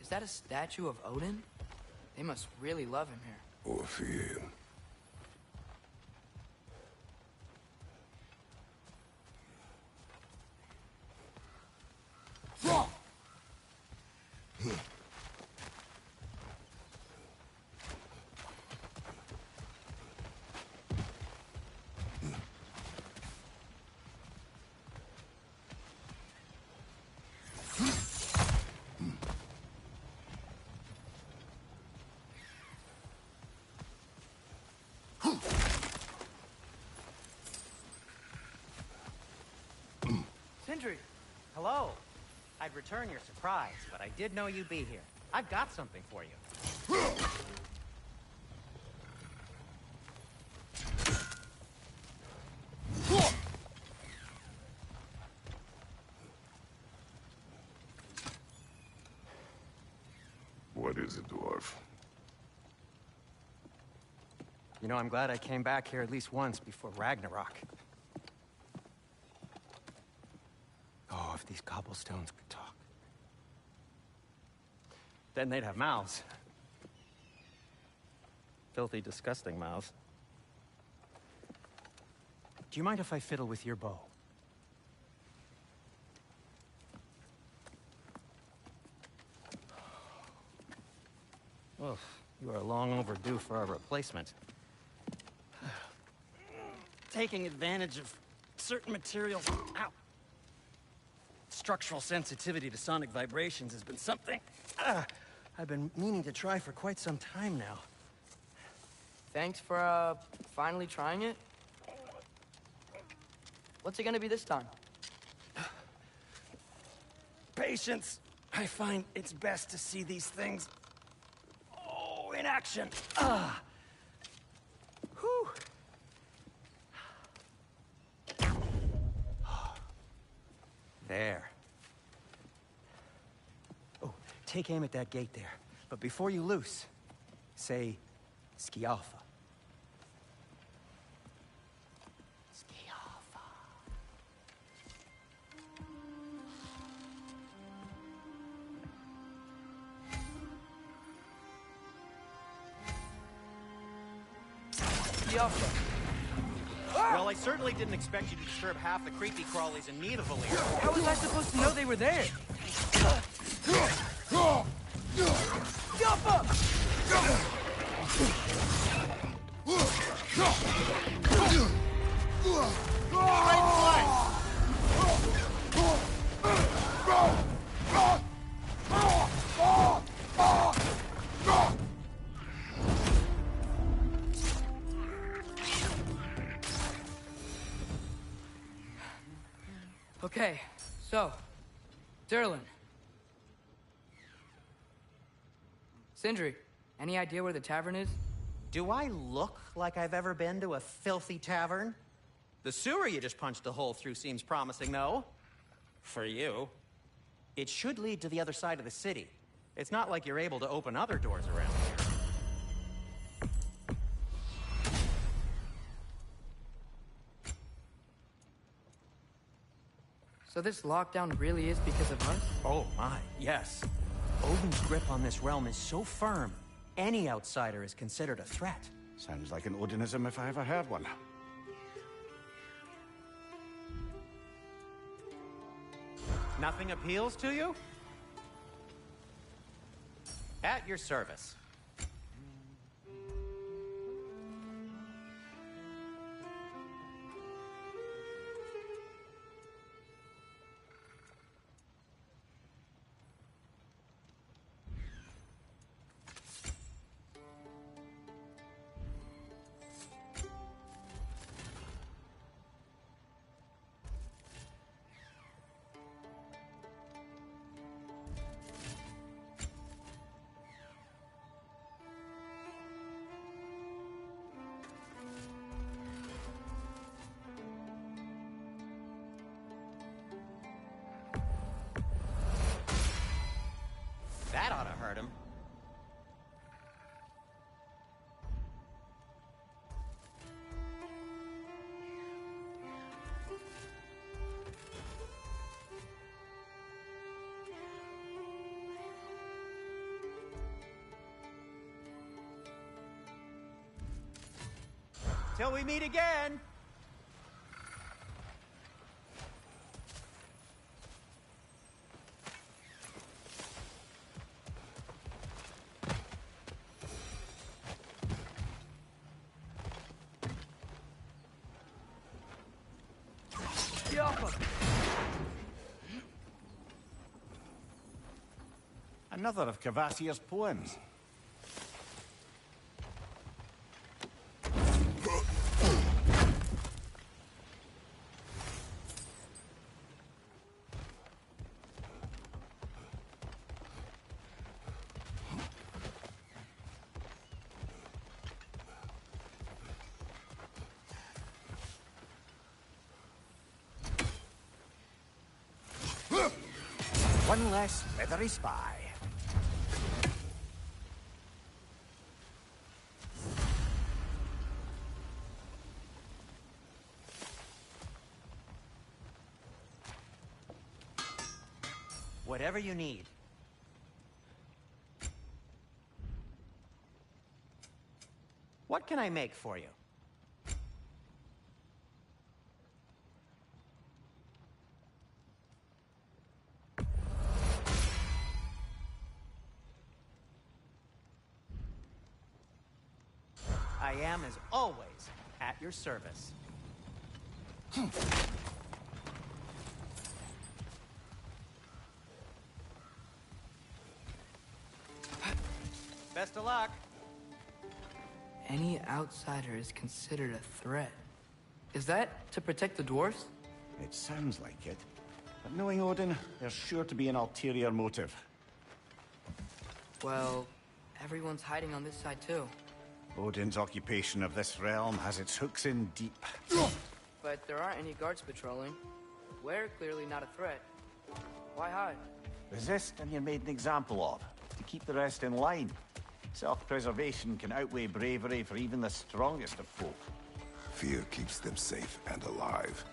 Is that a statue of Odin? They must really love him here. Or fear him. Sindri! Hello. I'd return your surprise, but I did know you'd be here. I've got something for you. What is it, dwarf? You know, I'm glad I came back here at least once before Ragnarok. Oh, if these cobblestones could talk. Then they'd have mouths. Filthy, disgusting mouths. Do you mind if I fiddle with your bow? Oof, you are long overdue for a replacement. Taking advantage of certain materials. Ow! Structural sensitivity to sonic vibrations has been something I've been meaning to try for quite some time now. Thanks for, finally trying it. What's it gonna be this time? Patience. I find it's best to see these things, in action. Whew. There. Oh, take aim at that gate there. But before you loose, say, Skialfa. Skialfa. Skialfa. Well, I certainly didn't expect you to disturb half the creepy crawlies in Nidavellir. How was I supposed to know they were there? Okay, so, Durlin. Sindri, any idea where the tavern is? Do I look like I've ever been to a filthy tavern? The sewer you just punched a hole through seems promising, though. For you. It should lead to the other side of the city. It's not like you're able to open other doors around here. So this lockdown really is because of us? Oh my, yes. Odin's grip on this realm is so firm, any outsider is considered a threat. Sounds like an Odinism if I ever heard one. Nothing appeals to you? At your service. That ought to hurt him. Till we meet again. Another of Cavassier's poems. One less feathery spy. Whatever you need. What can I make for you? I am, as always, at your service. Best of luck. Any outsider is considered a threat. Is that to protect the dwarves? It sounds like it. But knowing Odin, there's sure to be an ulterior motive. Well, everyone's hiding on this side too. Odin's occupation of this realm has its hooks in deep. But there aren't any guards patrolling. We're clearly not a threat. Why hide? Resist and you're made an example of, to keep the rest in line. Self-preservation can outweigh bravery for even the strongest of folk. Fear keeps them safe and alive.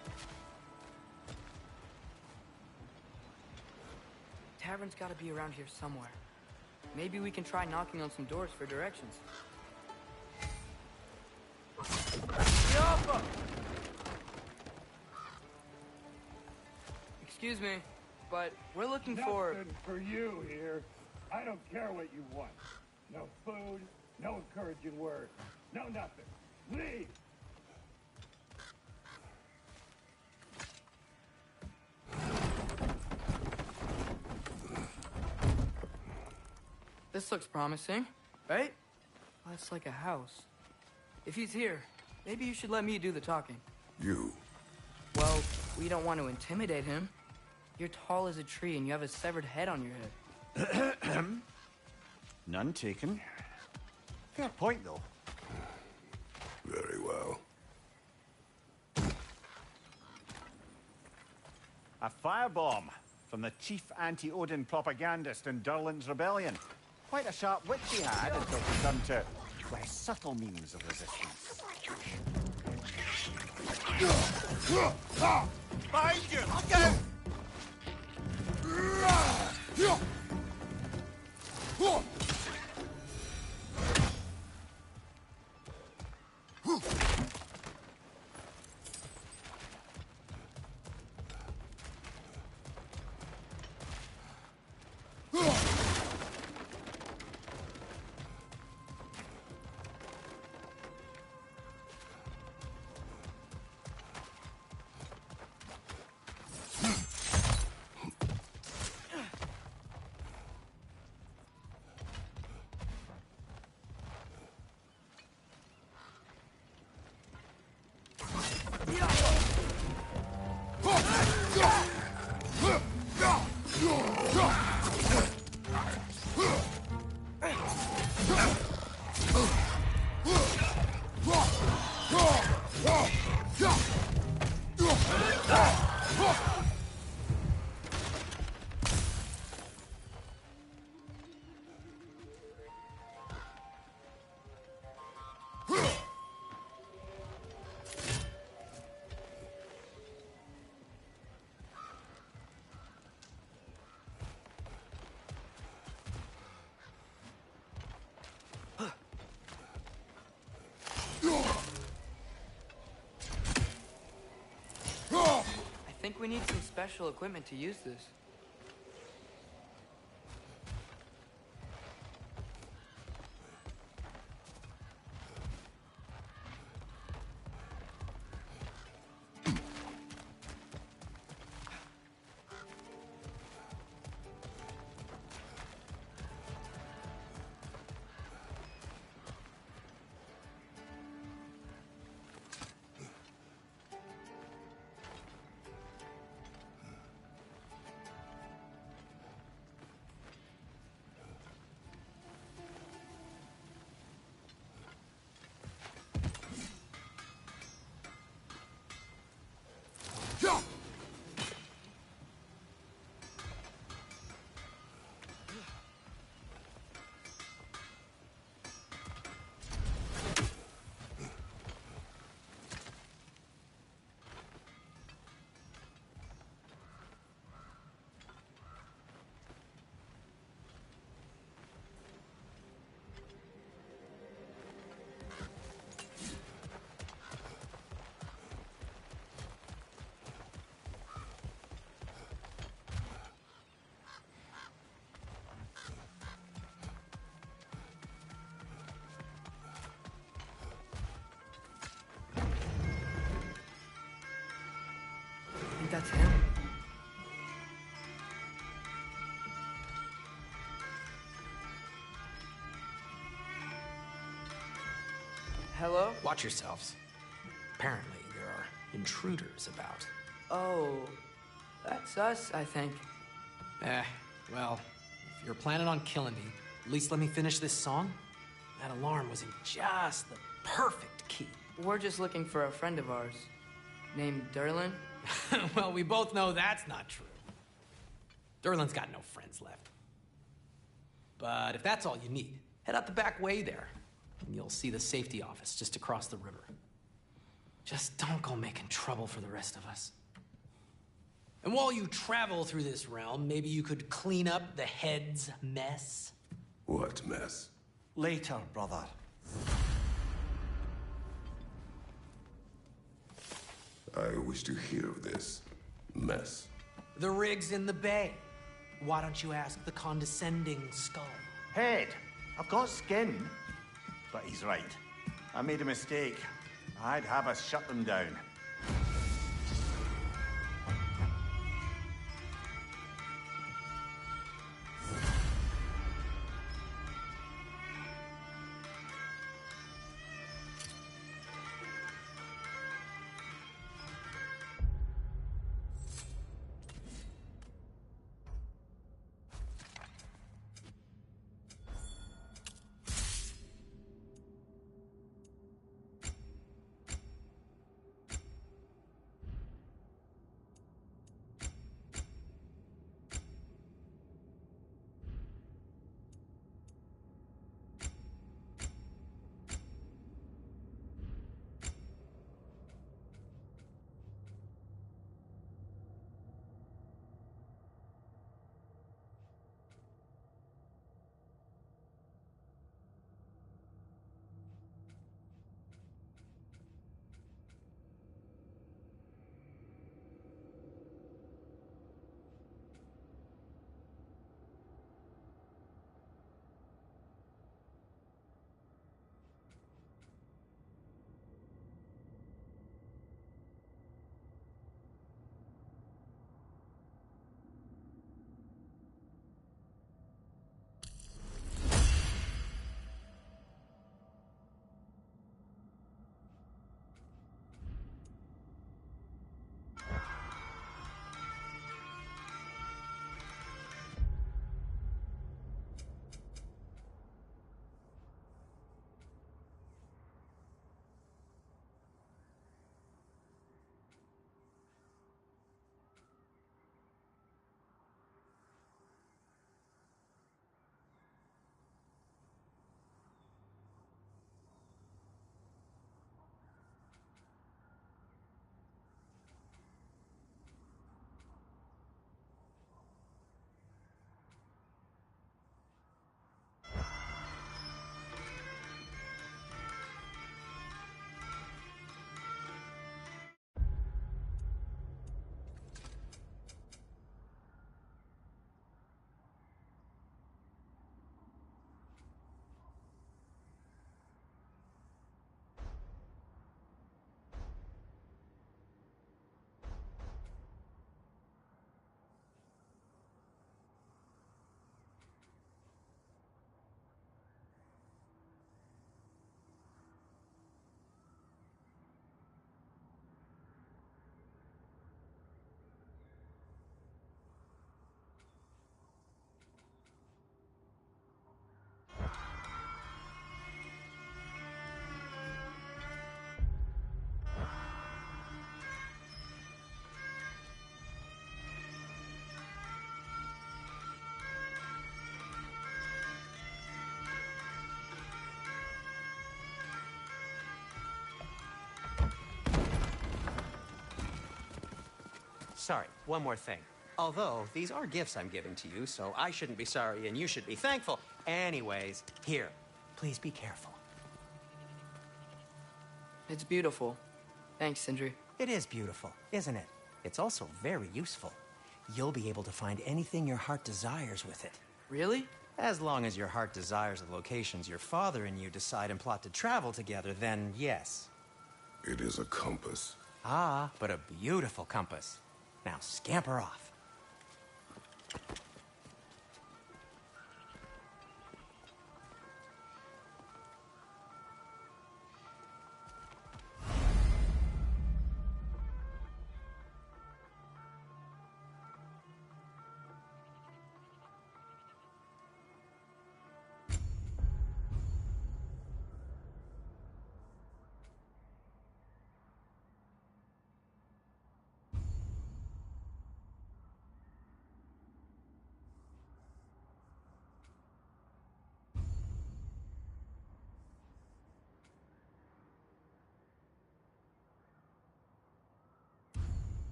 Tavern's gotta be around here somewhere. Maybe we can try knocking on some doors for directions. Excuse me, but we're looking for... Nothing for you here. I don't care what you want. No food, no encouraging words, no nothing. Leave! This looks promising, right? That's like a house. If he's here, maybe you should let me do the talking. You? Well, we don't want to intimidate him. You're tall as a tree and you have a severed head on your head. None taken. Fair point, though. Very well. A firebomb from the chief anti-Odin propagandist in Durland's rebellion. Quite a sharp wit he had until he turned to less subtle means of resistance. Behind you! Look out! I think we need some special equipment to use this. that's him. Hello? Watch yourselves. Apparently, there are intruders about. Oh, that's us, I think. Well, if you're planning on killing me, at least let me finish this song. That alarm was in just the perfect key. We're just looking for a friend of ours, named Derlin. Well, we both know that's not true. Derlin's got no friends left. But if that's all you need, head out the back way there, and you'll see the safety office just across the river. Just don't go making trouble for the rest of us. And while you travel through this realm, maybe you could clean up the head's mess? What mess? Later, brother. I wish to hear of this mess. The rig's in the bay. Why don't you ask the condescending skull? Head, I've got skin. But he's right. I made a mistake. I'd have us shut them down. Sorry, one more thing. Although, these are gifts I'm giving to you, so I shouldn't be sorry and you should be thankful. Anyways, here, please be careful. It's beautiful. Thanks, Sindri. It is beautiful, isn't it? It's also very useful. You'll be able to find anything your heart desires with it. Really? As long as your heart desires the locations your father and you decide and plot to travel together, then yes. It is a compass. Ah, but a beautiful compass. Now scamper off.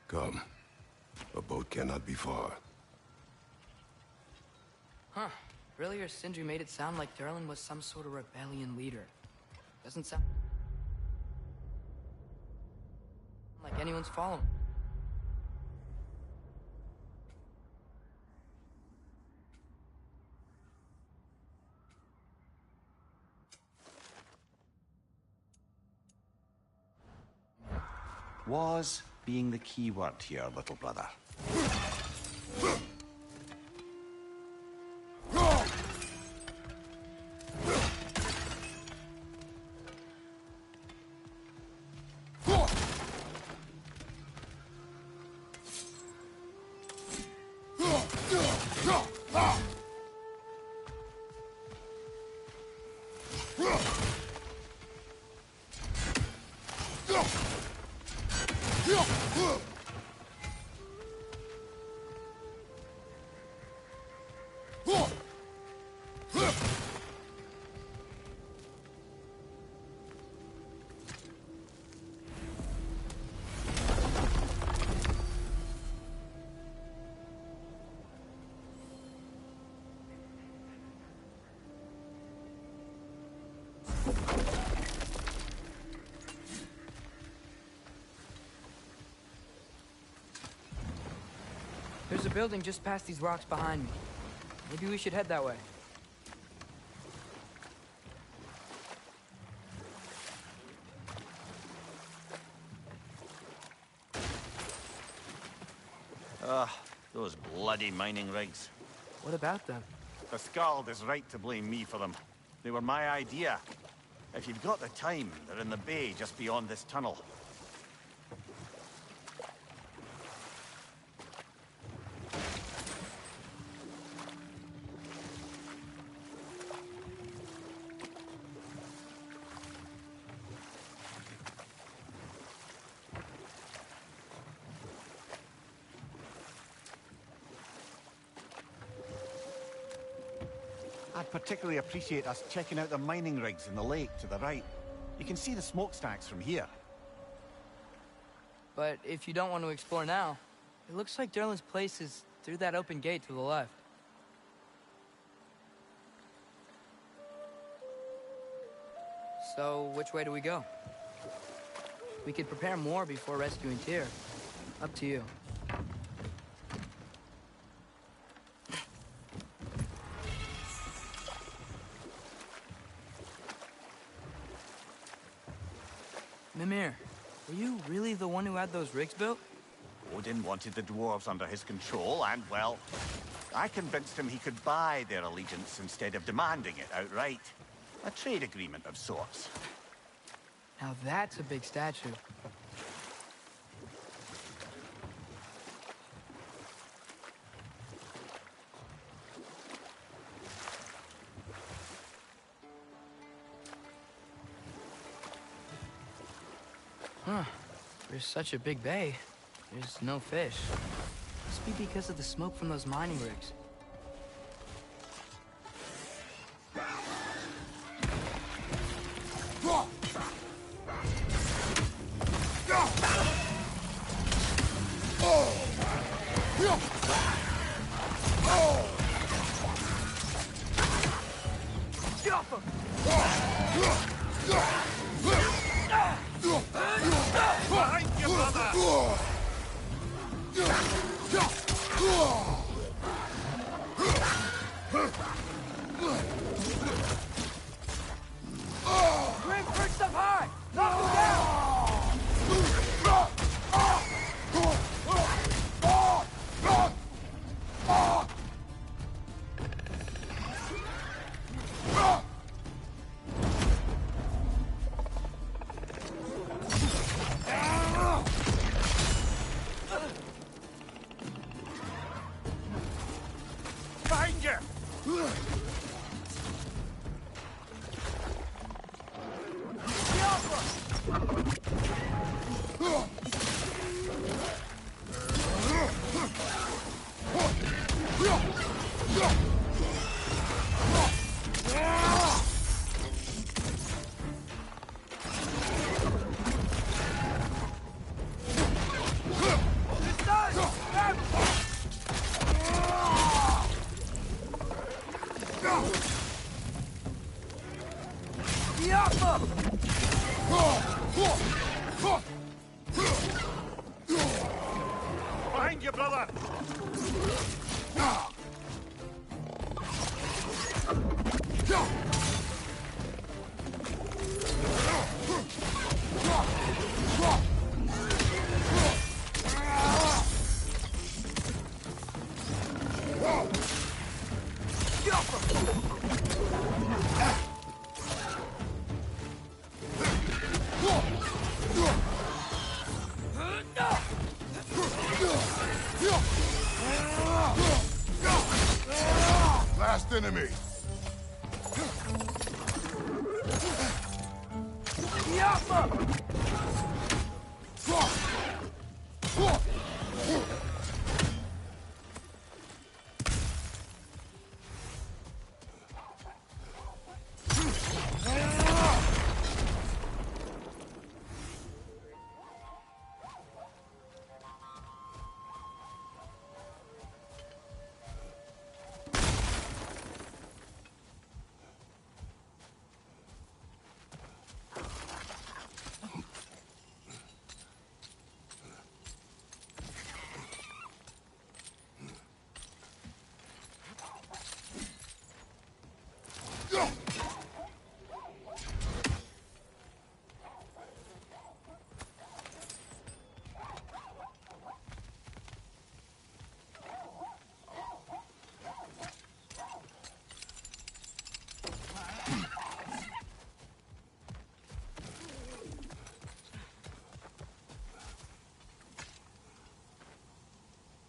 Come. A boat cannot be far. Huh. Earlier, Sindri made it sound like Durlin was some sort of rebellion leader. Doesn't sound like anyone's following. Was being the key word here, little brother. There's a building just past these rocks behind me. Maybe we should head that way. Those bloody mining rigs. What about them? The Skald is right to blame me for them. They were my idea. If you've got the time, they're in the bay just beyond this tunnel. I'd particularly appreciate us checking out the mining rigs in the lake to the right. You can see the smokestacks from here. But if you don't want to explore now, it looks like Durlin's place is through that open gate to the left. So, which way do we go? We could prepare more before rescuing Tyr. Up to you. Mimir, were you really the one who had those rigs built? Odin wanted the dwarves under his control, and, well, I convinced him he could buy their allegiance instead of demanding it outright. A trade agreement of sorts. Now that's a big statue. Huh. There's such a big bay. There's no fish. Must be because of the smoke from those mining rigs. Behind you, brother! Last enemy.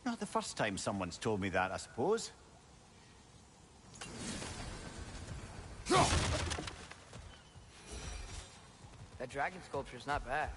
Not the first time someone's told me that, I suppose. That dragon sculpture's not bad.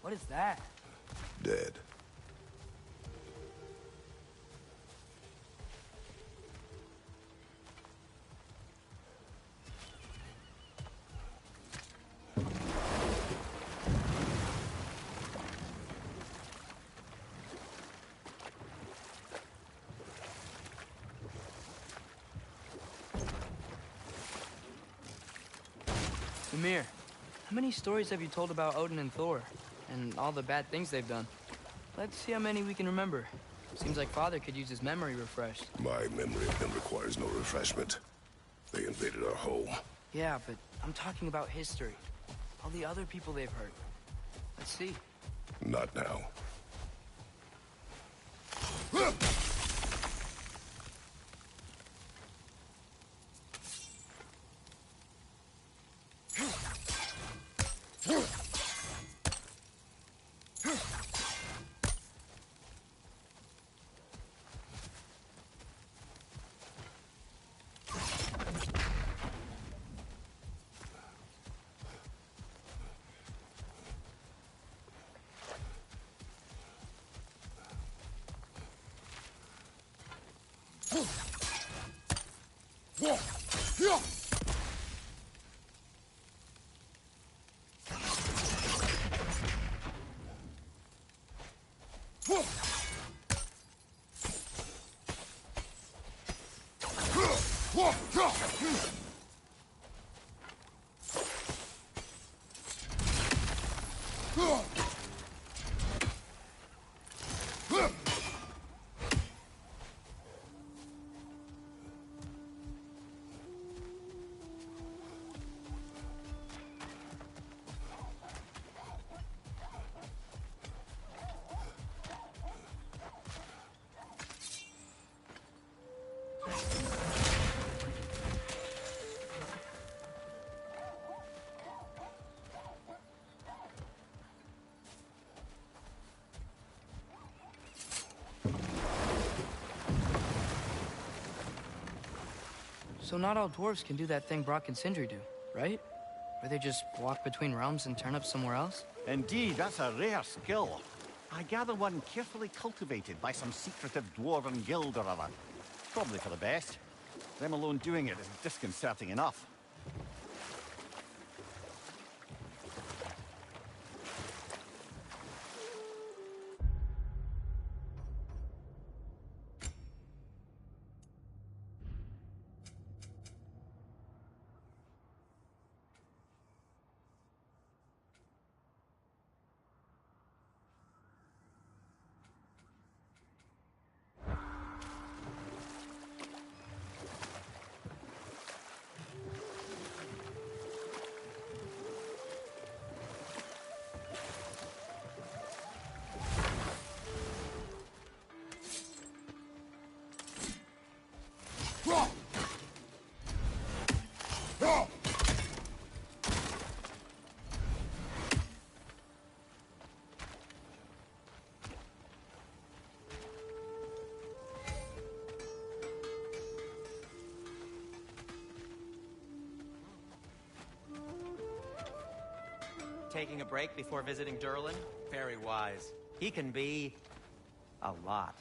What is that? Dead. Ymir, how many stories have you told about Odin and Thor? And all the bad things they've done? Let's see how many we can remember. Seems like Father could use his memory refreshed. My memory of them requires no refreshment. They invaded our home. Yeah, but I'm talking about history. All the other people they've hurt. Let's see. Not now. So not all dwarves can do that thing Brock and Sindri do, right? Where they just walk between realms and turn up somewhere else? Indeed, that's a rare skill. I gather one carefully cultivated by some secretive dwarven guild or other. Probably for the best. Them alone doing it is disconcerting enough. Taking a break before visiting Durlin? Very wise. He can be a lot.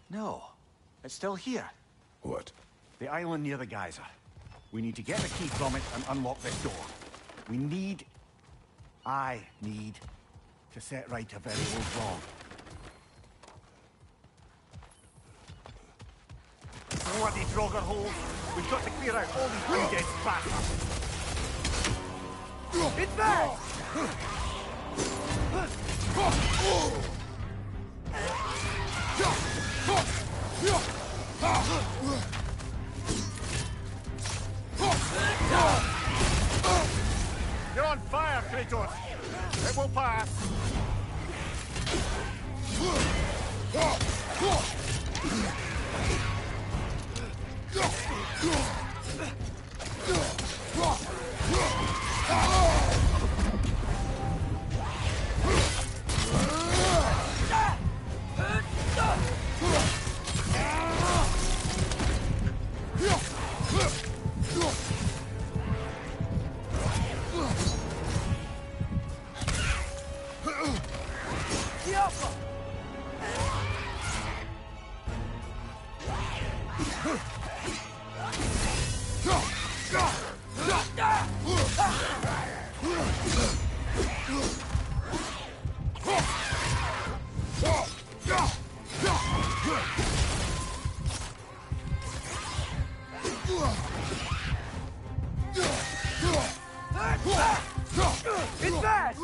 No, it's still here. What? The island near the geyser. We need to get the key from it and unlock this door. I need to set right a very old wrong. Bloody Draugr holes! We've got to clear out all these undead bastards! It's back! You're on fire, Kratos! It will pass! It's fast!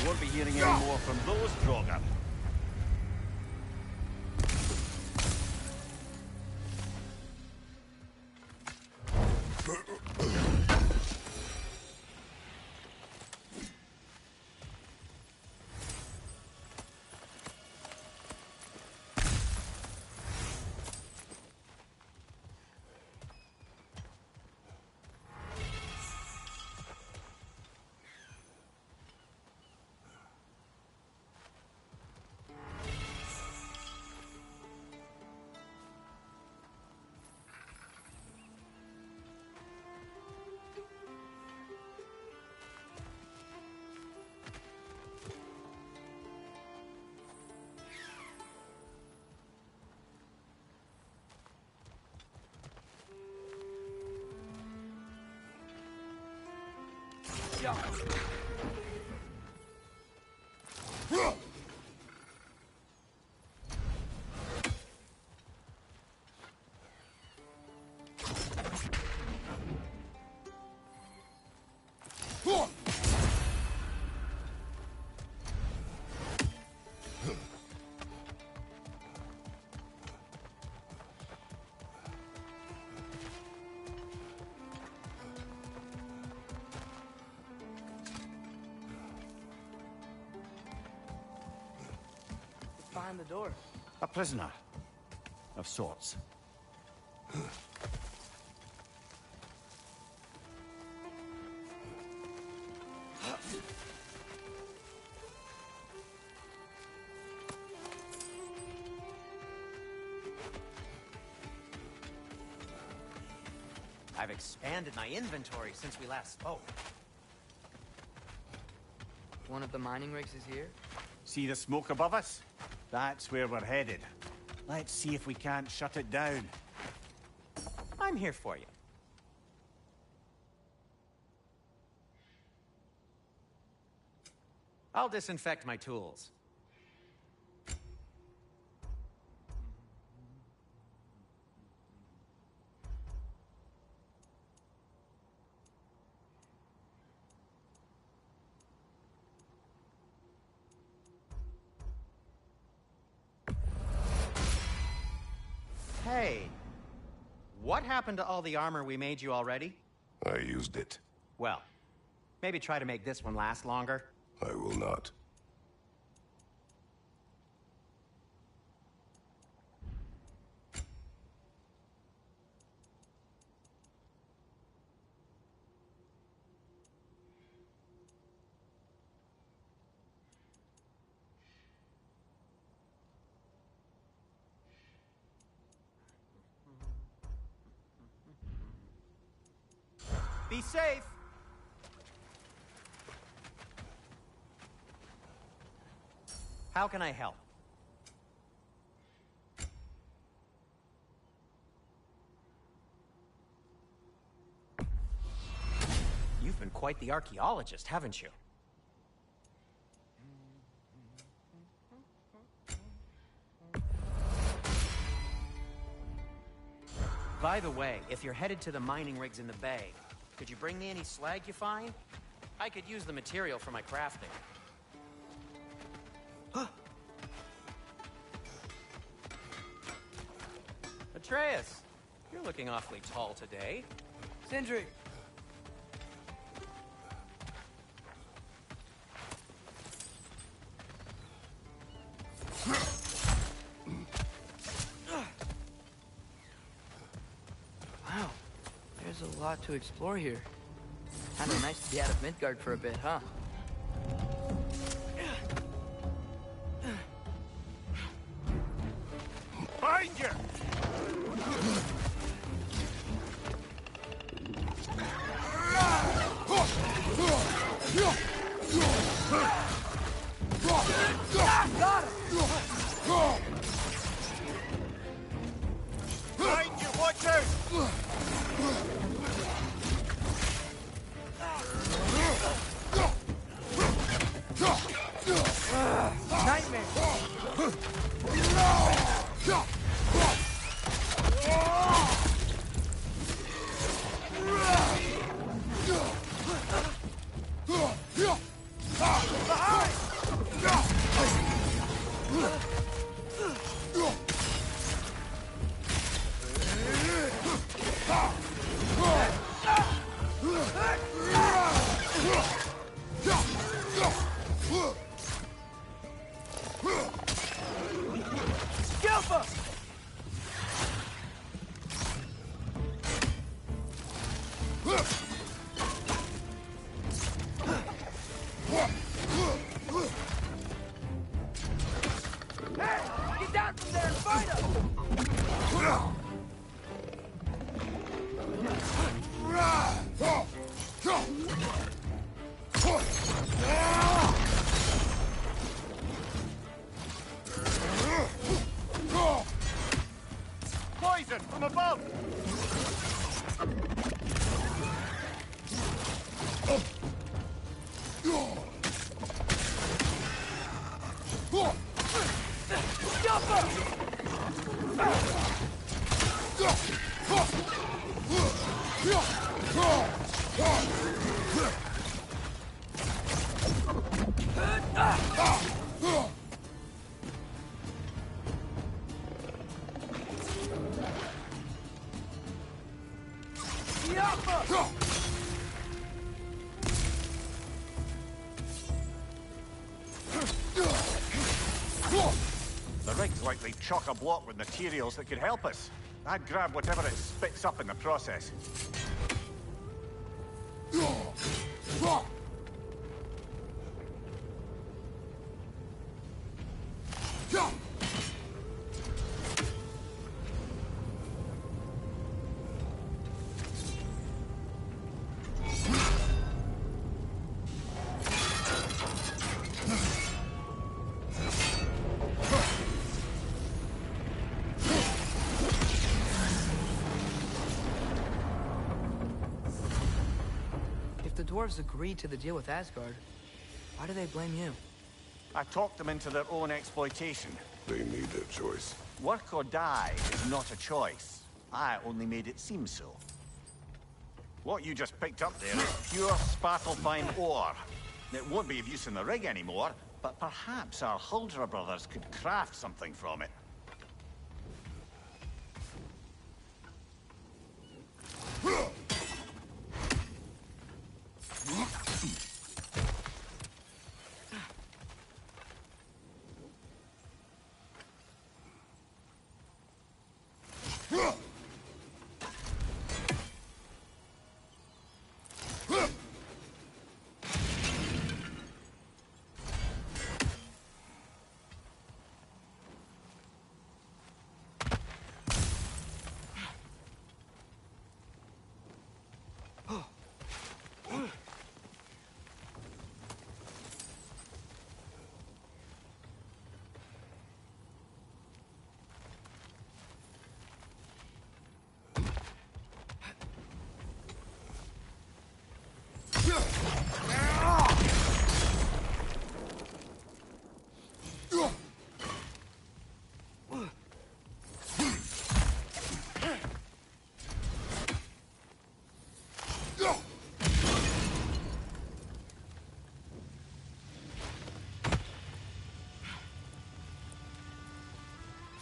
Won't be hearing any more from those Draugr. Behind the door. A prisoner. Of sorts. I've expanded my inventory since we last spoke. One of the mining rigs is here? See the smoke above us? That's where we're headed. Let's see if we can't shut it down. I'm here for you. I'll disinfect my tools. Hey, what happened to all the armor we made you already? I used it. Well, maybe try to make this one last longer. I will not. Be safe. How can I help? You've been quite the archaeologist, haven't you? By the way, if you're headed to the mining rigs in the bay, could you bring me any slag you find? I could use the material for my crafting. Atreus, you're looking awfully tall today. Sindri. Wow, there's a lot to explore here. Kinda nice to be out of Midgard for a bit, huh? Find you! Got it! Find you! Watch out! Get down from there and fight him! Poison from above! The rig's likely chock-a-block with materials that could help us. I'd grab whatever it spits up in the process. The dwarves agreed to the deal with Asgard. Why do they blame you? I talked them into their own exploitation. They made their choice. Work or die is not a choice. I only made it seem so. What you just picked up there is pure Svartalfheim ore. It won't be of use in the rig anymore, but perhaps our Huldra brothers could craft something from it.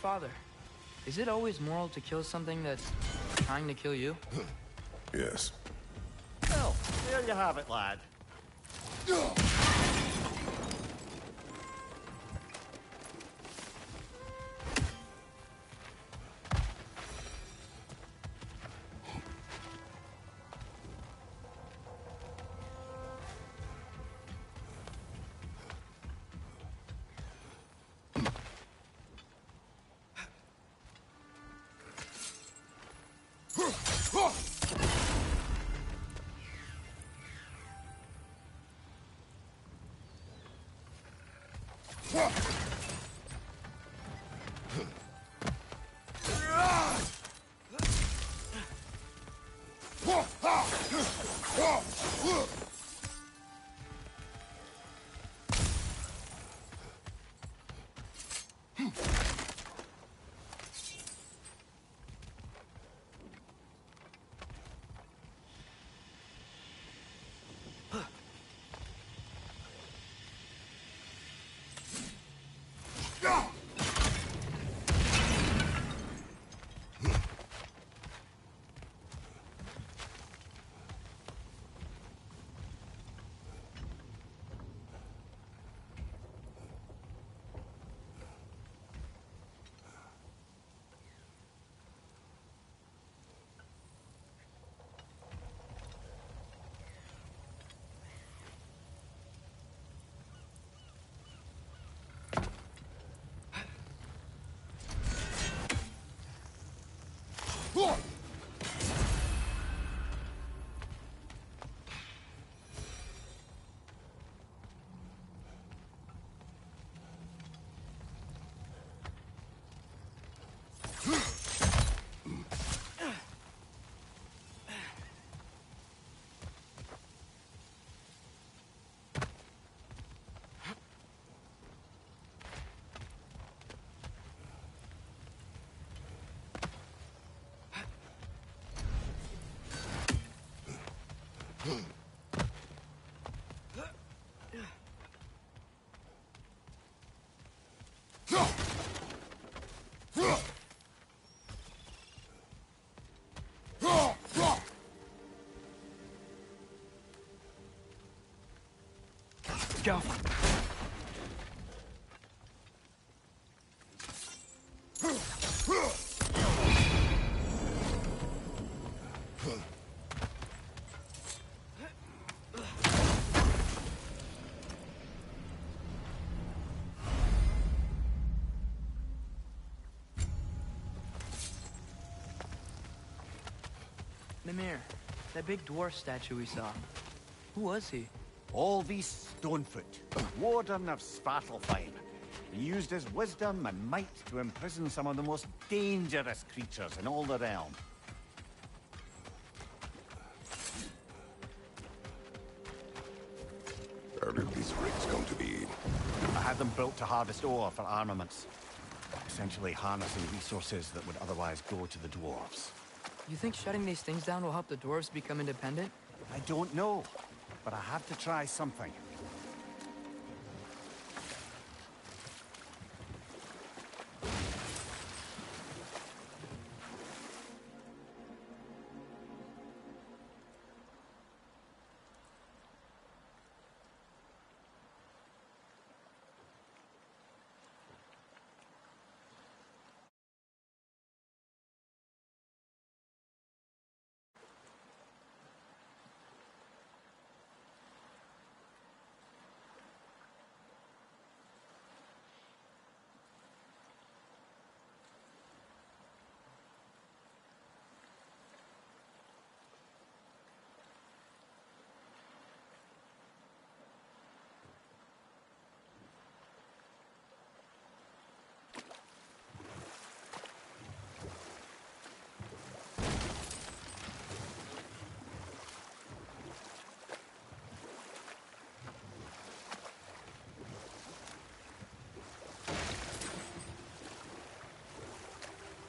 Father, Is it always moral to kill something that's trying to kill you? Yes. Well, there you have it, lad. Go. Mimir, that big dwarf statue we saw. Who was he? Alvis Stonefoot, warden of Svartalfheim. He used his wisdom and might to imprison some of the most dangerous creatures in all the realm. How did these rigs come to be? I had them built to harvest ore for armaments. Essentially harnessing resources that would otherwise go to the dwarves. You think shutting these things down will help the dwarves become independent? I don't know, but I have to try something.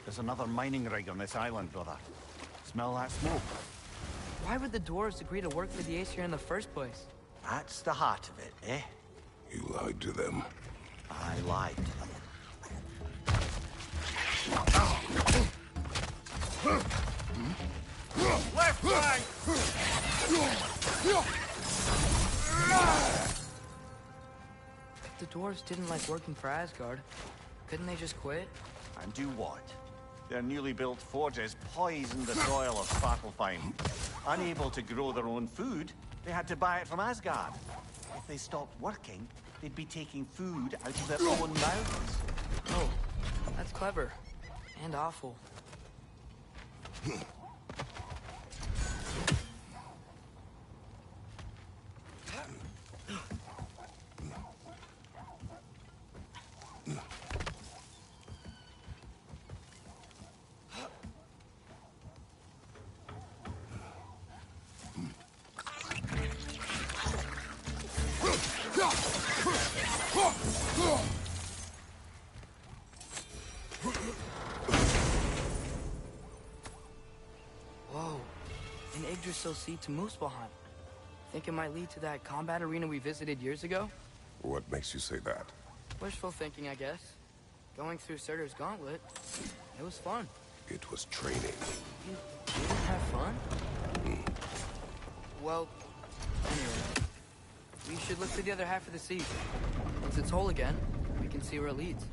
There's another mining rig on this island, brother. Smell that smoke? Why would the dwarves agree to work for the Aesir in the first place? That's the heart of it, eh? You lied to them. I lied to them. left flank! If the dwarves didn't like working for Asgard, couldn't they just quit? And do what? Their newly built forges poisoned the soil of Svartalfheim. Unable to grow their own food, they had to buy it from Asgard. If they stopped working, they'd be taking food out of their own mouths. Oh, that's clever. And awful. Whoa, an Yggdrasil seed to Muspelheim. Think it might lead to that combat arena we visited years ago? What makes you say that? Wishful thinking, I guess. Going through Surtur's gauntlet, it was fun. It was training. You didn't have fun? Well, anyway, we should look to the other half of the seed. Once it's whole again, we can see where it leads.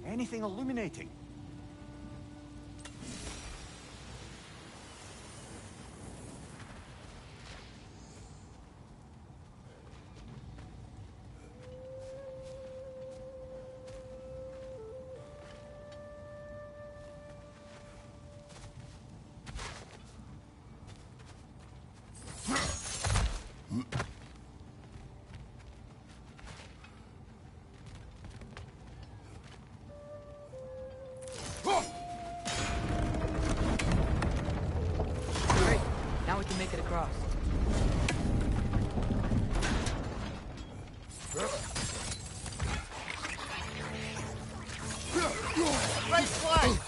Anything illuminating? Great, now we can make it across. Right flank!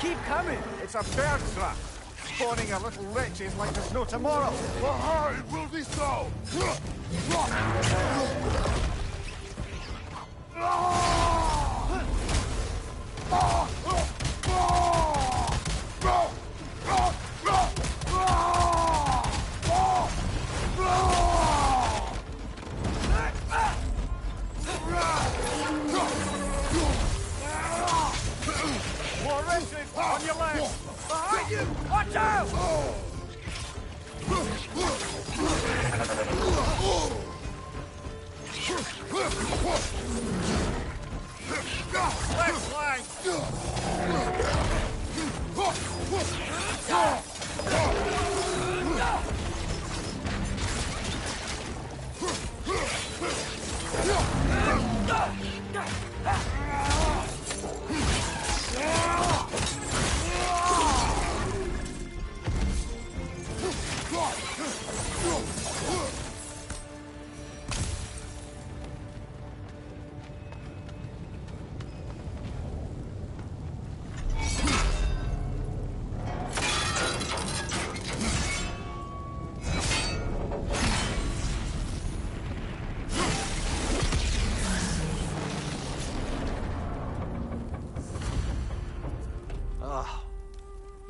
keep coming. It's a bird trap. Spawning a little wretches like there's no tomorrow. Aye, it will be so. More wretches on your left. Behind you! Watch out! Left flank!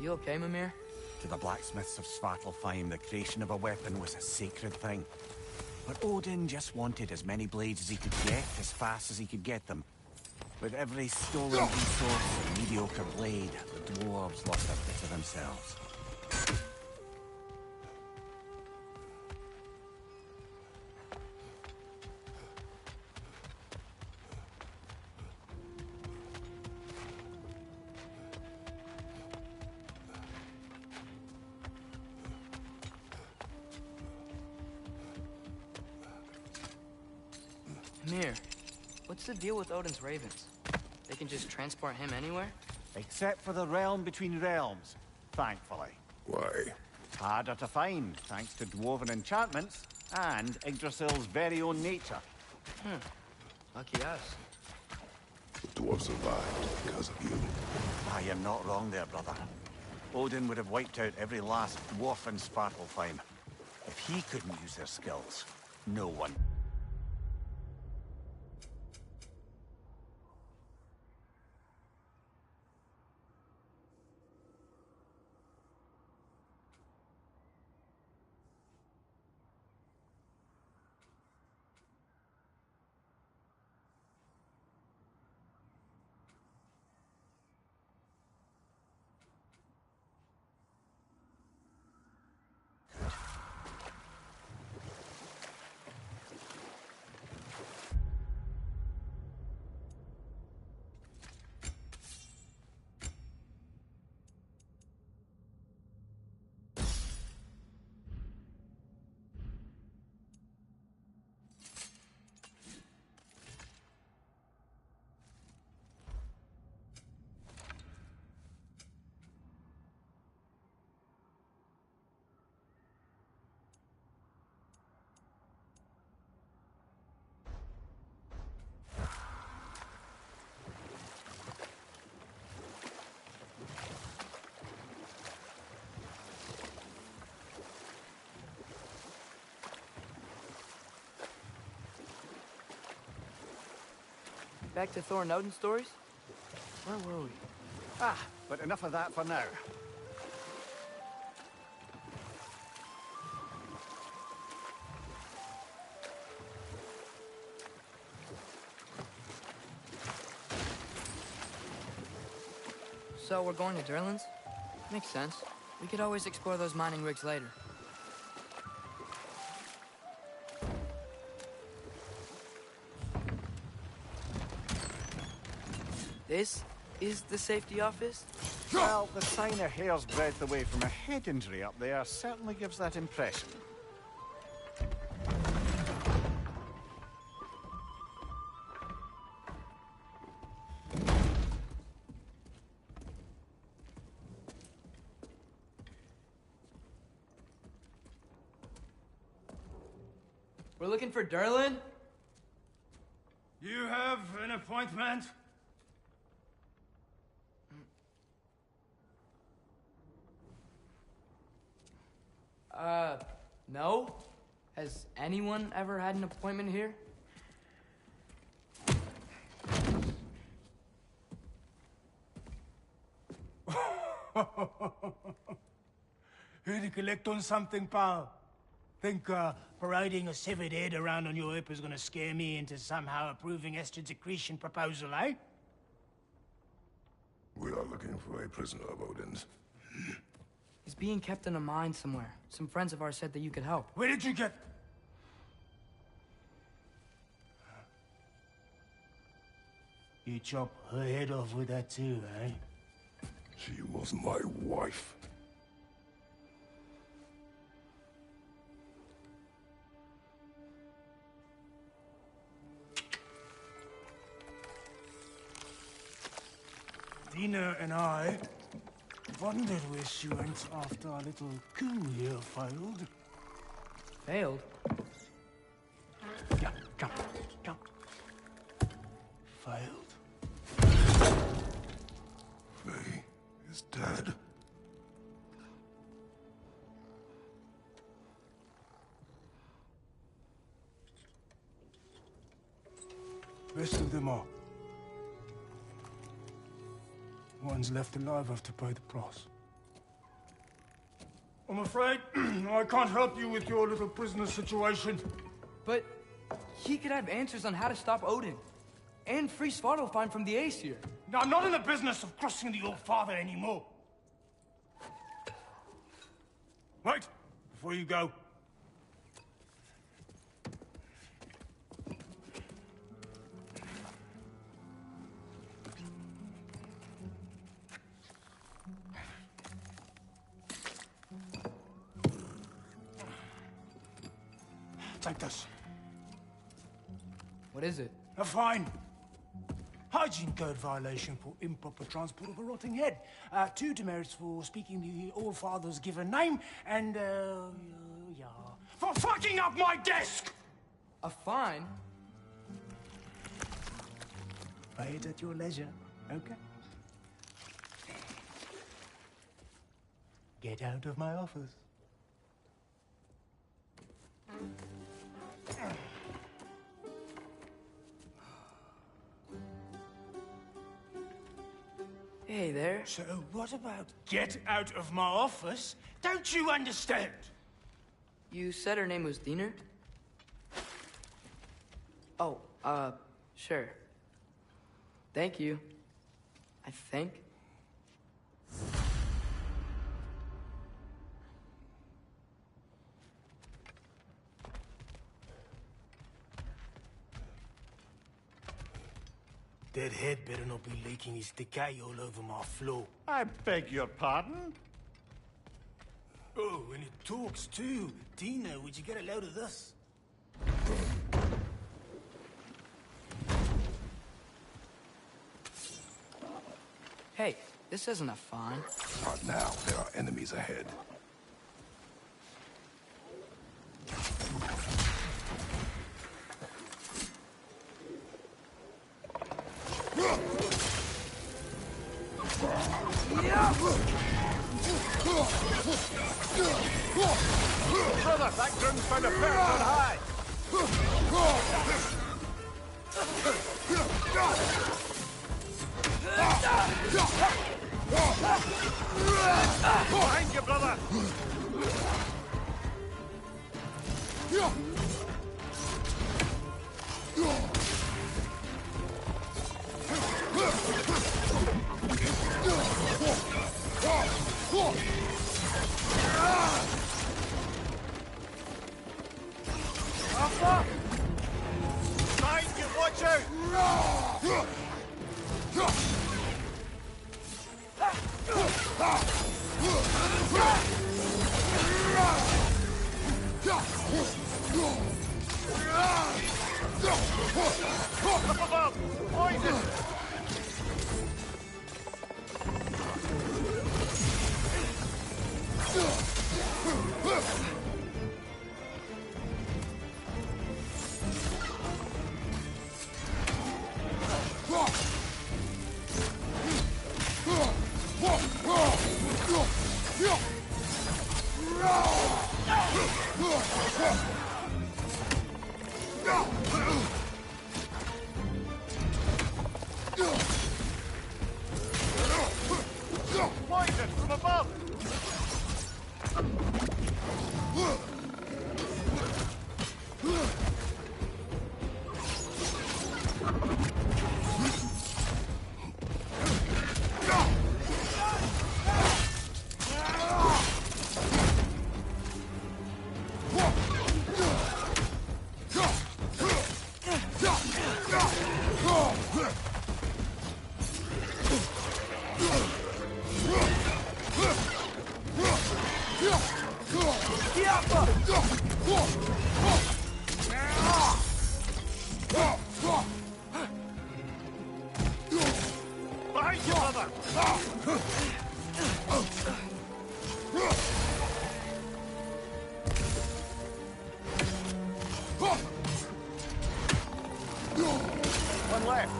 You okay, Mimir? To the blacksmiths of Svartalfheim, the creation of a weapon was a sacred thing. But Odin just wanted as many blades as he could get, as fast as he could get them. With every stolen resource and mediocre blade, the dwarves lost a bit of themselves. Mimir, what's the deal with Odin's ravens? They can just transport him anywhere? Except for the realm between realms, thankfully. Why? Harder to find, thanks to dwarven enchantments and Yggdrasil's very own nature. Lucky us. The dwarf survived because of you. Ah, you're not wrong there, brother. Odin would have wiped out every last dwarf in Svartalfheim. If he couldn't use their skills, no one. Back to Thor and Odin stories? Where were we? Ah, but enough of that for now. So we're going to Durlin's? Makes sense. We could always explore those mining rigs later. This is the safety office? Well, the sign a hair's breadth away from a head injury up there certainly gives that impression. We're looking for Durlin? You have an appointment? No? Has anyone ever had an appointment here? Here to collect on something, pal? Think, parading a severed head around on your hip is gonna scare me into somehow approving Esther's accretion proposal, eh? We are looking for a prisoner of Odin's. He's being kept in a mine somewhere. Some friends of ours said that you could help. Where did you get... You chop her head off with that too, eh? She was my wife. Dina and I wondered where she went after our little coup here failed. Failed? Yeah, jump, jump. Failed. Faye is dead. Rest of them are. Ones left alive have to pay the price. I'm afraid I can't help you with your little prisoner situation. But he could have answers on how to stop Odin. And free Svartalfheim from the Aesir. Now, I'm not in the business of crossing the old father anymore. Wait, before you go. Take this. What is it? A fine. Hygiene code violation for improper transport of a rotting head. 2 demerits for speaking the All-Father's given name, and, yeah, for fucking up my desk! A fine? Pay it at your leisure, okay? Get out of my office. Hey there. So what about get out of my office? Don't you understand? You said her name was Diener? Oh, sure. Thank you. I think. That head better not be leaking his decay all over my floor. I beg your pardon? Oh, and it talks too. Dina, would you get a load of this? Hey, this isn't a fine. Not now. There are enemies ahead. Brother, that groom's found a bird on high! Behind you, brother! Up! Behind you, watch out! Up above! Poison! brother! One left.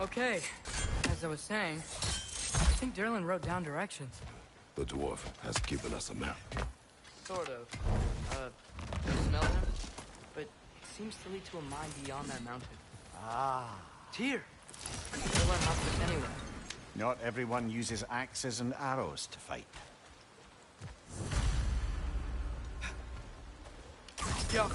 Okay, as I was saying, I think Derlin wrote down directions. The dwarf has given us a map. Sort of. Smell him? But it seems to lead to a mine beyond that mountain. Ah. Tyr! Derlin helped us anyway. Not everyone uses axes and arrows to fight. Yeah.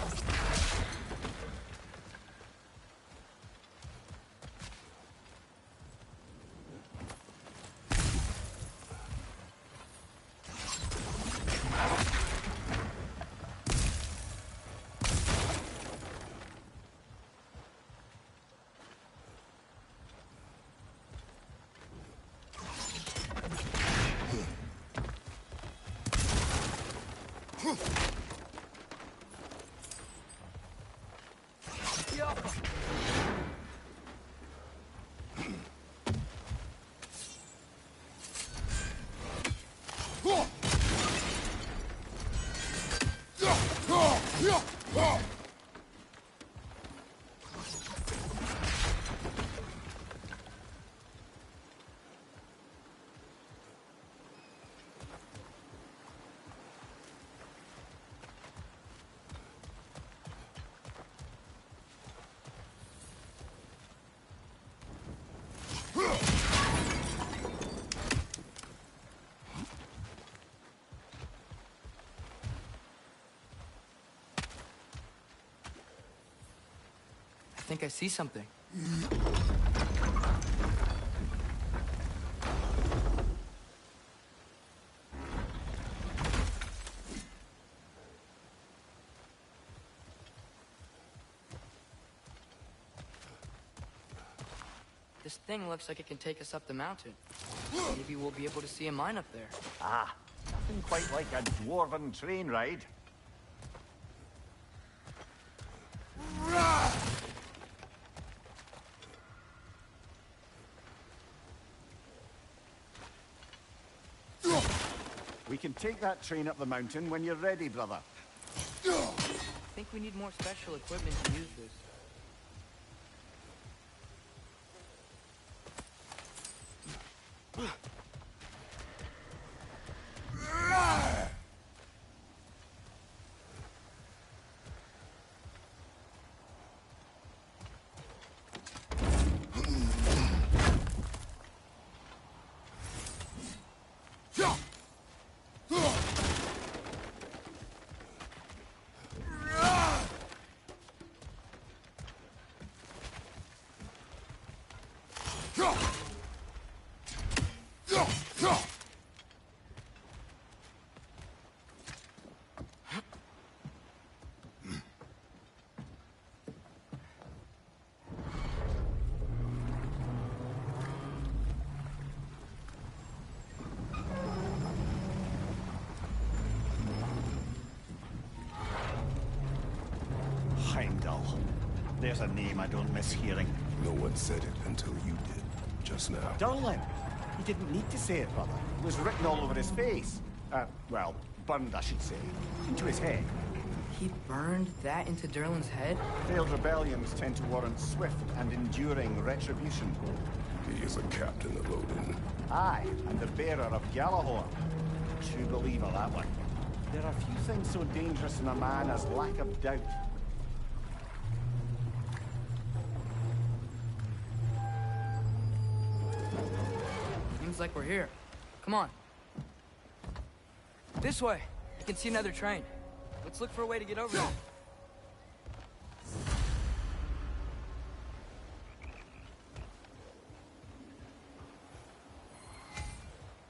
I think I see something. This thing looks like it can take us up the mountain. Maybe we'll be able to see a mine up there. Ah, nothing quite like a dwarven train ride. We can take that train up the mountain when you're ready, brother. I think we need more special equipment to use this. Heimdall. There's a name I don't miss hearing. No one said it until you did, just now. Derlin! He didn't need to say it, brother. It was written all over his face. Well, burned, I should say. Into his head. He burned that into Derlin's head? Failed rebellions tend to warrant swift and enduring retribution. He is a captain of Odin. Aye, and the bearer of Galahorn. True believer, that one. There are few things so dangerous in a man as lack of doubt. Seems like we're here. Come on. This way. You can see another train. Let's look for a way to get over there.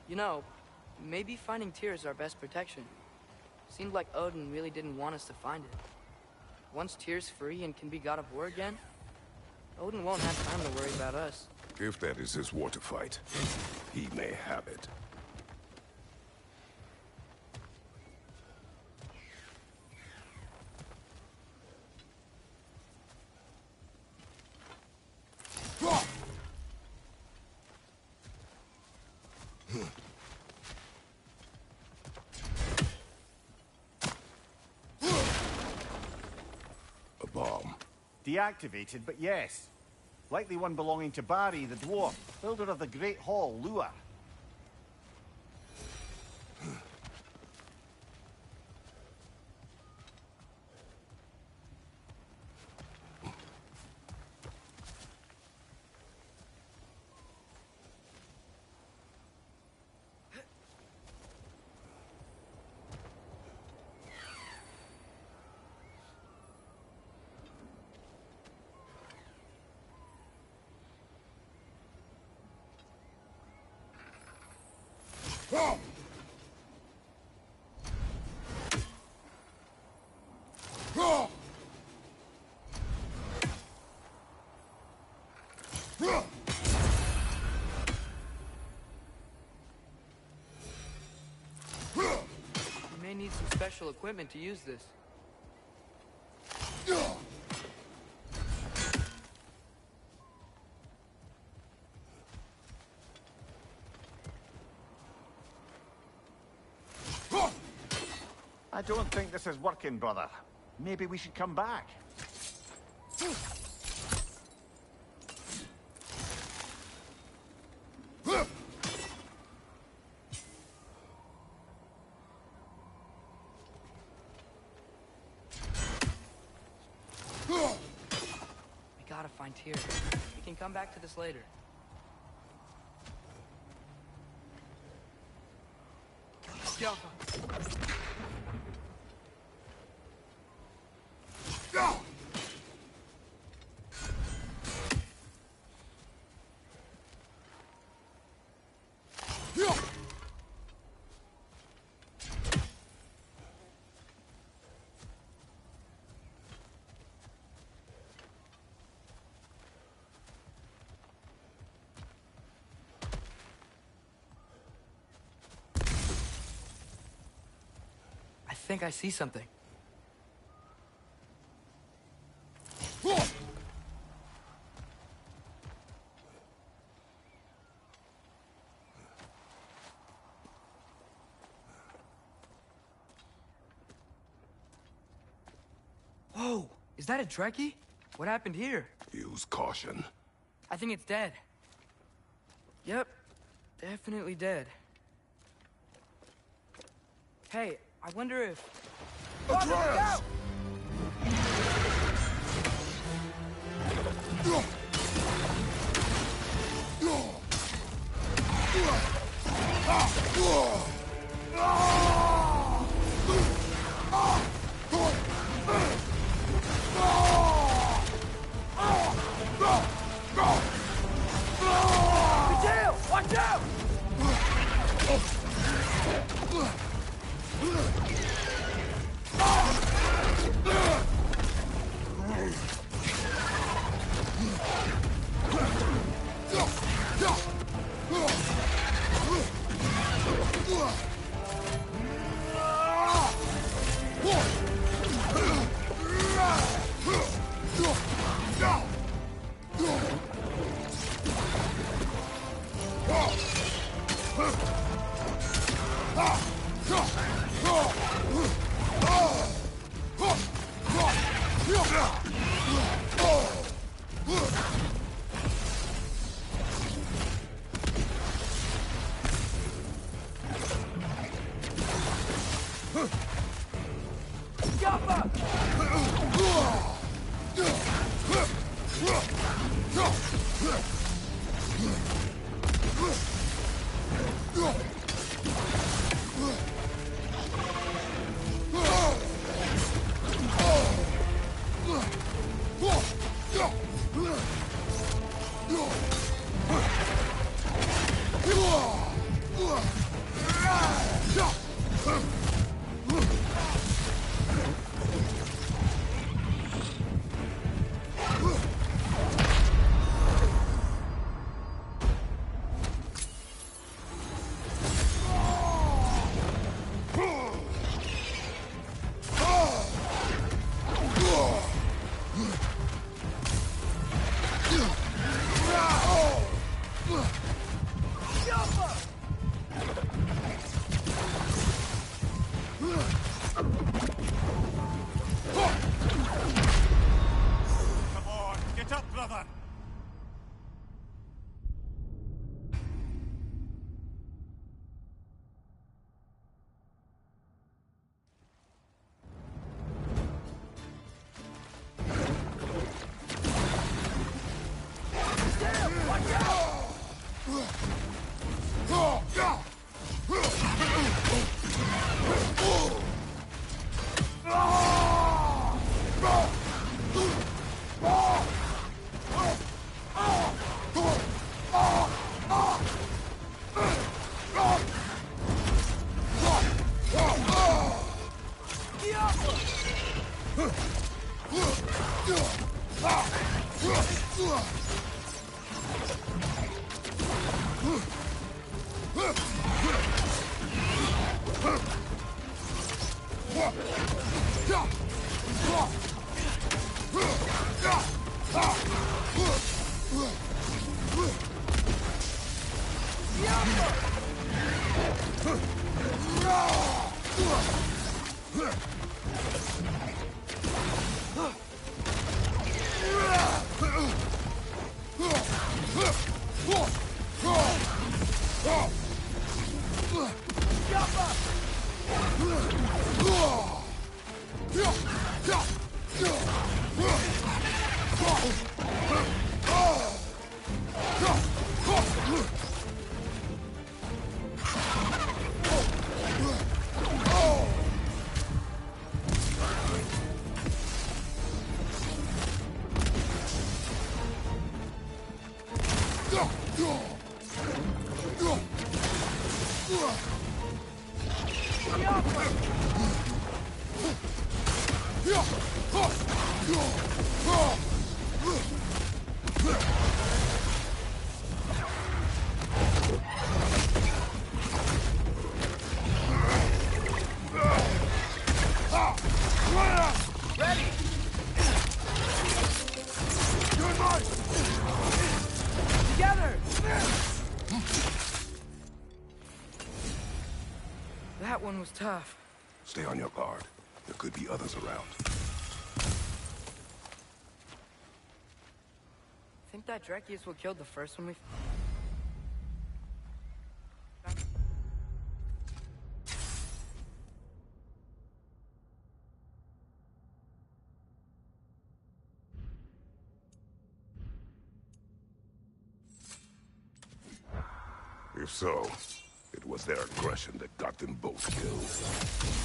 You know, maybe finding Tyr is our best protection. Seemed like Odin really didn't want us to find it. once Tyr's free and can be God of War again, Odin won't have time to worry about us. If that is his war to fight, he may have it. A bomb. Deactivated, but yes. Likely one belonging to Barry, the dwarf, builder of the Great Hall, Lua. You may need some special equipment to use this. I don't think this is working, brother. Maybe we should come back. We gotta find Tyr. We can come back to this later. Jaffa. I think I see something. Whoa! Is that a Trekkie? What happened here? Use caution. I think it's dead. Yep, definitely dead. Hey, I wonder if... Atreus! Watch out! brother! That one was tough. Stay on your guard. There could be others around. Think that Dreki is what killed the first one we... If so, it was their aggression that got them both killed.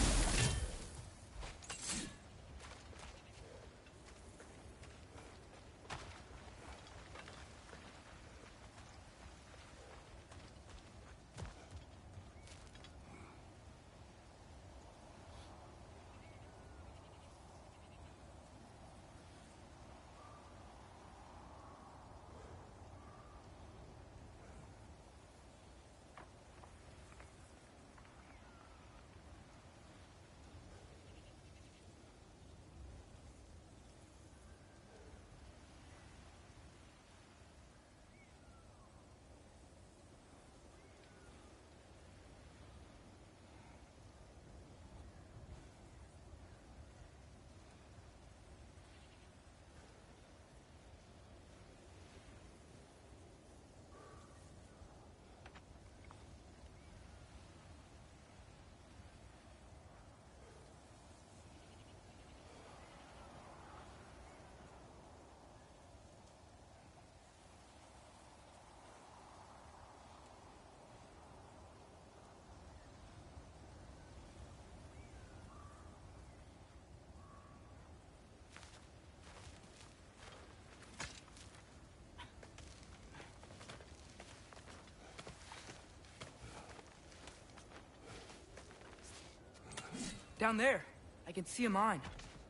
Down there, I can see a mine.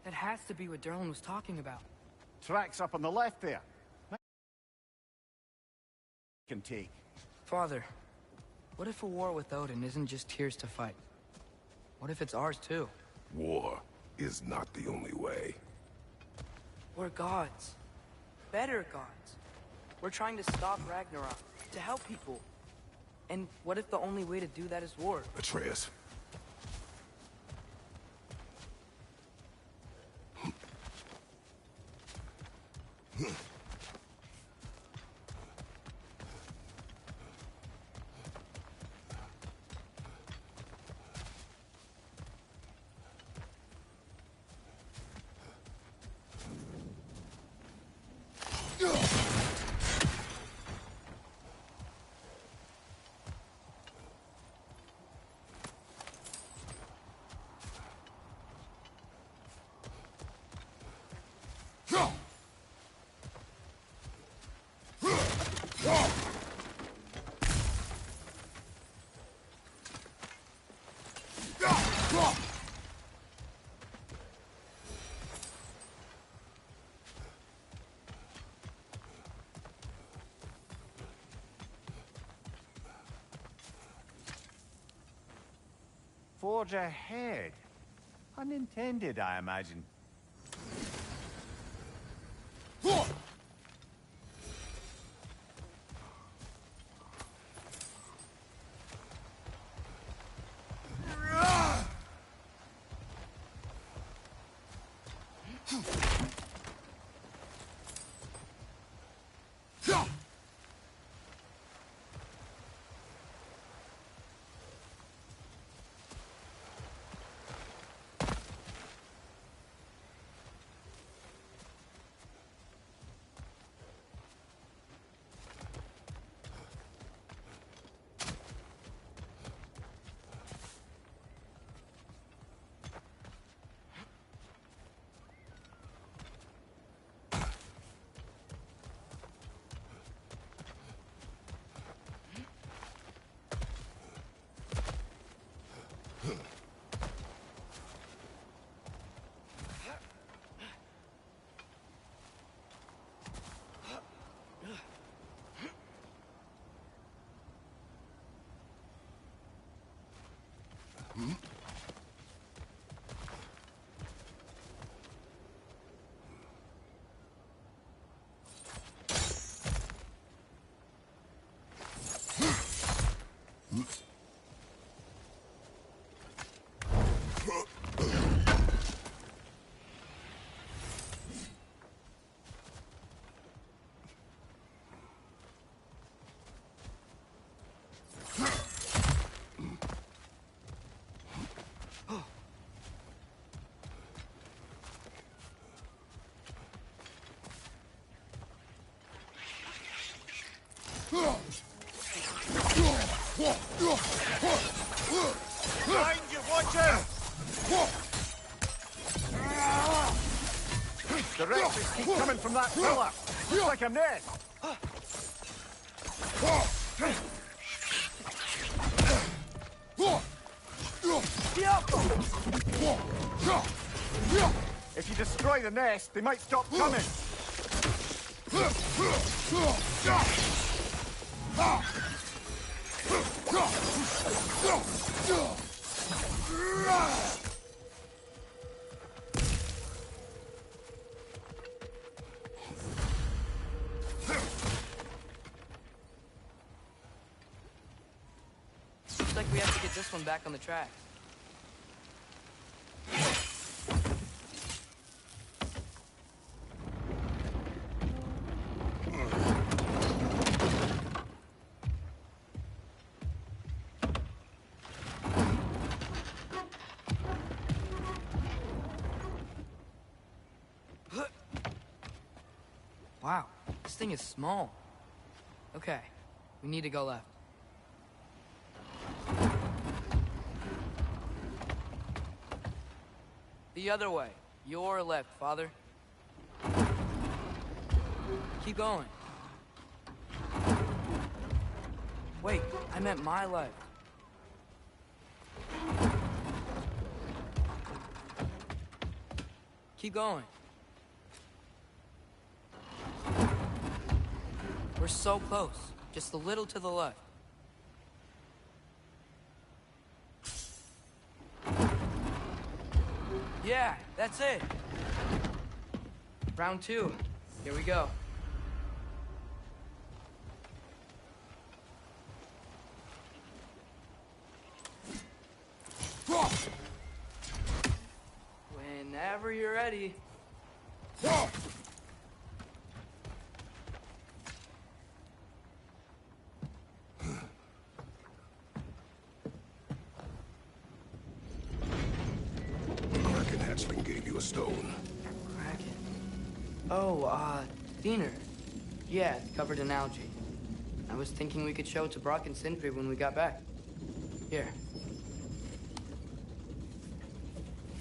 That has to be what Derlin was talking about. Tracks up on the left there. Can take. Father, what if a war with Odin isn't just tears to fight? What if it's ours too? War is not the only way. We're gods. Better gods. We're trying to stop Ragnarok, to help people. And what if the only way to do that is war? Atreus. forge ahead. Unintended, I imagine. Behind you, watch out! The wreckers keep coming from that pillar. Looks like a nest. If you destroy the nest, they might stop coming. Looks like we have to get this one back on the track. Wow, this thing is small. Okay, we need to go left. The other way. Your left, Father. Keep going. Wait, I meant my left. Keep going. We're so close. Just a little to the left. Yeah, that's it. Round 2. Here we go. Whenever you're ready. Gave you a stone. Kraken. Oh, Diener. Yeah, it's covered in algae. I was thinking we could show it to Brock and Sindri when we got back. Here.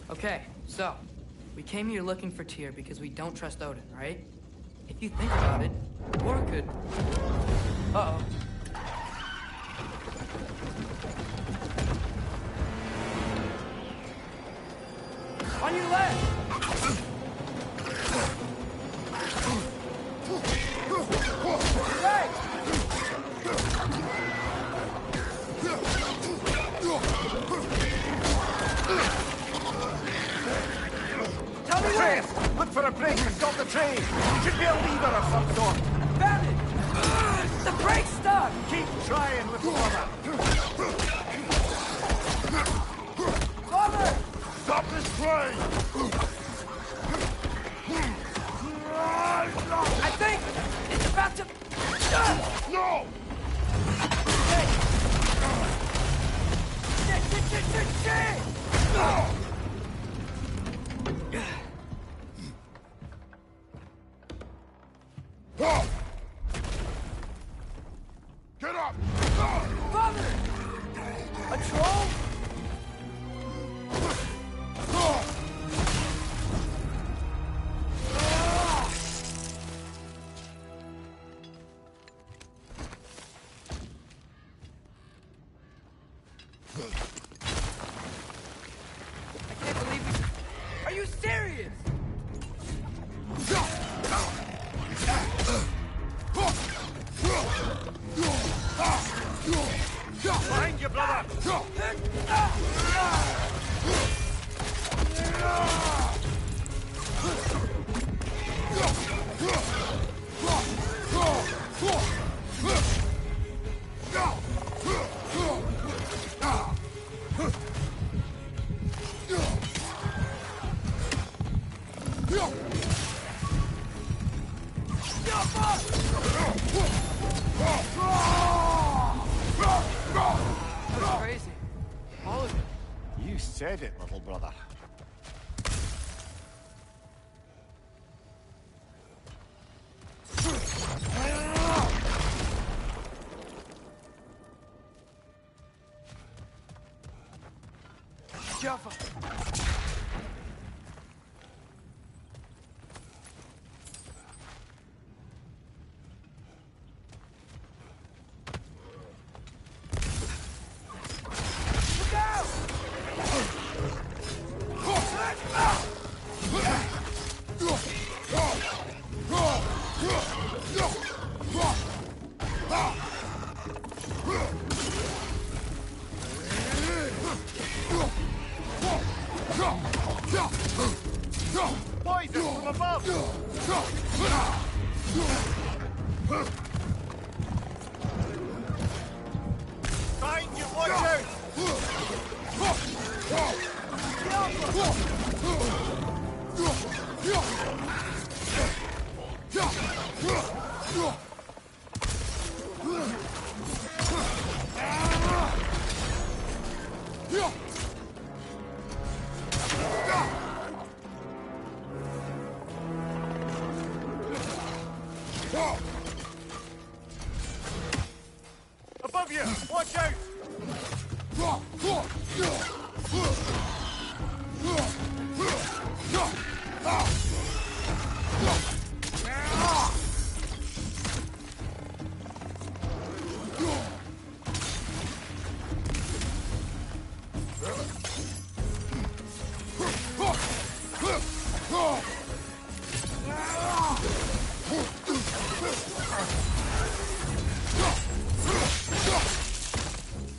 Okay, so, we came here looking for Tyr because we don't trust Odin, right? If you think about it, War could... Uh-oh. On your left! Right! Atreus! Look for a brake to stop the train! Should be a lever of some sort! Found it! The brake's stuck! Keep trying, little brother! Father! Stop this train! I think it's about to... No! Shit! Get up! Father! A troll? I can't believe it. Are you serious? Behind you, brother! That's crazy. All of it. You said it, little brother. Jaffa. Look out! Poison from above! Find you, watch out! Above you! Watch out!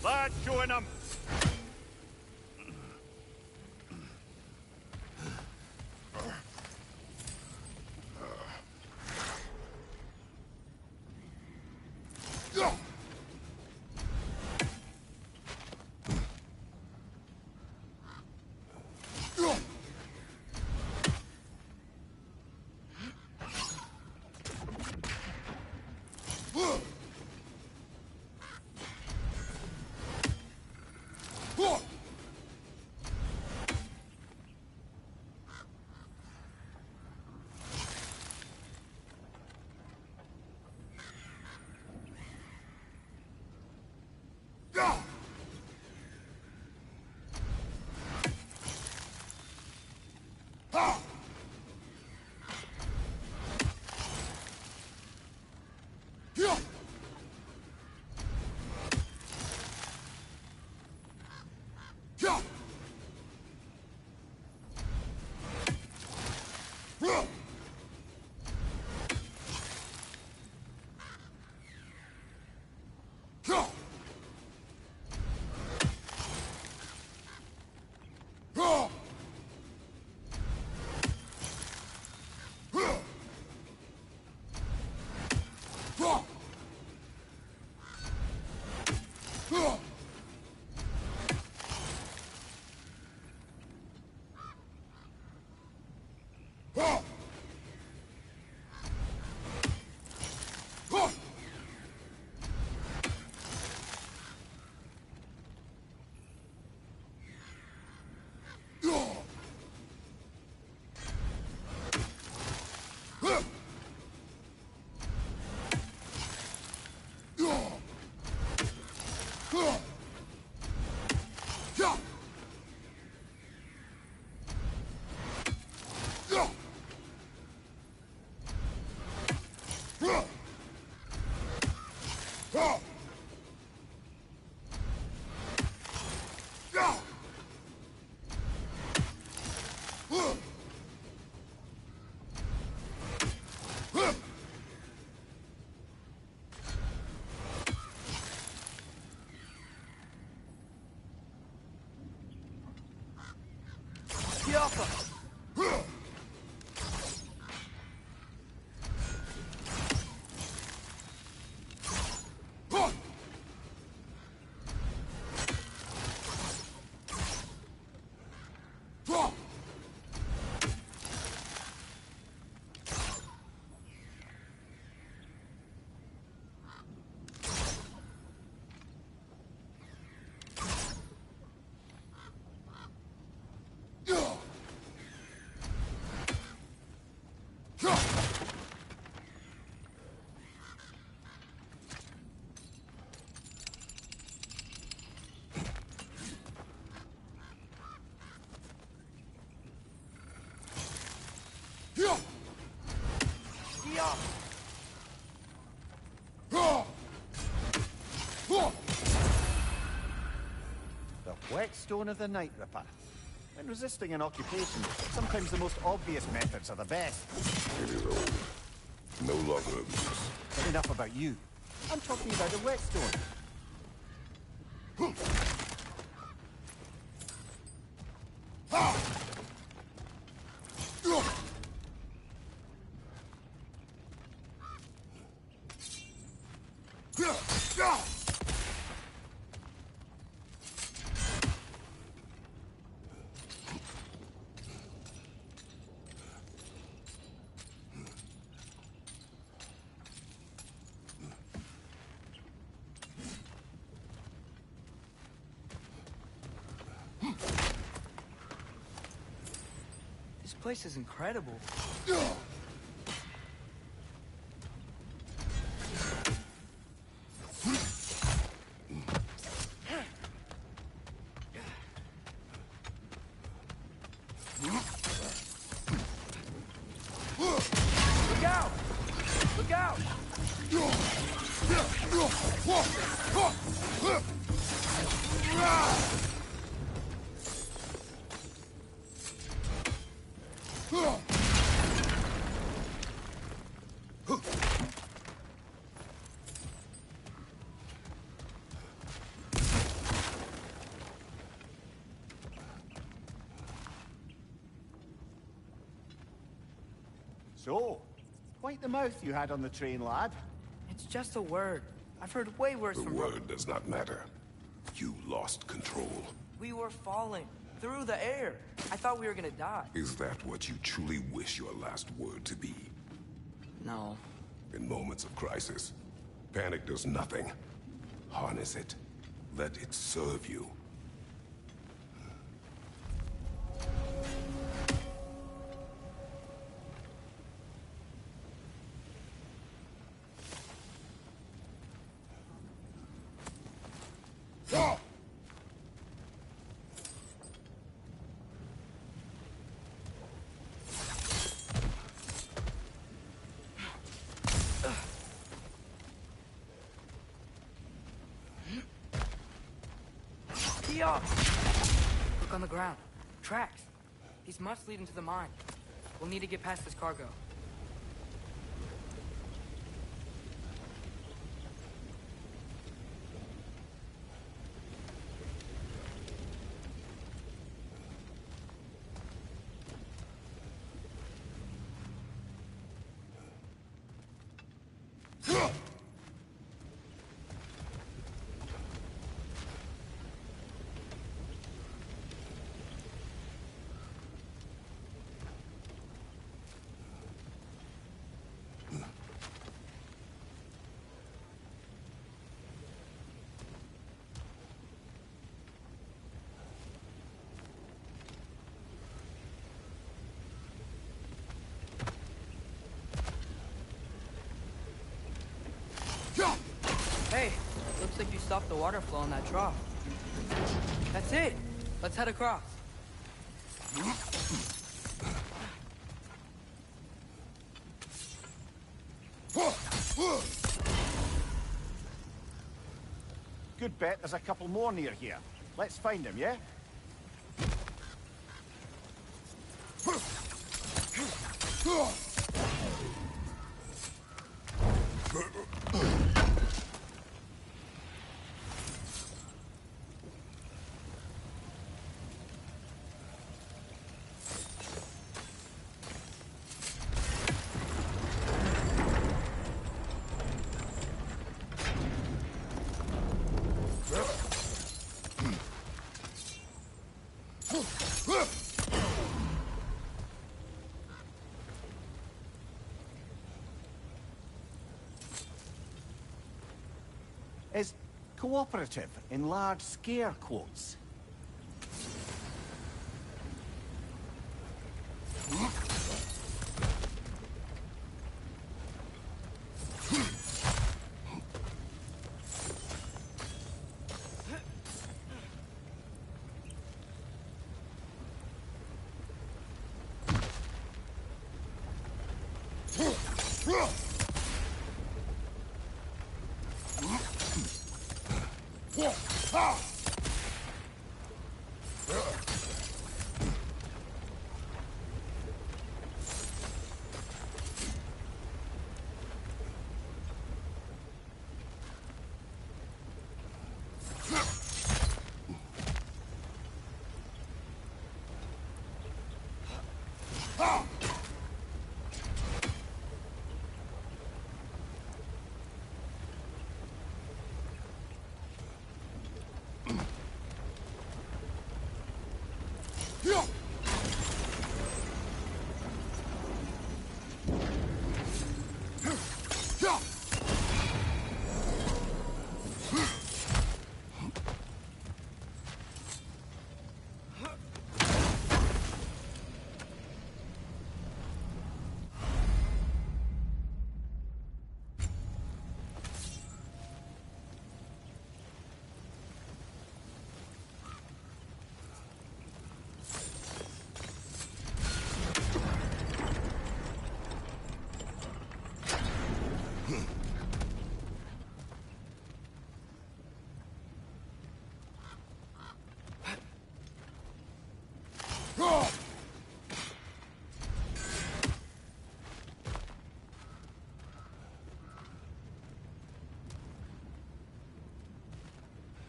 Lad, join them! The whetstone of the Night Ripper. When resisting an occupation, sometimes the most obvious methods are the best. It is old. No longer of use. But enough about you. I'm talking about the whetstone. This place is incredible. Look out! Look out! So, quite the mouth you had on the train, lad. It's just a word. I've heard way worse The from... word does not matter. You lost control. We were falling through the air. I thought we were gonna die. Is that what you truly wish your last word to be? No. In moments of crisis, panic does nothing. Harness it. Let it serve you. Look on the ground. Tracks. These must lead into the mine. We'll need to get past this cargo. Hey, looks like you stopped the water flow in that trough. That's it. Let's head across. good bet there's a couple more near here. Let's find them, yeah? Is cooperative in large scare quotes.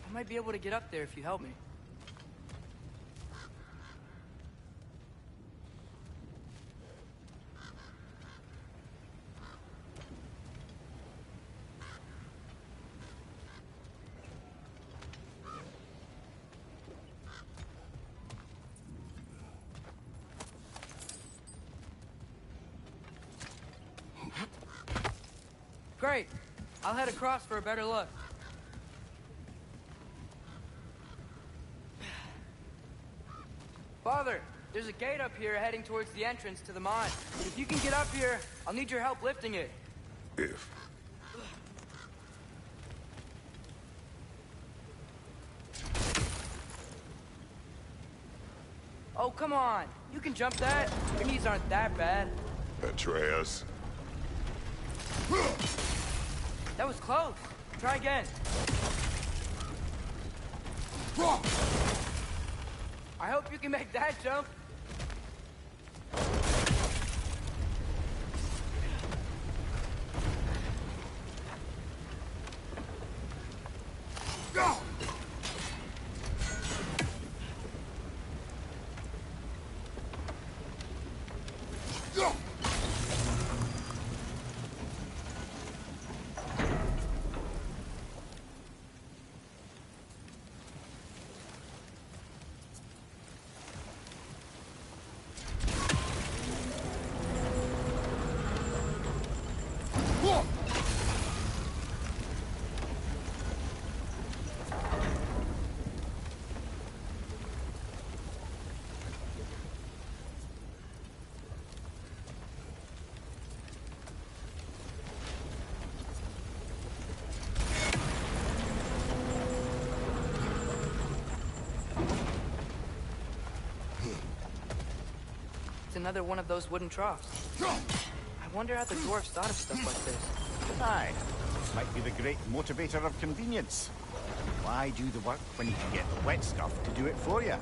I might be able to get up there if you help me. Great. I'll head across for a better look. Father, there's a gate up here heading towards the entrance to the mine. If you can get up here, I'll need your help lifting it. If. Oh, come on. You can jump that. Your knees aren't that bad. Atreus. That was close. Try again. I hope you can make that jump. It's another one of those wooden troughs. I wonder how the dwarves thought of stuff like this. Aye. Might be the great motivator of convenience. Why do the work when you can get the wet stuff to do it for you?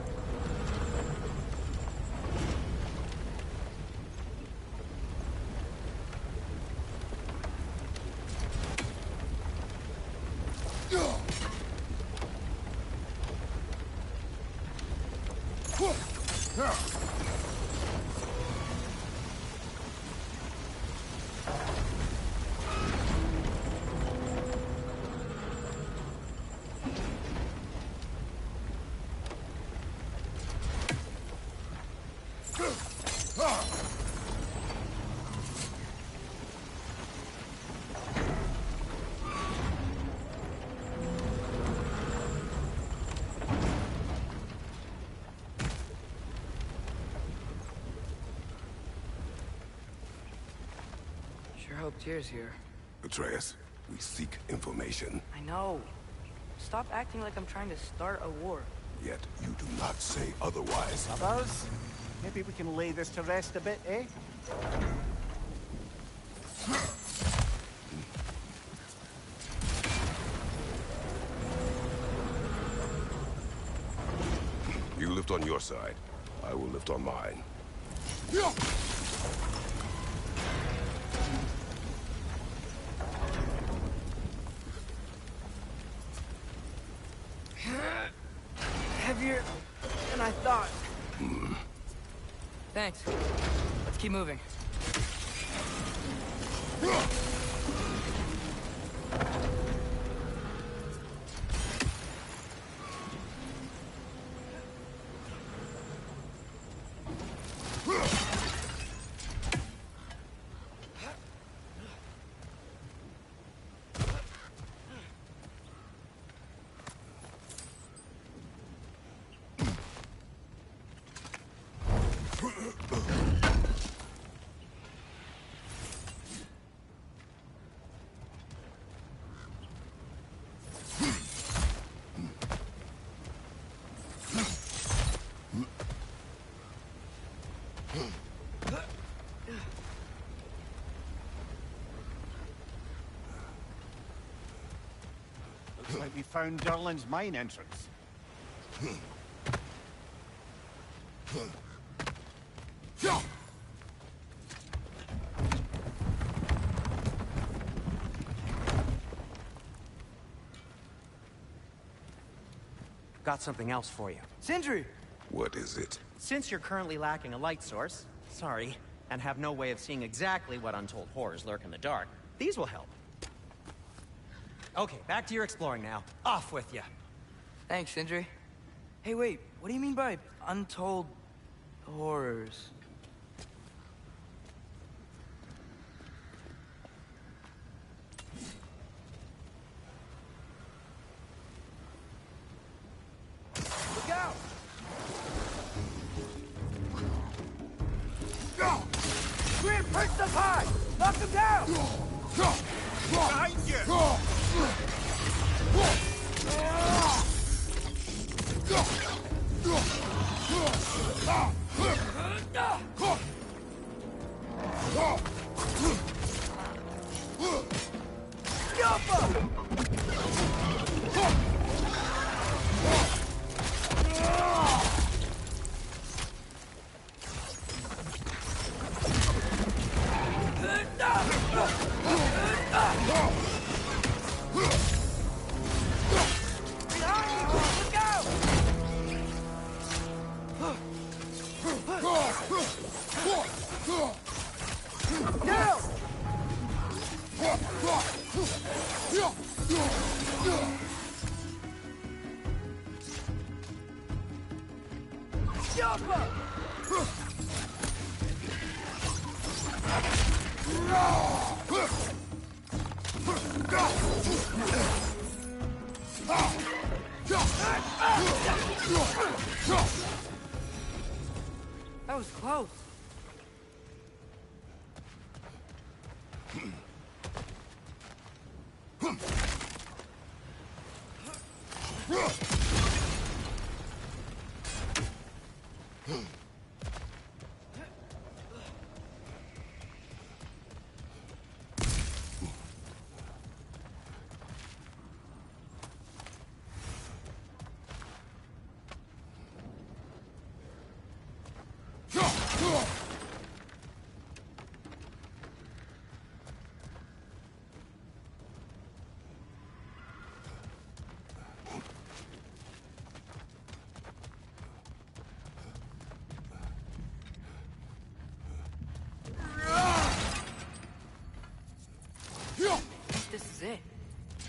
Sure hope Tyr's here. Atreus, we seek information. I know. Stop acting like I'm trying to start a war. Yet you do not say otherwise. Others? Maybe we can lay this to rest a bit, eh? You lift on your side. I will lift on mine. Heavier than I thought. Thanks. Let's keep moving. Looks like we found Durlin's mine entrance. Got something else for you. Sindri! What is it? Since you're currently lacking a light source, sorry, and have no way of seeing exactly what untold horrors lurk in the dark, these will help. Okay, back to your exploring now. Off with you. Thanks, Sindri. Hey, wait, what do you mean by untold horrors? Look out! Grim, perched up high! Knock him down! Behind you! That was close.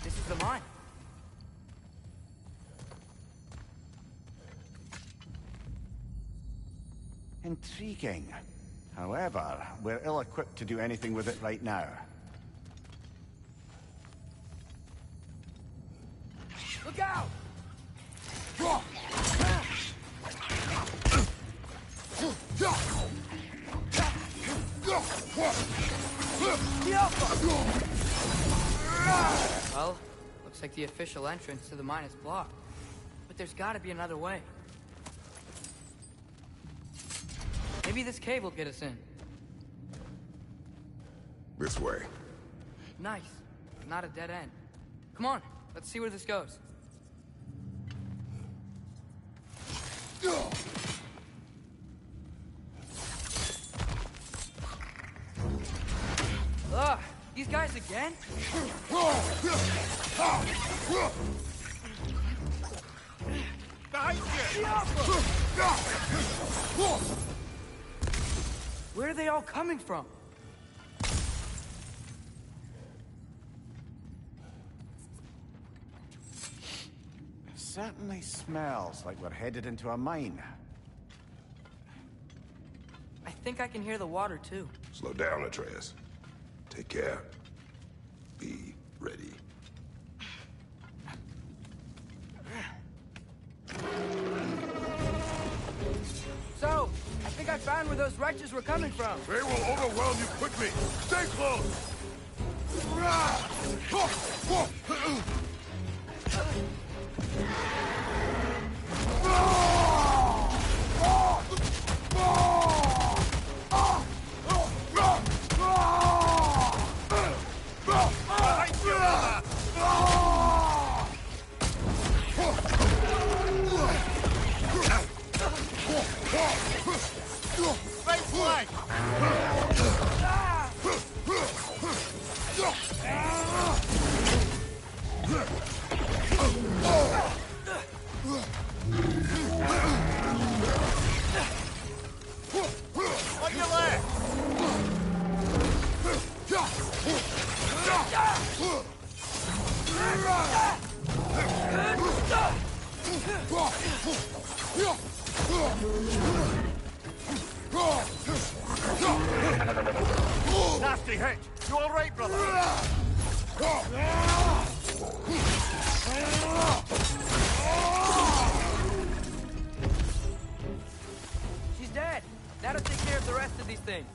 This is the mine. Intriguing. However, we're ill-equipped to do anything with it right now. Look out! Well, looks like the official entrance to the mine is blocked. But there's gotta be another way. Maybe this cave will get us in. This way. Nice. Not a dead end. Come on, let's see where this goes. Ugh, these guys again? Where are they all coming from? Certainly smells like we're headed into a mine. I think I can hear the water, too. Slow down, Atreus. Take care. Be ready. So, I think I found where those wretches were coming from. They will overwhelm you quickly. Stay close. Nasty hit. You all right, brother? She's dead. That'll take care of the rest of these things.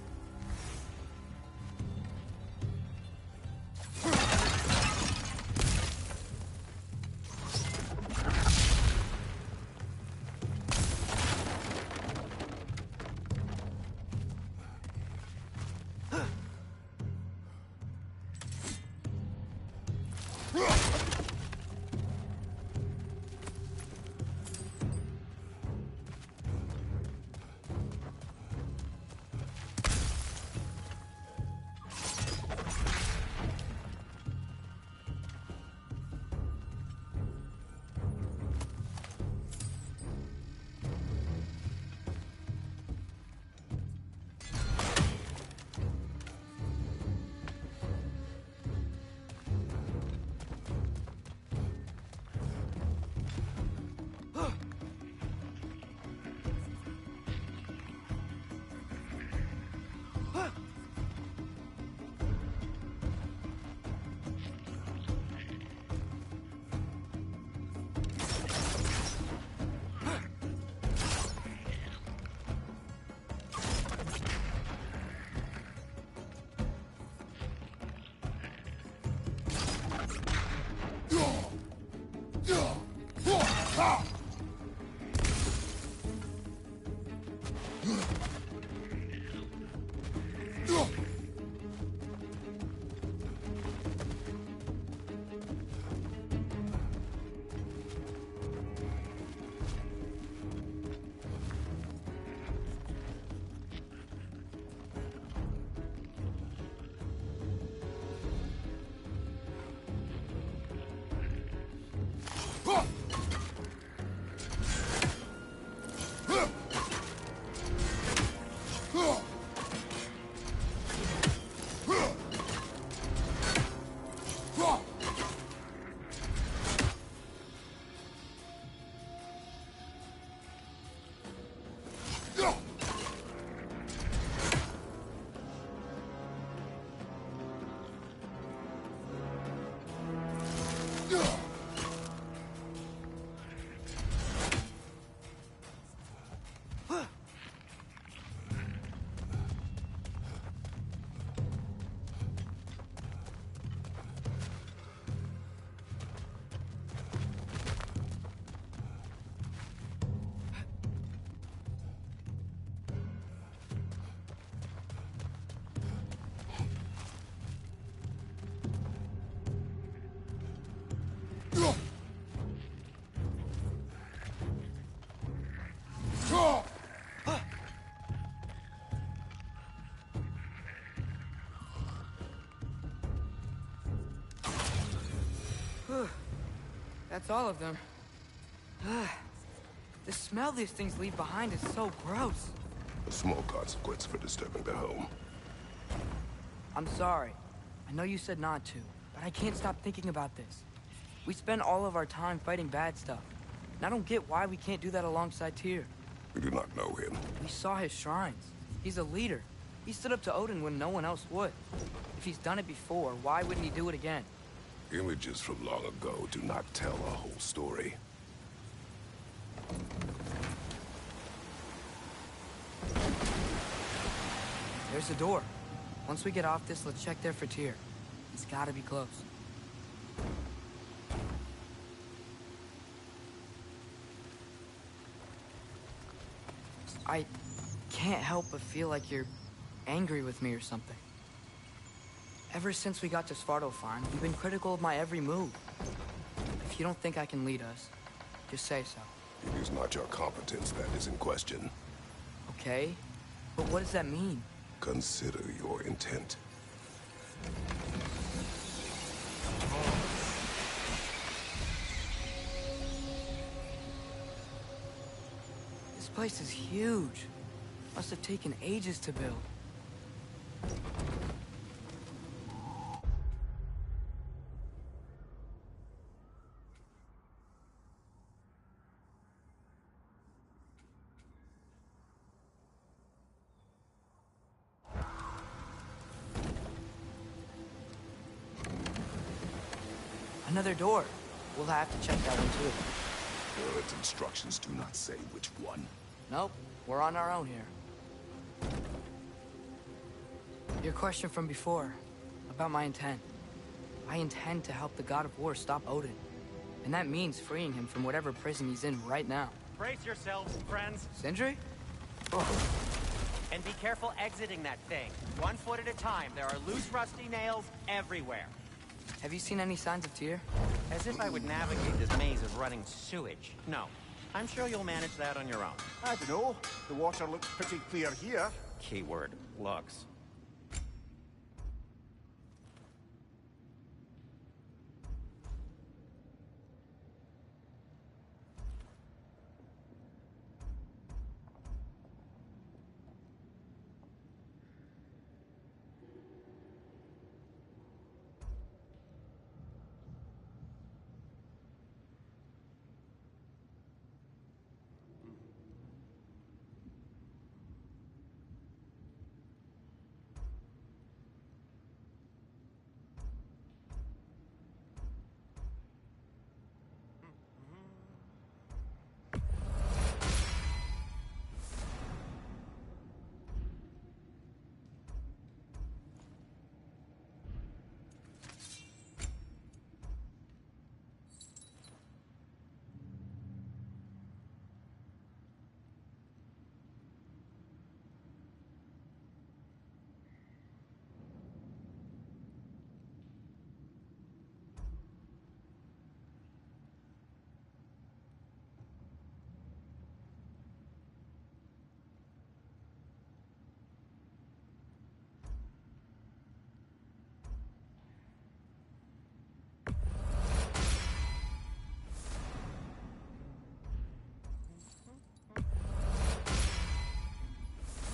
That's all of them. The smell these things leave behind is so gross. A small consequence for disturbing their home. I'm sorry. I know you said not to, but I can't stop thinking about this. We spend all of our time fighting bad stuff. And I don't get why we can't do that alongside Tyr. We do not know him. We saw his shrines. He's a leader. He stood up to Odin when no one else would. If he's done it before, why wouldn't he do it again? Images from long ago do not tell a whole story. There's a door. Once we get off this, let's check there for Tyr. He's gotta be close. I can't help but feel like you're angry with me or something. Ever since we got to Svartalfheim, you've been critical of my every move. If you don't think I can lead us, just say so. It is not your competence that is in question. Okay? But what does that mean? Consider your intent. This place is huge. Must have taken ages to build. Another door. We'll have to check that one too. Its instructions do not say which one. Nope, we're on our own here. Your question from before, about my intent. I intend to help the God of War stop Odin. And that means freeing him from whatever prison he's in right now. Brace yourselves, friends. Sindri? And be careful exiting that thing. 1 foot at a time. There are loose, rusty nails everywhere. Have you seen any signs of Tyr? As if I would navigate this maze of running sewage. No. I'm sure you'll manage that on your own. I don't know. The water looks pretty clear here. Keyword, looks.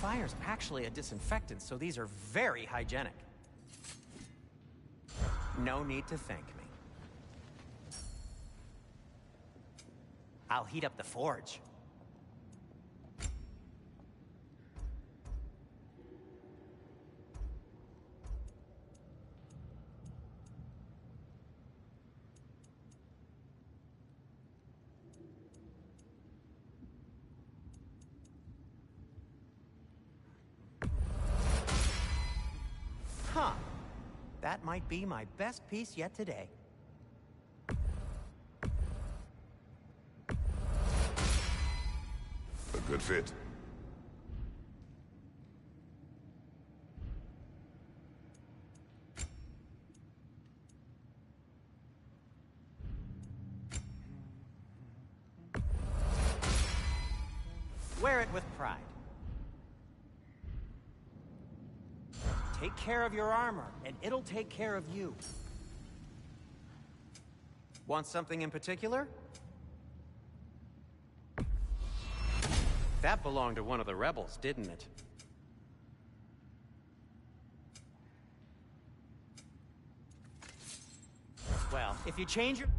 Fire's actually a disinfectant, so these are very hygienic. No need to thank me. I'll heat up the forge. Huh. That might be my best piece yet today. A good fit. Wear it with pride. Take care of your armor, and it'll take care of you. Want something in particular? That belonged to one of the rebels, didn't it? Well, if you change your...